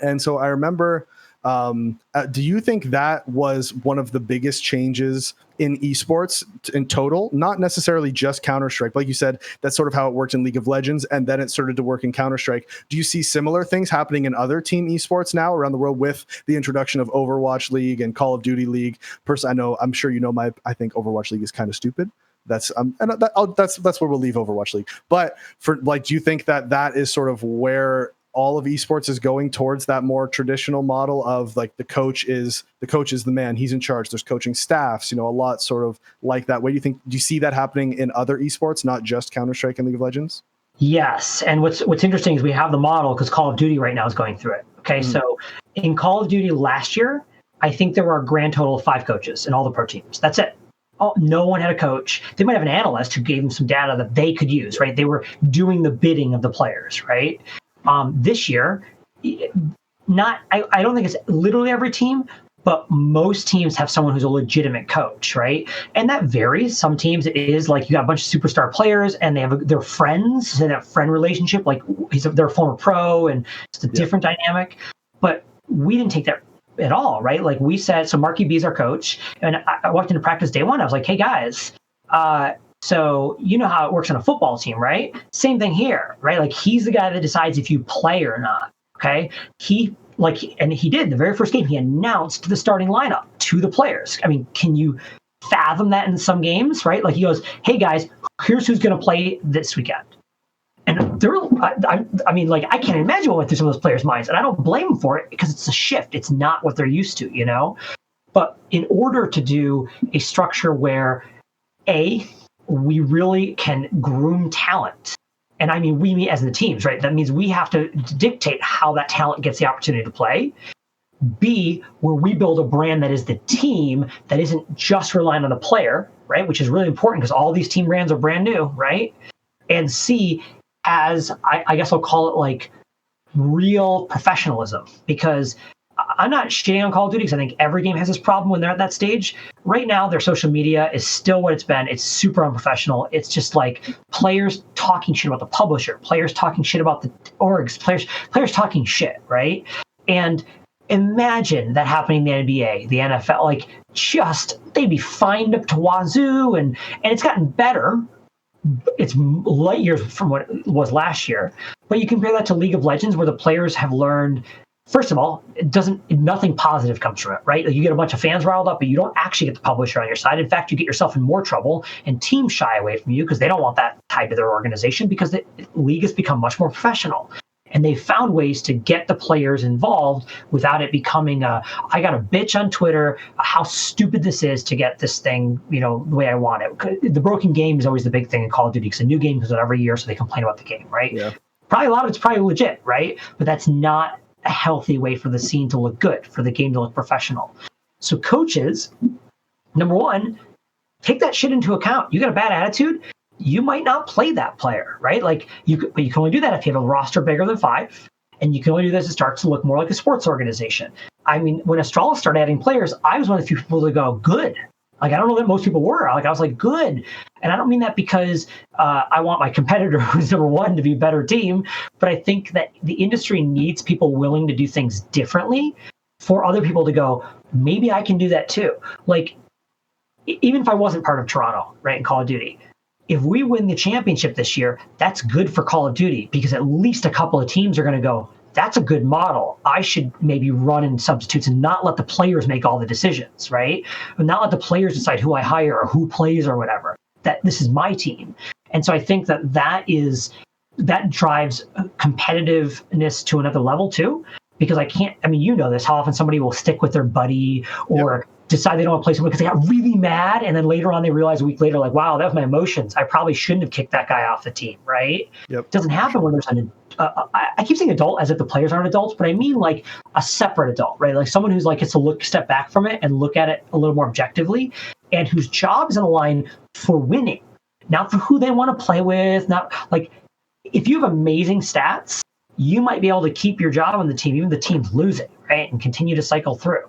And so I remember, do you think that was one of the biggest changes in esports in total? Not necessarily just Counter-Strike. Like you said, that's sort of how it worked in League of Legends, and then it started to work in Counter-Strike. Do you see similar things happening in other team esports now around the world with the introduction of Overwatch League and Call of Duty League? I'm sure you know I think Overwatch League is kind of stupid. That's where we'll leave Overwatch League. But for like, do you think that is sort of where all of esports is going towards that more traditional model of like the coach is the man, he's in charge, there's coaching staffs, a lot sort of like that? Do you see that happening in other esports, not just Counter-Strike and League of Legends? Yes. And what's interesting is we have the model because Call of Duty right now is going through it. Okay. So in Call of Duty last year, I think there were a grand total of 5 coaches in all the pro teams. That's it. No one had a coach. They might have an analyst who gave them some data that they could use, right? They were doing the bidding of the players, right? This year, I don't think it's literally every team, but most teams have someone who's a legitimate coach, right? And that varies. Some teams it is like you got a bunch of superstar players and they're friends, so that friend relationship, like they're a former pro and it's a different dynamic. But we didn't take that at all, right? Like we said, so Marky B is our coach, and I walked into practice day one. I was like, hey guys, so you know how it works on a football team, right? Same thing here, right? Like he's the guy that decides if you play or not. Okay. He did the very first game, he announced the starting lineup to the players. I mean, can you fathom that in some games, right? Like he goes, hey guys, here's who's going to play this weekend. And I can't imagine what went through some of those players' minds. And I don't blame them for it because it's a shift. It's not what they're used to, But in order to do a structure where we really can groom talent. And I mean, we as the teams, right? That means we have to dictate how that talent gets the opportunity to play. B, where we build a brand that is the team that isn't just relying on the player, right? Which is really important because all these team brands are brand new, right? And C, as I guess I'll call it like real professionalism, because I'm not shitting on Call of Duty because I think every game has this problem when they're at that stage. Right now, their social media is still what it's been. It's super unprofessional. It's just like players talking shit about the publisher, players talking shit about the orgs, players talking shit, right? And imagine that happening in the NBA, the NFL, like they'd be fined up to wazoo, and it's gotten better. It's light years from what it was last year. But you compare that to League of Legends, where the players have learned, first of all, nothing positive comes from it, right? Like you get a bunch of fans riled up, but you don't actually get the publisher on your side. In fact, you get yourself in more trouble, and teams shy away from you because they don't want that tied to their organization, because the league has become much more professional. And they found ways to get the players involved without it becoming I got a bitch on Twitter, how stupid this is to get this thing, the way I want it. The broken game is always the big thing in Call of Duty because a new game comes out every year, so they complain about the game, right? Yeah. Probably a lot of it's probably legit, right? But that's not a healthy way for the scene to look good, for the game to look professional. So coaches, number one, take that shit into account. You got a bad attitude, you might not play that player, right? But you can only do that if you have a roster bigger than 5, and you can only do this if it starts to look more like a sports organization. I mean, when Astralis started adding players, I was one of the few people to go, good. Like, I don't know that most people were. I was like, good. And I don't mean that because I want my competitor, who's number one, to be a better team, but I think that the industry needs people willing to do things differently for other people to go, maybe I can do that too. Like, even if I wasn't part of Toronto, right, in Call of Duty, if we win the championship this year, that's good for Call of Duty because at least a couple of teams are going to go, that's a good model. I should maybe run in substitutes and not let the players make all the decisions, right? And not let the players decide who I hire or who plays or whatever. That this is my team. And so I think that drives competitiveness to another level too, because this, how often somebody will stick with their buddy or decide they don't want to play someone because they got really mad, and then later on they realize a week later, like, wow, that was my emotions. I probably shouldn't have kicked that guy off the team, right? Yep. It doesn't happen when there's I keep saying adult as if the players aren't adults, but I mean like a separate adult, right? Like someone who's like gets to step back from it and look at it a little more objectively, and whose job is on the line for winning, not for who they want to play with. Not like if you have amazing stats, you might be able to keep your job on the team, even if the team's losing, right? And continue to cycle through.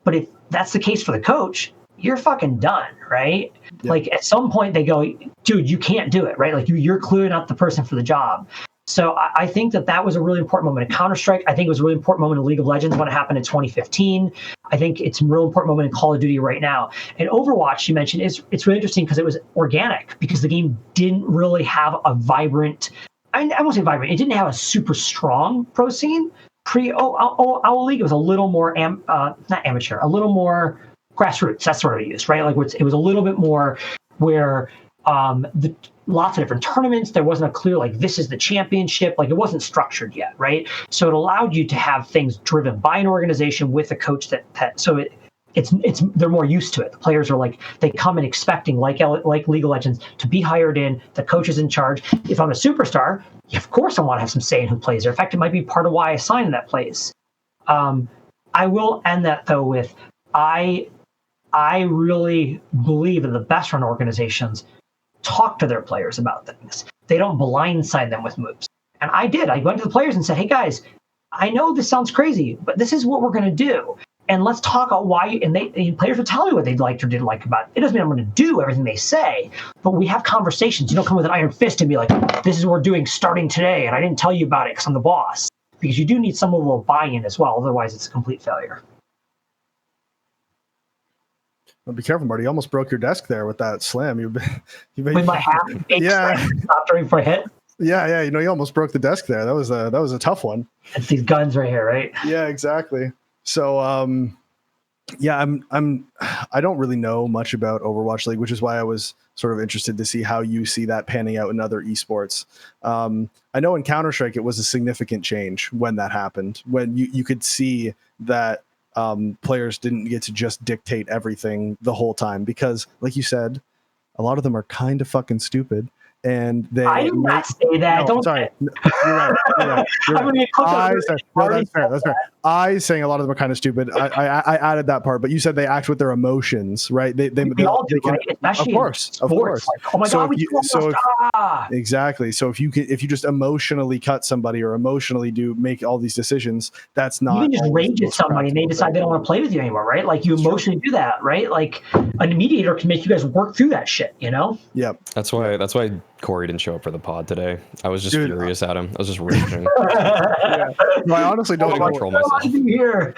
But if that's the case for the coach, you're fucking done, right? Yep. Like at some point they go, dude, you can't do it, right? Like you're clearly not the person for the job. So I think that was a really important moment in Counter-Strike. I think it was a really important moment in League of Legends when it happened in 2015. I think it's a real important moment in Call of Duty right now. And Overwatch, you mentioned, it's really interesting because it was organic, because the game didn't really have a vibrant, I won't say vibrant, it didn't have a super strong pro scene. Owl League, it was a little more, not amateur, a little more grassroots. That's the word I used, right? Like it was a little bit more where lots of different tournaments. There wasn't a clear, like, this is the championship. Like, it wasn't structured yet, right? So it allowed you to have things driven by an organization with a coach it's they're more used to it. The players are like, they come in expecting, like League of Legends, to be hired in. The coach is in charge. If I'm a superstar, of course I want to have some say in who plays there. In fact, it might be part of why I signed that place. I will end that though with I really believe that the best run organizations talk to their players about things. They don't blindside them with moves. And I did. I went to the players and said, hey guys, I know this sounds crazy, but this is what we're going to do. And let's talk about why. And players will tell me what they'd like or didn't like about it. It doesn't mean I'm going to do everything they say, but we have conversations. You don't come with an iron fist and be like, this is what we're doing starting today, and I didn't tell you about it because I'm the boss. Because you do need some level of buy-in as well. Otherwise, it's a complete failure. Well, be careful, Marty. You almost broke your desk there with that slam. You made with my half yeah. Stop during for a hit. Yeah. You almost broke the desk there. That was a tough one. It's these guns right here, right? Yeah, exactly. So, I don't really know much about Overwatch League, which is why I was sort of interested to see how you see that panning out in other esports. I know in Counter-Strike, it was a significant change when that happened, when you could see that players didn't get to just dictate everything the whole time, because like you said, a lot of them are kind of fucking stupid. And they I did not say that. No, sorry. You're right. That's fair. I saying a lot of them are kind of stupid. I added that part, but you said they act with their emotions, right? They all do, right? Especially of course. Like, oh my God, exactly. So if you just emotionally cut somebody or emotionally make all these decisions, that's not. You can just rage at somebody and they decide they don't want to play with you anymore, right? Like you emotionally do that, right? Like a mediator can make you guys work through that shit, you know? Yep. That's why Corey didn't show up for the pod today. I was just furious at him. I was just raging. No, I honestly don't control myself. Here.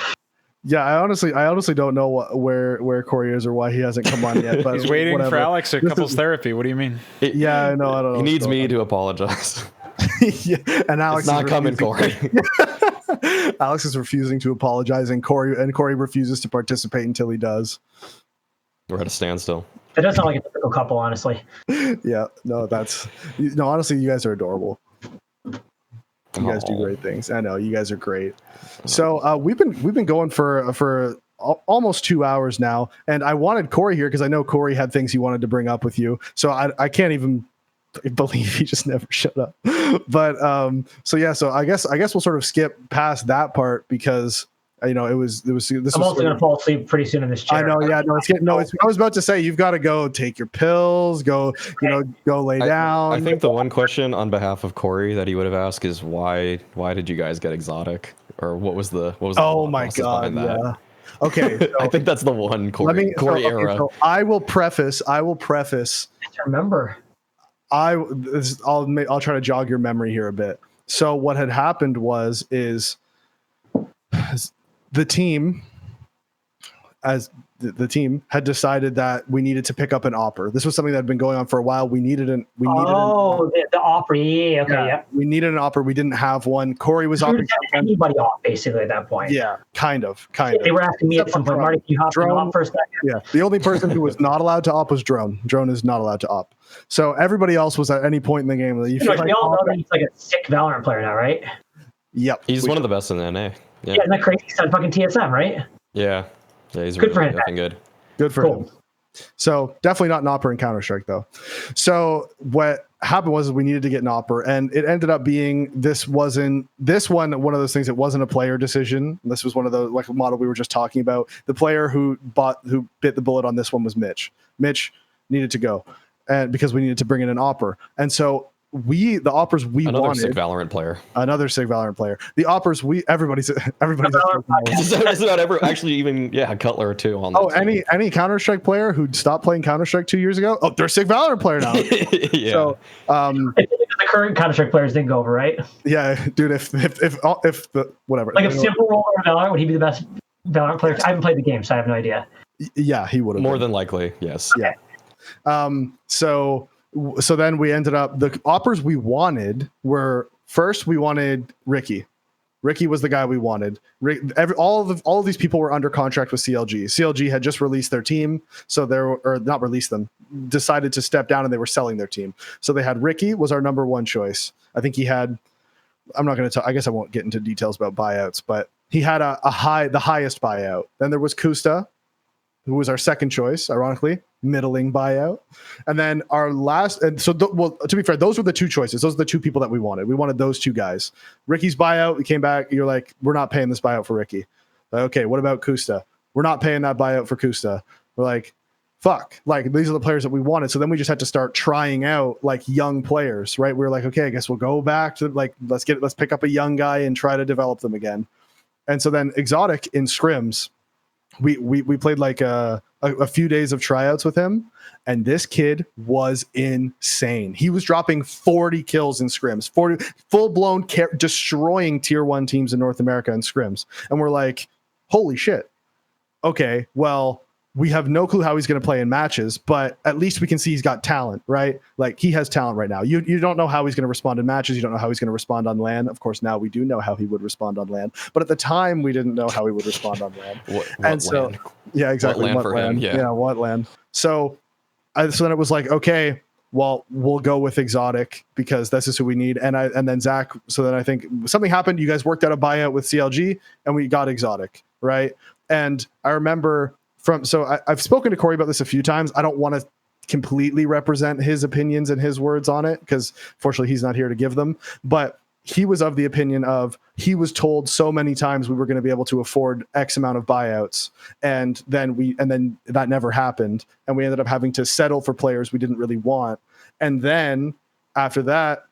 Yeah, I honestly don't know where Corey is or why he hasn't come on yet. But he's waiting whatever. for Alex at couples therapy. What do you mean? Yeah, I know. I don't know. He needs me to apologize. Yeah, and Alex it's not coming, Corey. Alex is refusing to apologize, and Corey refuses to participate until he does. We're at a standstill. It does sound like a typical couple, honestly. Yeah, honestly, you guys are adorable. You guys do great things. I know you guys are great. So we've been going for almost 2 hours now, and I wanted Corey here because I know Corey had things he wanted to bring up with you. So I can't even believe he just never shut up. But so I guess we'll sort of skip past that part because. It was. I'm also going to fall asleep pretty soon in this chair. I know. Yeah. I was about to say you've got to go take your pills. Go. Go lay down. I think the one question on behalf of Corey that he would have asked is why did you guys get XotiC, or what was the oh my god. Yeah. Okay. So I think that's the one Corey era. So I will preface. I remember. I'll try to jog your memory here a bit. So what had happened is the team had decided that we needed to pick up an opera. This was something that had been going on for a while. The opera. Yeah, okay, yeah. We needed an opera. We didn't have one. Corey was opting anybody off basically at that point. Yeah, kind of. They were asking me at some point, Marty, can you hop on for a second? Yeah, the only person who was not allowed to op was Drone. Drone is not allowed to op. So everybody else was at any point in the game. We all know that he's like a sick Valorant player now, right? Yep. He's one of the best in the NA. Yeah, isn't that crazy? He's on fucking TSM, right? Yeah, he's good really for him. Good. Good for him. So definitely not an Opera in Counter-Strike though. So what happened was we needed to get an Opera, and it ended up being one of those things. It wasn't a player decision. This was one of the like model we were just talking about. The player who bit the bullet on this one was Mitch. Mitch needed to go, and because we needed to bring in an Opera, and so the Operas we another wanted. Sick Valorant player. Another Sick Valorant player. The Operas everybody's actually even Cutler too on that. Any Counter-Strike player who stopped playing Counter-Strike 2 years ago, they're a Sick Valorant player now. Yeah. So the current Counter-Strike players didn't go over, right? Yeah, dude, if the whatever. Like if Simple rolled over Valorant, would he be the best Valorant player? I haven't played the game, so I have no idea. Yeah, he would have. More than likely, yes. Okay. Yeah. So then we ended up, the Operas we wanted were, first we wanted Ricky. Ricky was the guy we wanted. All of these people were under contract with CLG. CLG had just released their team, decided to step down, and they were selling their team. So they had Ricky was our number one choice. I think he had, I guess I won't get into details about buyouts, but he had the highest buyout. Then there was Kusta, who was our second choice, ironically, middling buyout. And then our last, and so, to be fair, those were the two choices. Those are the two people that we wanted. We wanted those two guys. Ricky's buyout, we came back, you're like, we're not paying this buyout for Ricky. Okay, what about Kusta? We're not paying that buyout for Kusta. We're like, fuck, like these are the players that we wanted. So then we just had to start trying out like young players, right? We were like, okay, I guess we'll go back to like, let's pick up a young guy and try to develop them again. And so then XotiC in scrims, we played like a few days of tryouts with him, and this kid was insane. He was dropping 40 kills in scrims, 40 full-blown destroying tier 1 teams in North America in scrims. And we're like, holy shit. Okay, well, we have no clue how he's going to play in matches, but at least we can see he's got talent, right? Like he has talent right now. You don't know how he's going to respond in matches. You don't know how he's going to respond on LAN. Of course, now we do know how he would respond on LAN, but at the time we didn't know how he would respond on LAN. What LAN? Yeah, exactly. What LAN? Yeah, what LAN? So then it was like, okay, well, we'll go with XotiC because this is who we need. And then Zach. So then I think something happened. You guys worked out a buyout with CLG, and we got XotiC, right? And I remember. I've spoken to Corey about this a few times. I don't want to completely represent his opinions and his words on it because fortunately he's not here to give them. But he was of the opinion of he was told so many times we were going to be able to afford X amount of buyouts, and then that never happened, and we ended up having to settle for players we didn't really want. And then after that,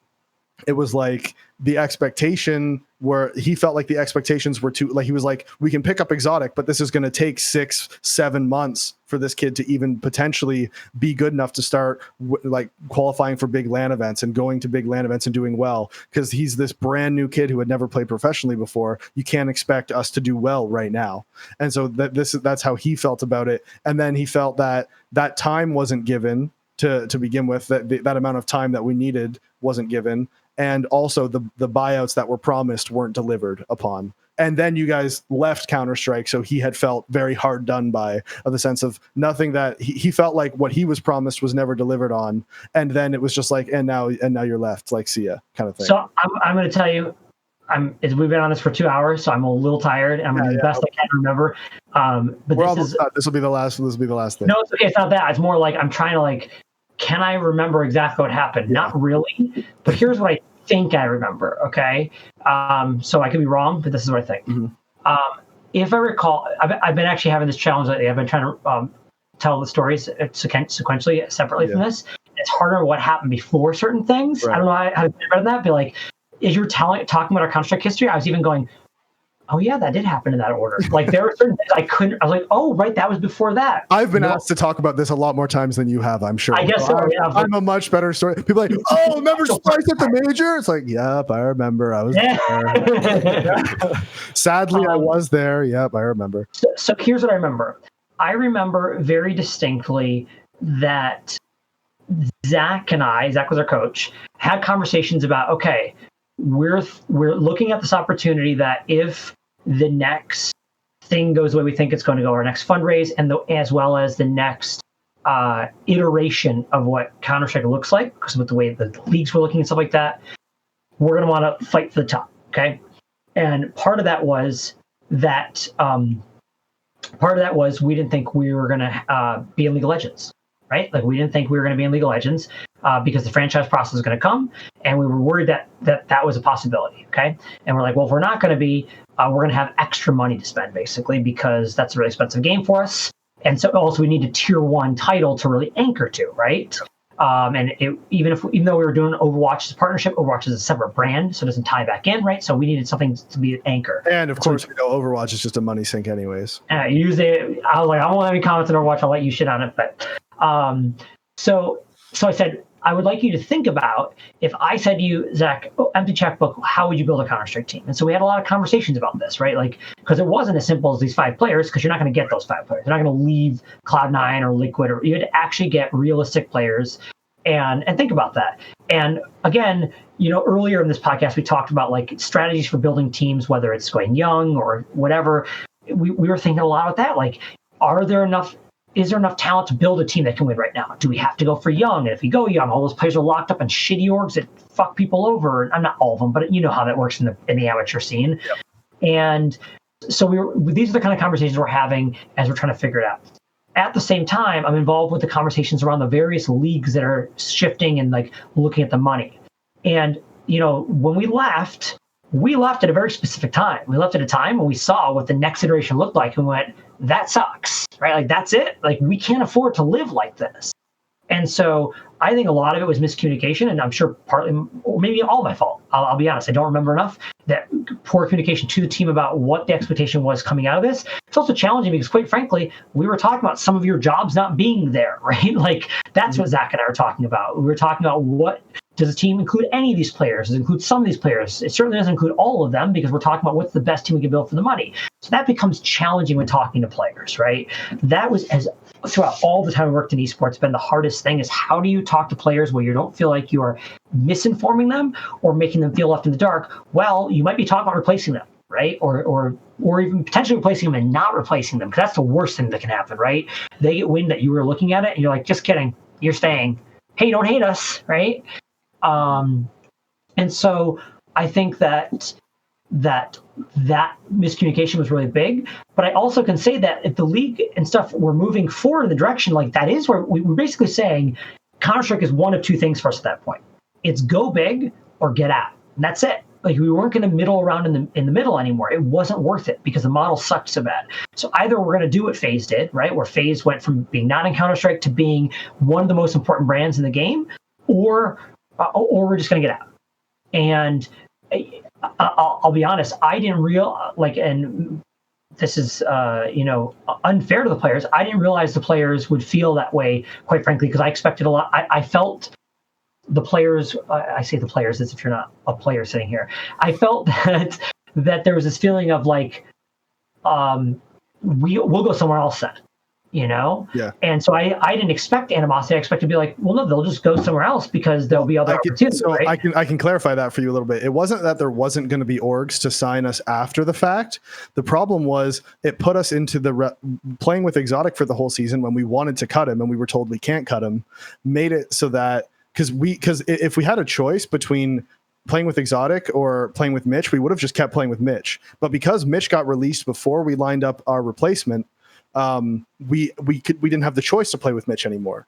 it was like the expectation where he felt like the expectations were too, like he was like, we can pick up XotiC, but this is going to take 6-7 months for this kid to even potentially be good enough to start like qualifying for big LAN events and going to big LAN events and doing well. Cause he's this brand new kid who had never played professionally before. You can't expect us to do well right now. And so that's how he felt about it. And then he felt that time wasn't given to begin with, that amount of time that we needed wasn't given. And also the buyouts that were promised weren't delivered upon. And then you guys left Counter-Strike, so he had felt very hard done by, of the sense of nothing that he felt like what he was promised was never delivered on. And then it was just like, and now you're left, like, see ya, kind of thing. So I'm going to tell you, we've been on this for 2 hours, so I'm a little tired. I'm going to do the best I can remember. But this will be the last thing. No, it's okay. It's not that. It's more like I'm trying to can I remember exactly what happened? Yeah. Not really, but here's what I think I remember. Okay. So I could be wrong, but this is what I think. Mm-hmm. If I recall, I've been actually having this challenge lately. I've been trying to tell the stories sequentially, separately from this. It's harder what happened before certain things. Right. I don't know how to think about that, but like, as you're talking about our Counter-Strike history, I was even going, oh yeah, that did happen in that order. Like there were certain things I was like, oh right, that was before that. I've been asked to talk about this a lot more times than you have, I'm sure. I guess so. I'm a much better story. People are like, oh, remember Splyce at the major? It's like, yep, I remember. I was there. Sadly, I was there. Yep, I remember. So here's what I remember. I remember very distinctly that Zach was our coach, had conversations about, okay, we're looking at this opportunity that if the next thing goes the way we think it's going to go, our next fundraise, and as well as the next iteration of what Counter-Strike looks like, because with the way the leagues were looking and stuff like that, we're going to want to fight for the top. Okay. And part of that was that part of that was we didn't think we were going to be in League of Legends, right? Like we didn't think we were going to be in League of Legends because the franchise process was going to come, and we were worried that was a possibility. Okay, and we're like, well, if we're not going to be, we're going to have extra money to spend basically because that's a really expensive game for us, and so also we need a tier 1 title to really anchor to, right? And even though we were doing Overwatch as a partnership, Overwatch is a separate brand, so it doesn't tie back in, right? So we needed something to be an anchor. And of course, we know Overwatch is just a money sink, anyways. Usually, I was like, I won't have any comments on Overwatch. I'll let you shit on it. But so I said, I would like you to think about if I said to you, Zach, empty checkbook, how would you build a Counter-Strike team? And so we had a lot of conversations about this, right? Like, because it wasn't as simple as these 5 players, because you're not going to get those 5 players. You're not going to leave Cloud9 or Liquid, or you had to actually get realistic players and think about that. And again, earlier in this podcast, we talked about like strategies for building teams, whether it's going young or whatever. We were thinking a lot about that. Like, is there enough talent to build a team that can win right now? Do we have to go for young? And if we go young, all those players are locked up in shitty orgs that fuck people over. I'm not all of them, but you know how that works in the amateur scene. Yep. And so these are the kind of conversations we're having as we're trying to figure it out. At the same time, I'm involved with the conversations around the various leagues that are shifting and like looking at the money. And, when we left at a very specific time. We left at a time when we saw what the next iteration looked like and went, that sucks, right? Like, that's it. Like, we can't afford to live like this. And so I think a lot of it was miscommunication, and I'm sure partly, or maybe all my fault. I'll be honest. I don't remember enough. That poor communication to the team about what the expectation was coming out of this. It's also challenging because, quite frankly, we were talking about some of your jobs not being there, right? Like, that's what Zach and I were talking about. We were talking about what does the team include any of these players? Does it include some of these players? It certainly doesn't include all of them because we're talking about what's the best team we can build for the money. So that becomes challenging when talking to players, right? That was, as throughout all the time I worked in esports, been the hardest thing is how do you talk to players where you don't feel like you are misinforming them or making them feel left in the dark? Well, you might be talking about replacing them, right? Or even potentially replacing them and not replacing them, because that's the worst thing that can happen, right? They get wind that you were looking at it and you're like, just kidding, you're staying. Hey, don't hate us, right? And so I think that miscommunication was really big. But I also can say that if the league and stuff were moving forward in the direction, like that is where we're basically saying Counter-Strike is one of 2 things for us at that point. It's go big or get out. And that's it. Like, we weren't going to middle around in the middle anymore. It wasn't worth it because the model sucked so bad. So either we're going to do what FaZe did, right? Where FaZe went from being not in Counter-Strike to being one of the most important brands in the game, or we're just going to get out. And I'll be honest, I didn't and this is unfair to the players. I didn't realize the players would feel that way, quite frankly, because I expected a lot. I felt the players. I say the players as if you're not a player sitting here. I felt that there was this feeling of like, we'll go somewhere else then. Yeah. And so I didn't expect animosity. I expected to be like, well, no, they'll just go somewhere else because there'll be other opportunities. So right? I can clarify that for you a little bit. It wasn't that there wasn't going to be orgs to sign us after the fact. The problem was it put us into playing with XotiC for the whole season when we wanted to cut him and we were told we can't cut him. Made it so that because if we had a choice between playing with XotiC or playing with Mitch, we would have just kept playing with Mitch. But because Mitch got released before we lined up our replacement, we didn't have the choice to play with Mitch anymore.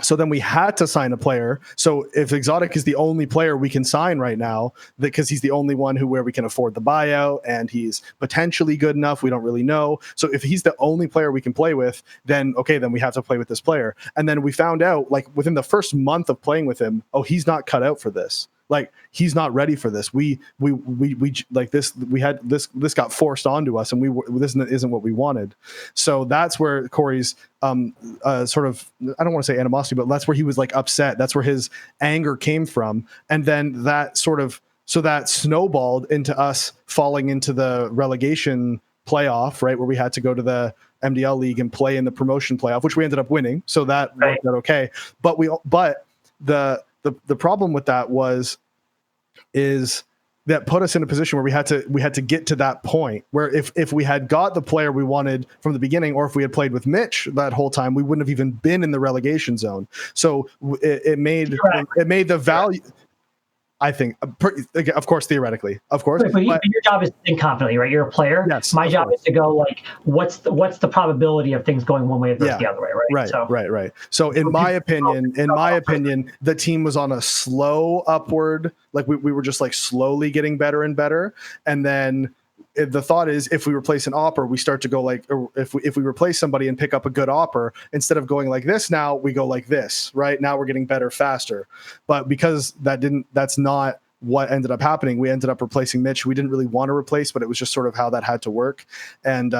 So then we had to sign a player. So if XotiC is the only player we can sign right now, because he's the only one where we can afford the buyout and he's potentially good enough, we don't really know. So if he's the only player we can play with, then we have to play with this player. And then we found out, like, within the first month of playing with him, he's not cut out for this. Like, he's not ready for this. We like this. We had this got forced onto us, and this isn't what we wanted. So that's where Corey's sort of, I don't want to say animosity, but that's where he was like upset. That's where his anger came from, and then that snowballed into us falling into the relegation playoff, right, where we had to go to the MDL league and play in the promotion playoff, which we ended up winning. So that worked out okay. But the problem with that is that put us in a position where we had to get to that point where if we had got the player we wanted from the beginning, or if we had played with Mitch that whole time, we wouldn't have even been in the relegation zone. So it made the value. I think, of course, theoretically, of course. But your job is to think confidently, right? You're a player. Yes, my job is to go like, what's the probability of things going one way versus the other way, right? Right. So in my opinion, the team was on a slow upward. Like we were just like slowly getting better and better, and then the thought is if we replace an opper, we start to go like, or if we replace somebody and pick up a good opper, instead of going like this, now we go like this, right? Now we're getting better faster. But because that's not what ended up happening. We ended up replacing Mitch. We didn't really want to replace, but it was just sort of how that had to work. And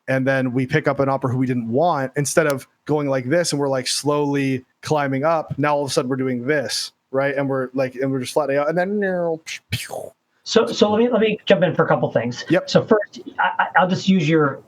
then we pick up an opper who we didn't want, instead of going like this and we're like slowly climbing up. Now all of a sudden we're doing this, right? And we're just flattening out, and then So let me jump in for a couple things. Yep. So first, I'll just use your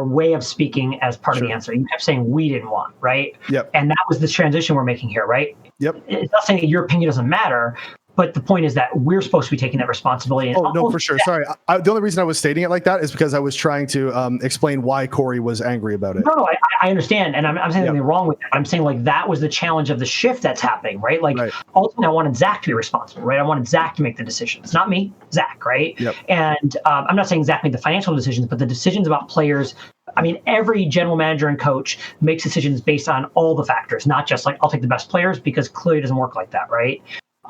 way of speaking as part of the answer. You kept saying we didn't want, right? Yep. And that was the transition we're making here, right? Yep. It's not saying that your opinion doesn't matter, but the point is that we're supposed to be taking that responsibility. And no, for sure. Sorry. The only reason I was stating it like that is because I was trying to explain why Corey was angry about it. No, I understand. And I'm saying nothing wrong with that. I'm saying like that was the challenge of the shift that's happening, right? Like ultimately I wanted Zach to be responsible, right? I wanted Zach to make the decisions, not me, Zach, right? Yep. And I'm not saying Zach made the financial decisions, but the decisions about players. I mean, every general manager and coach makes decisions based on all the factors, not just like, I'll take the best players, because clearly it doesn't work like that, right?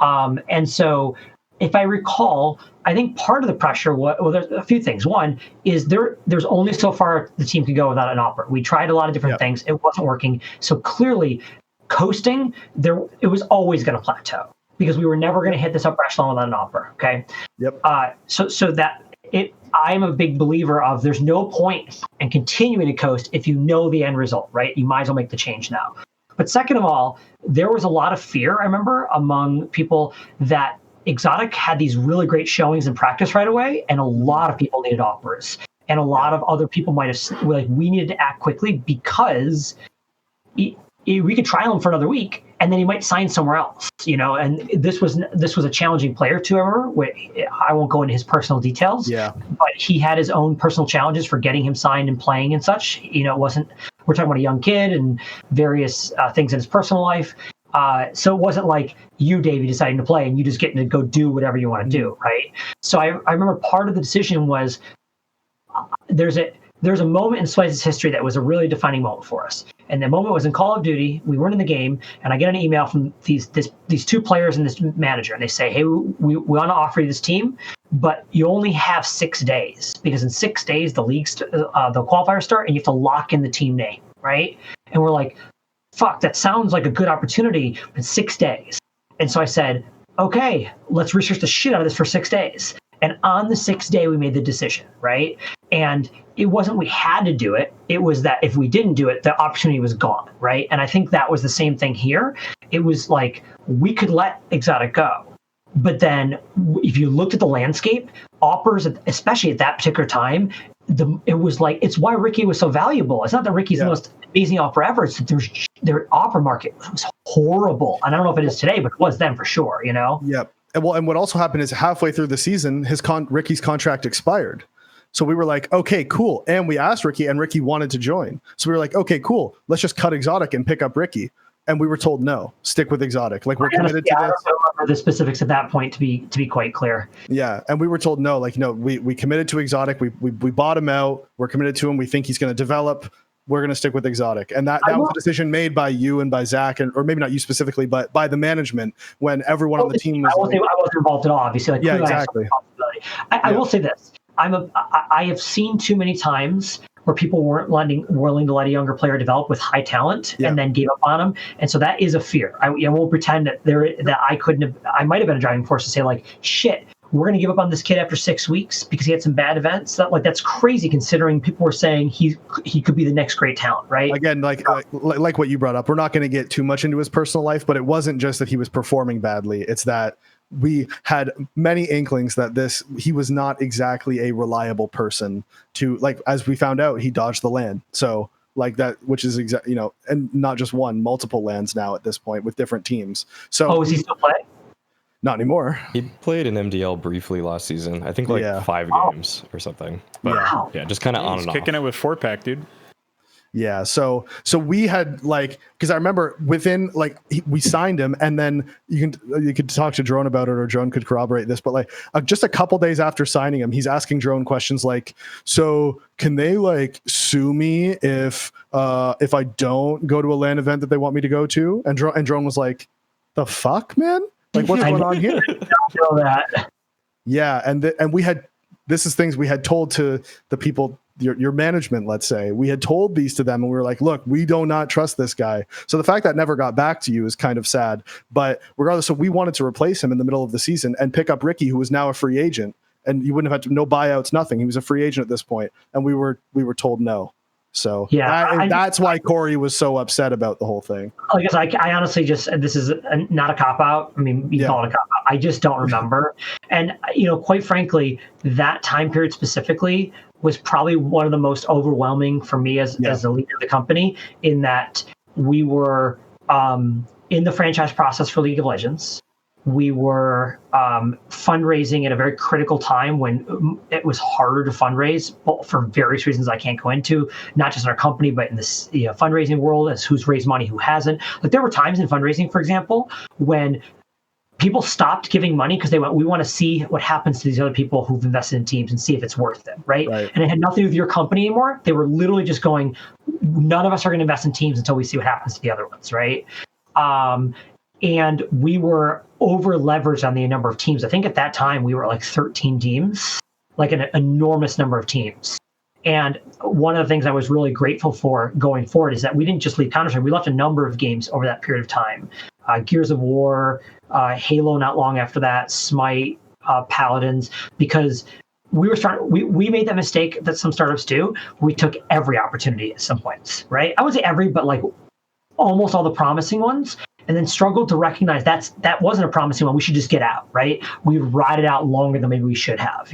And so if I recall, I think part of the pressure there's a few things. One is there's only so far the team could go without an opera. We tried a lot of different things. It wasn't working. So clearly coasting, it was always going to plateau because we were never going to hit this upper echelon without an opera. Okay. Yep. So that I'm a big believer of there's no point in continuing to coast if you know the end result, right? You might as well make the change now. But second of all, there was a lot of fear, I remember, among people that XotiC had these really great showings in practice right away, and a lot of people needed operas. And a lot of other people might have, like, we needed to act quickly because we could trial him for another week, and then he might sign somewhere else, and this was a challenging player too, I remember. I won't go into his personal details, but he had his own personal challenges for getting him signed and playing and such. It wasn't, we're talking about a young kid and various things in his personal life. So it wasn't like you, Davey, deciding to play and you just getting to go do whatever you want to do, right? So I remember part of the decision was there's a moment in Splyce's history that was a really defining moment for us. And the moment was in Call of Duty. We weren't in the game, and I get an email from these two players and this manager, and they say, "Hey, we want to offer you this team, but you only have 6 days, because in 6 days the qualifiers start, and you have to lock in the team name, right?" And we're like, "Fuck, that sounds like a good opportunity, but 6 days." And so I said, "Okay, let's research the shit out of this for 6 days." And on the 6th day, we made the decision, right? And it wasn't we had to do it. It was that if we didn't do it, the opportunity was gone, right? And I think that was the same thing here. It was like we could let XotiC go. But then if you looked at the landscape, oppers, especially at that particular time, it was like, it's why Ricky was so valuable. It's not that Ricky's the most amazing opera ever. It's that their opera market was horrible. And I don't know if it is today, but it was then for sure, Yep. And what also happened is halfway through the season, Ricky's contract expired. So we were like, okay, cool. And we asked Ricky, and Ricky wanted to join. So we were like, okay, cool. Let's just cut XotiC and pick up Ricky. And we were told, no, stick with XotiC. Like, we're committed to this. I don't remember the specifics at that point to be quite clear. Yeah. And we were told, no, we committed to XotiC. We bought him out. We're committed to him. We think he's going to develop. We're going to stick with XotiC. And that was a decision made by you and by Zach, or maybe not you specifically, but by the management when everyone on the team was. I wasn't involved at all, obviously. Yeah, exactly. I will say this. I have seen too many times where people weren't willing to let a younger player develop with high talent and then gave up on him. And so that is a fear. I won't pretend that I might have been a driving force to say like, shit, we're going to give up on this kid after 6 weeks because he had some bad events. That's crazy considering people were saying he could be the next great talent, right? Again, like what you brought up, we're not going to get too much into his personal life, but it wasn't just that he was performing badly. It's that we had many inklings that he was not exactly a reliable person to, like, as we found out, he dodged the LAN. So like that, which is and not just one, multiple LANs now at this point with different teams. So is he still playing? Not anymore. He played in MDL briefly last season. I think 5 games or something. But wow. yeah, just kind of on and off. Kicking it with 4-pack, dude. Yeah, so we had like, because I remember within like we signed him, and then you could talk to Drone about it, or Drone could corroborate this, but like just a couple days after signing him, he's asking Drone questions like, so can they like sue me if I don't go to a LAN event that they want me to go to? And Drone was like, the fuck, man, like what's going on here? I don't know that. Yeah, and we had, this is things we had told to the people, your management, let's say. We had told these to them, and we were like, look, we do not trust this guy. So the fact that never got back to you is kind of sad. But regardless, so we wanted to replace him in the middle of the season and pick up Ricky, who was now a free agent, and you wouldn't have had no buyouts, nothing. He was a free agent at this point, and we were told no. So yeah, that's why Corey was so upset about the whole thing. I guess I honestly just, this is not a cop out. I mean, you call it a cop out. I just don't remember. And, quite frankly, that time period specifically was probably one of the most overwhelming for me as the leader of the company, in that we were in the franchise process for League of Legends. We were fundraising at a very critical time when it was harder to fundraise for various reasons I can't go into, not just in our company, but in this fundraising world, as who's raised money, who hasn't. Like, there were times in fundraising, for example, when people stopped giving money because they went, we want to see what happens to these other people who've invested in teams and see if it's worth it, right? And it had nothing to do with your company anymore. They were literally just going, none of us are going to invest in teams until we see what happens to the other ones, right? And we were over leveraged on the number of teams. I think at that time we were like 13 teams, like an enormous number of teams. And one of the things I was really grateful for going forward is that we didn't just leave Counter-Strike. We left a number of games over that period of time. Gears of War, Halo not long after that, Smite, Paladins, because we were we made that mistake that some startups do. We took every opportunity at some points, right? I wouldn't say every, but like almost all the promising ones, and then struggled to recognize that wasn't a promising one. We should just get out, right? We would ride it out longer than maybe we should have,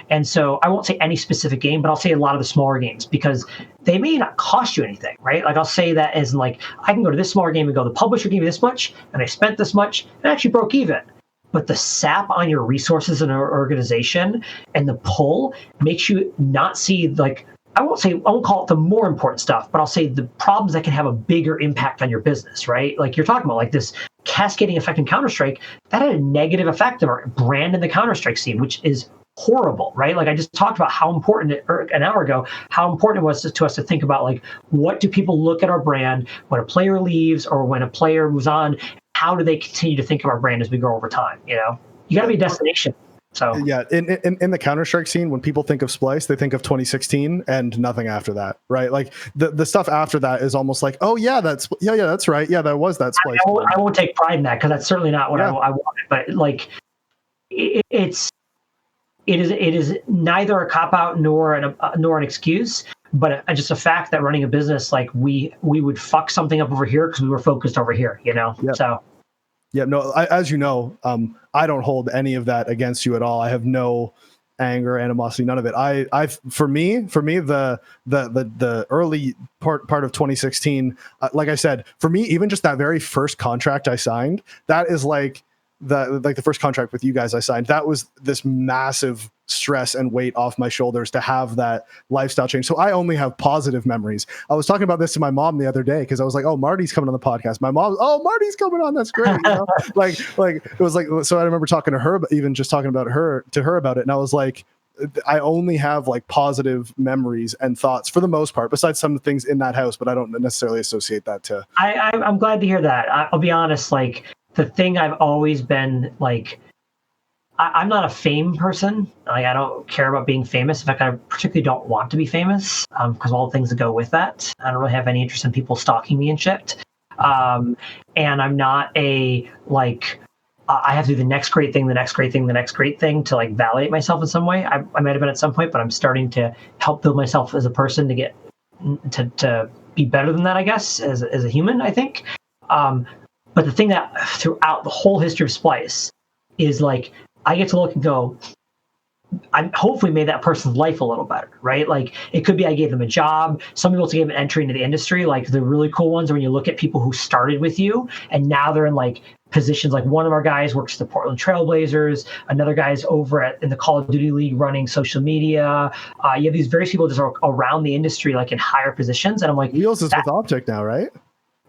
And so I won't say any specific game, but I'll say a lot of the smaller games, because they may not cost you anything, right? Like, I'll say that as like, I can go to this smaller game and go, the publisher gave me this much, and I spent this much, and I actually broke even. But the sap on your resources in an organization and the pull makes you not see, like, I won't call it the more important stuff, but I'll say the problems that can have a bigger impact on your business, right? Like you're talking about, like this cascading effect in Counter-Strike, that had a negative effect on our brand in the Counter-Strike scene, which is horrible, right? Like I just talked about how important an hour ago, how important it was to us to think about, like, what do people look at our brand when a player leaves or when a player moves on? How do they continue to think of our brand as we grow over time? You got to be a destination. So yeah, in the Counter-Strike scene, when people think of Splyce, they think of 2016 and nothing after that, right? Like the stuff after that is almost like, oh yeah, that's right, yeah, that was that Splyce. I won't take pride in that, because that's certainly not what I wanted. But like, it is neither a cop out nor an excuse, but just a fact that running a business, like we would fuck something up over here because we were focused over here, Yep. So. Yeah, no, as you know, I don't hold any of that against you at all. I have no anger, animosity, none of it. For me, the early part of 2016, like I said, for me, even just that very first contract I signed, that is like the first contract with you guys I signed, that was this massive stress and weight off my shoulders to have that lifestyle change. So I only have positive memories. I was talking about this to my mom the other day, because I was like, oh, Marty's coming on the podcast. My mom, oh, Marty's coming on, that's great. like it was like, so I remember talking to her, even just talking about her about it, and I was like, I only have like positive memories and thoughts for the most part, besides some things in that house, but I don't necessarily associate that to. I'm glad to hear that. I'll be honest, like, the thing I've always been like, I'm not a fame person. Like, I don't care about being famous. In fact, I particularly don't want to be famous, because all the things that go with that. I don't really have any interest in people stalking me and shit. And I'm not a, like, I have to do the next great thing to like validate myself in some way. I might have been at some point, but I'm starting to help build myself as a person to get to be better than that, I guess, as a human, I think. But the thing that throughout the whole history of Splyce is, like, I get to look and go, I hopefully made that person's life a little better, right? Like, it could be I gave them a job. Some people gave an entry into the industry. Like, the really cool ones are when you look at people who started with you and now they're in like positions. Like one of our guys works at the Portland Trailblazers, another guy's over in the Call of Duty League running social media. You have these various people just around the industry, like in higher positions. And I'm like, Wheels is with OpTic now, right?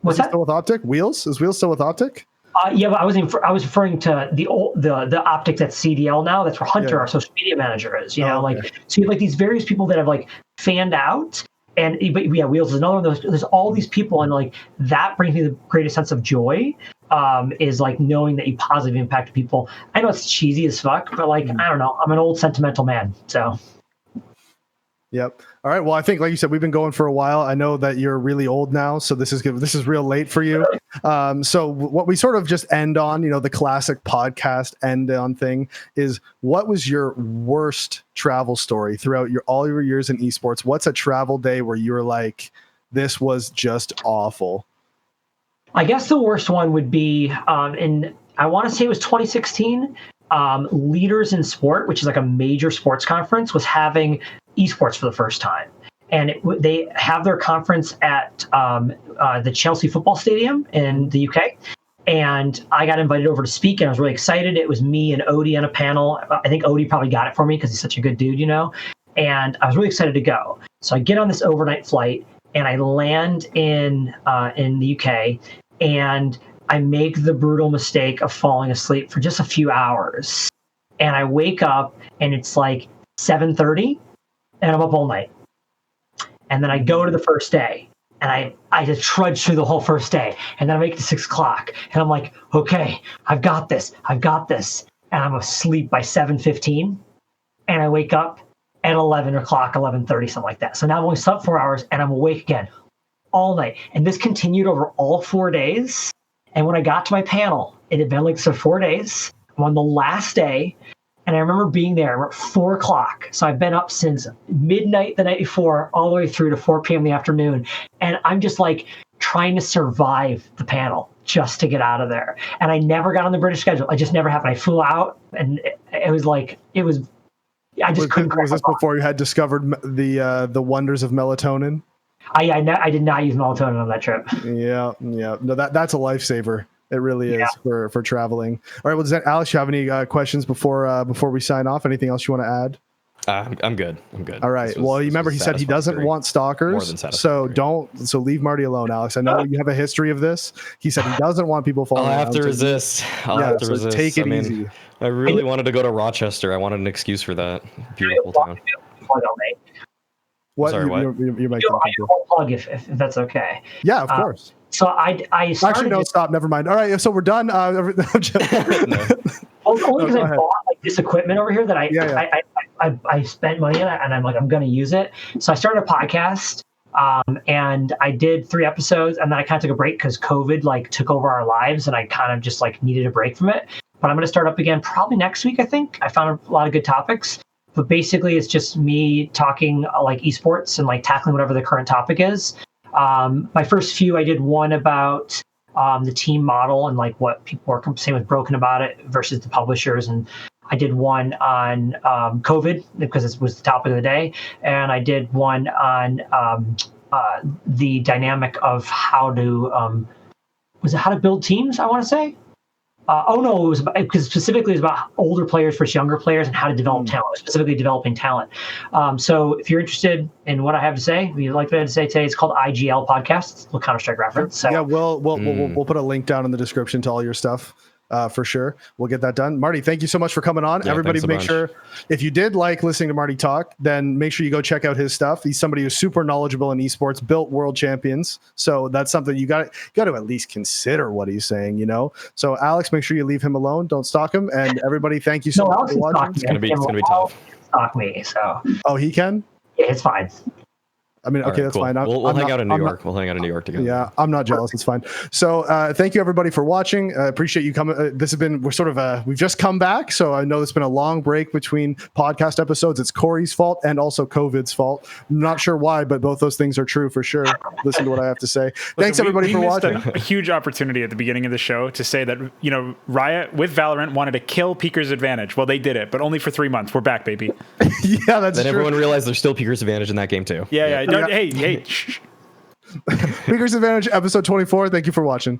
What's that? Still with OpTic? Wheels? Is Wheels still with OpTic? Yeah, but I was referring to the OpTic that's CDL now. That's where Hunter, our social media manager, is. You know, like so you have like these various people that have like fanned out. And but yeah, Wheels is another one of those. There's all these people, and like that brings me the greatest sense of joy. Is like knowing that you positively impact people. I know it's cheesy as fuck, but like I don't know. I'm an old sentimental man, so. Yep. All right. Well, I think, like you said, we've been going for a while. I know that you're really old now, so this is good. This is real late for you. So what we sort of just end on, you know, the classic podcast end on thing is, what was your worst travel story throughout all your years in esports? What's a travel day where you were like, this was just awful? I guess the worst one would be, and I want to say it was 2016. Leaders in Sport, which is like a major sports conference, was having esports for the first time, and they have their conference at the Chelsea football stadium in the UK. And I got invited over to speak, and I was really excited. It was me and Odie on a panel. I think Odie probably got it for me because he's such a good dude, you know. And I was really excited to go. So I get on this overnight flight, and I land in the UK, and I make the brutal mistake of falling asleep for just a few hours. And I wake up, and it's like 7:30, and I'm up all night. And then I go to the first day, and I just trudge through the whole first day. And then I make it to 6 o'clock, and I'm like, okay, I've got this. And I'm asleep by 7:15, and I wake up at 11 o'clock, 11:30, something like that. So now I've only slept 4 hours, and I'm awake again all night. And this continued over all 4 days. And when I got to my panel, it had been like 4 days. I'm on the last day, and I remember being there at 4 o'clock. So I've been up since midnight the night before, all the way through to 4 p.m. in the afternoon. And I'm just like trying to survive the panel just to get out of there. And I never got on the British schedule. It just never happened. I flew out, and it was like, I just couldn't. Was this before you had discovered the wonders of melatonin? I did not use melatonin on that trip. Yeah. No, that's a lifesaver. It really is for traveling. All right. Well, Alex, you have any questions before we sign off? Anything else you want to add? I'm good. All right. Well, you remember he said he doesn't want stalkers, so leave Marty alone, Alex. I know you have a history of this. He said he doesn't want people following. I'll have to resist. Take it easy. I really wanted to go to Rochester. I wanted an excuse for that beautiful town. What? Sorry, what? You might plug if that's okay. Yeah, of course. So I started. Actually, no, stop. Never mind. All right, so we're done. Only because I bought like this equipment over here that I spent money on, and I'm like, I'm going to use it. So I started a podcast, and I did 3 episodes, and then I kind of took a break because COVID like took over our lives, and I kind of just like needed a break from it. But I'm going to start up again probably next week. I think I found a lot of good topics. But basically, it's just me talking like esports and like tackling whatever the current topic is. My first few, I did one about the team model and like what people are saying was broken about it versus the publishers. And I did one on COVID because it was the topic of the day. And I did one on the dynamic of how to build teams, I want to say. It was because specifically it was about older players versus younger players and how to develop talent, specifically developing talent. So if you're interested in what I have to say, if you'd like what I have to say today, it's called IGL Podcast. It's a little Counter-Strike reference. So. Yeah, we'll put a link down in the description to all your stuff. For sure. We'll get that done. Marty, thank you so much for coming on. Yeah, everybody make sure, if you did like listening to Marty talk, then make sure you go check out his stuff. He's somebody who's super knowledgeable in esports, built world champions. So that's something you got to at least consider what he's saying, you know? So Alex, make sure you leave him alone. Don't stalk him. And everybody, thank you so much for watching. It's gonna be tough. Stalk me, so. Oh, he can? Yeah, it's fine. I mean, okay, that's fine. We'll hang out in New York. We'll hang out in New York together. Yeah, I'm not jealous. It's fine. So thank you, everybody, for watching. Appreciate you coming. We've just come back. So I know it's been a long break between podcast episodes. It's Corey's fault and also COVID's fault. I'm not sure why, but both those things are true for sure. Listen to what I have to say. Thanks, everybody, for watching. A huge opportunity at the beginning of the show to say that, Riot with Valorant wanted to kill Peeker's Advantage. Well, they did it, but only for 3 months. We're back, baby. Yeah, that's then true. Everyone realized there's still Peeker's Advantage in that game, too. Yeah. No, hey. Peeker's Advantage, episode 24. Thank you for watching.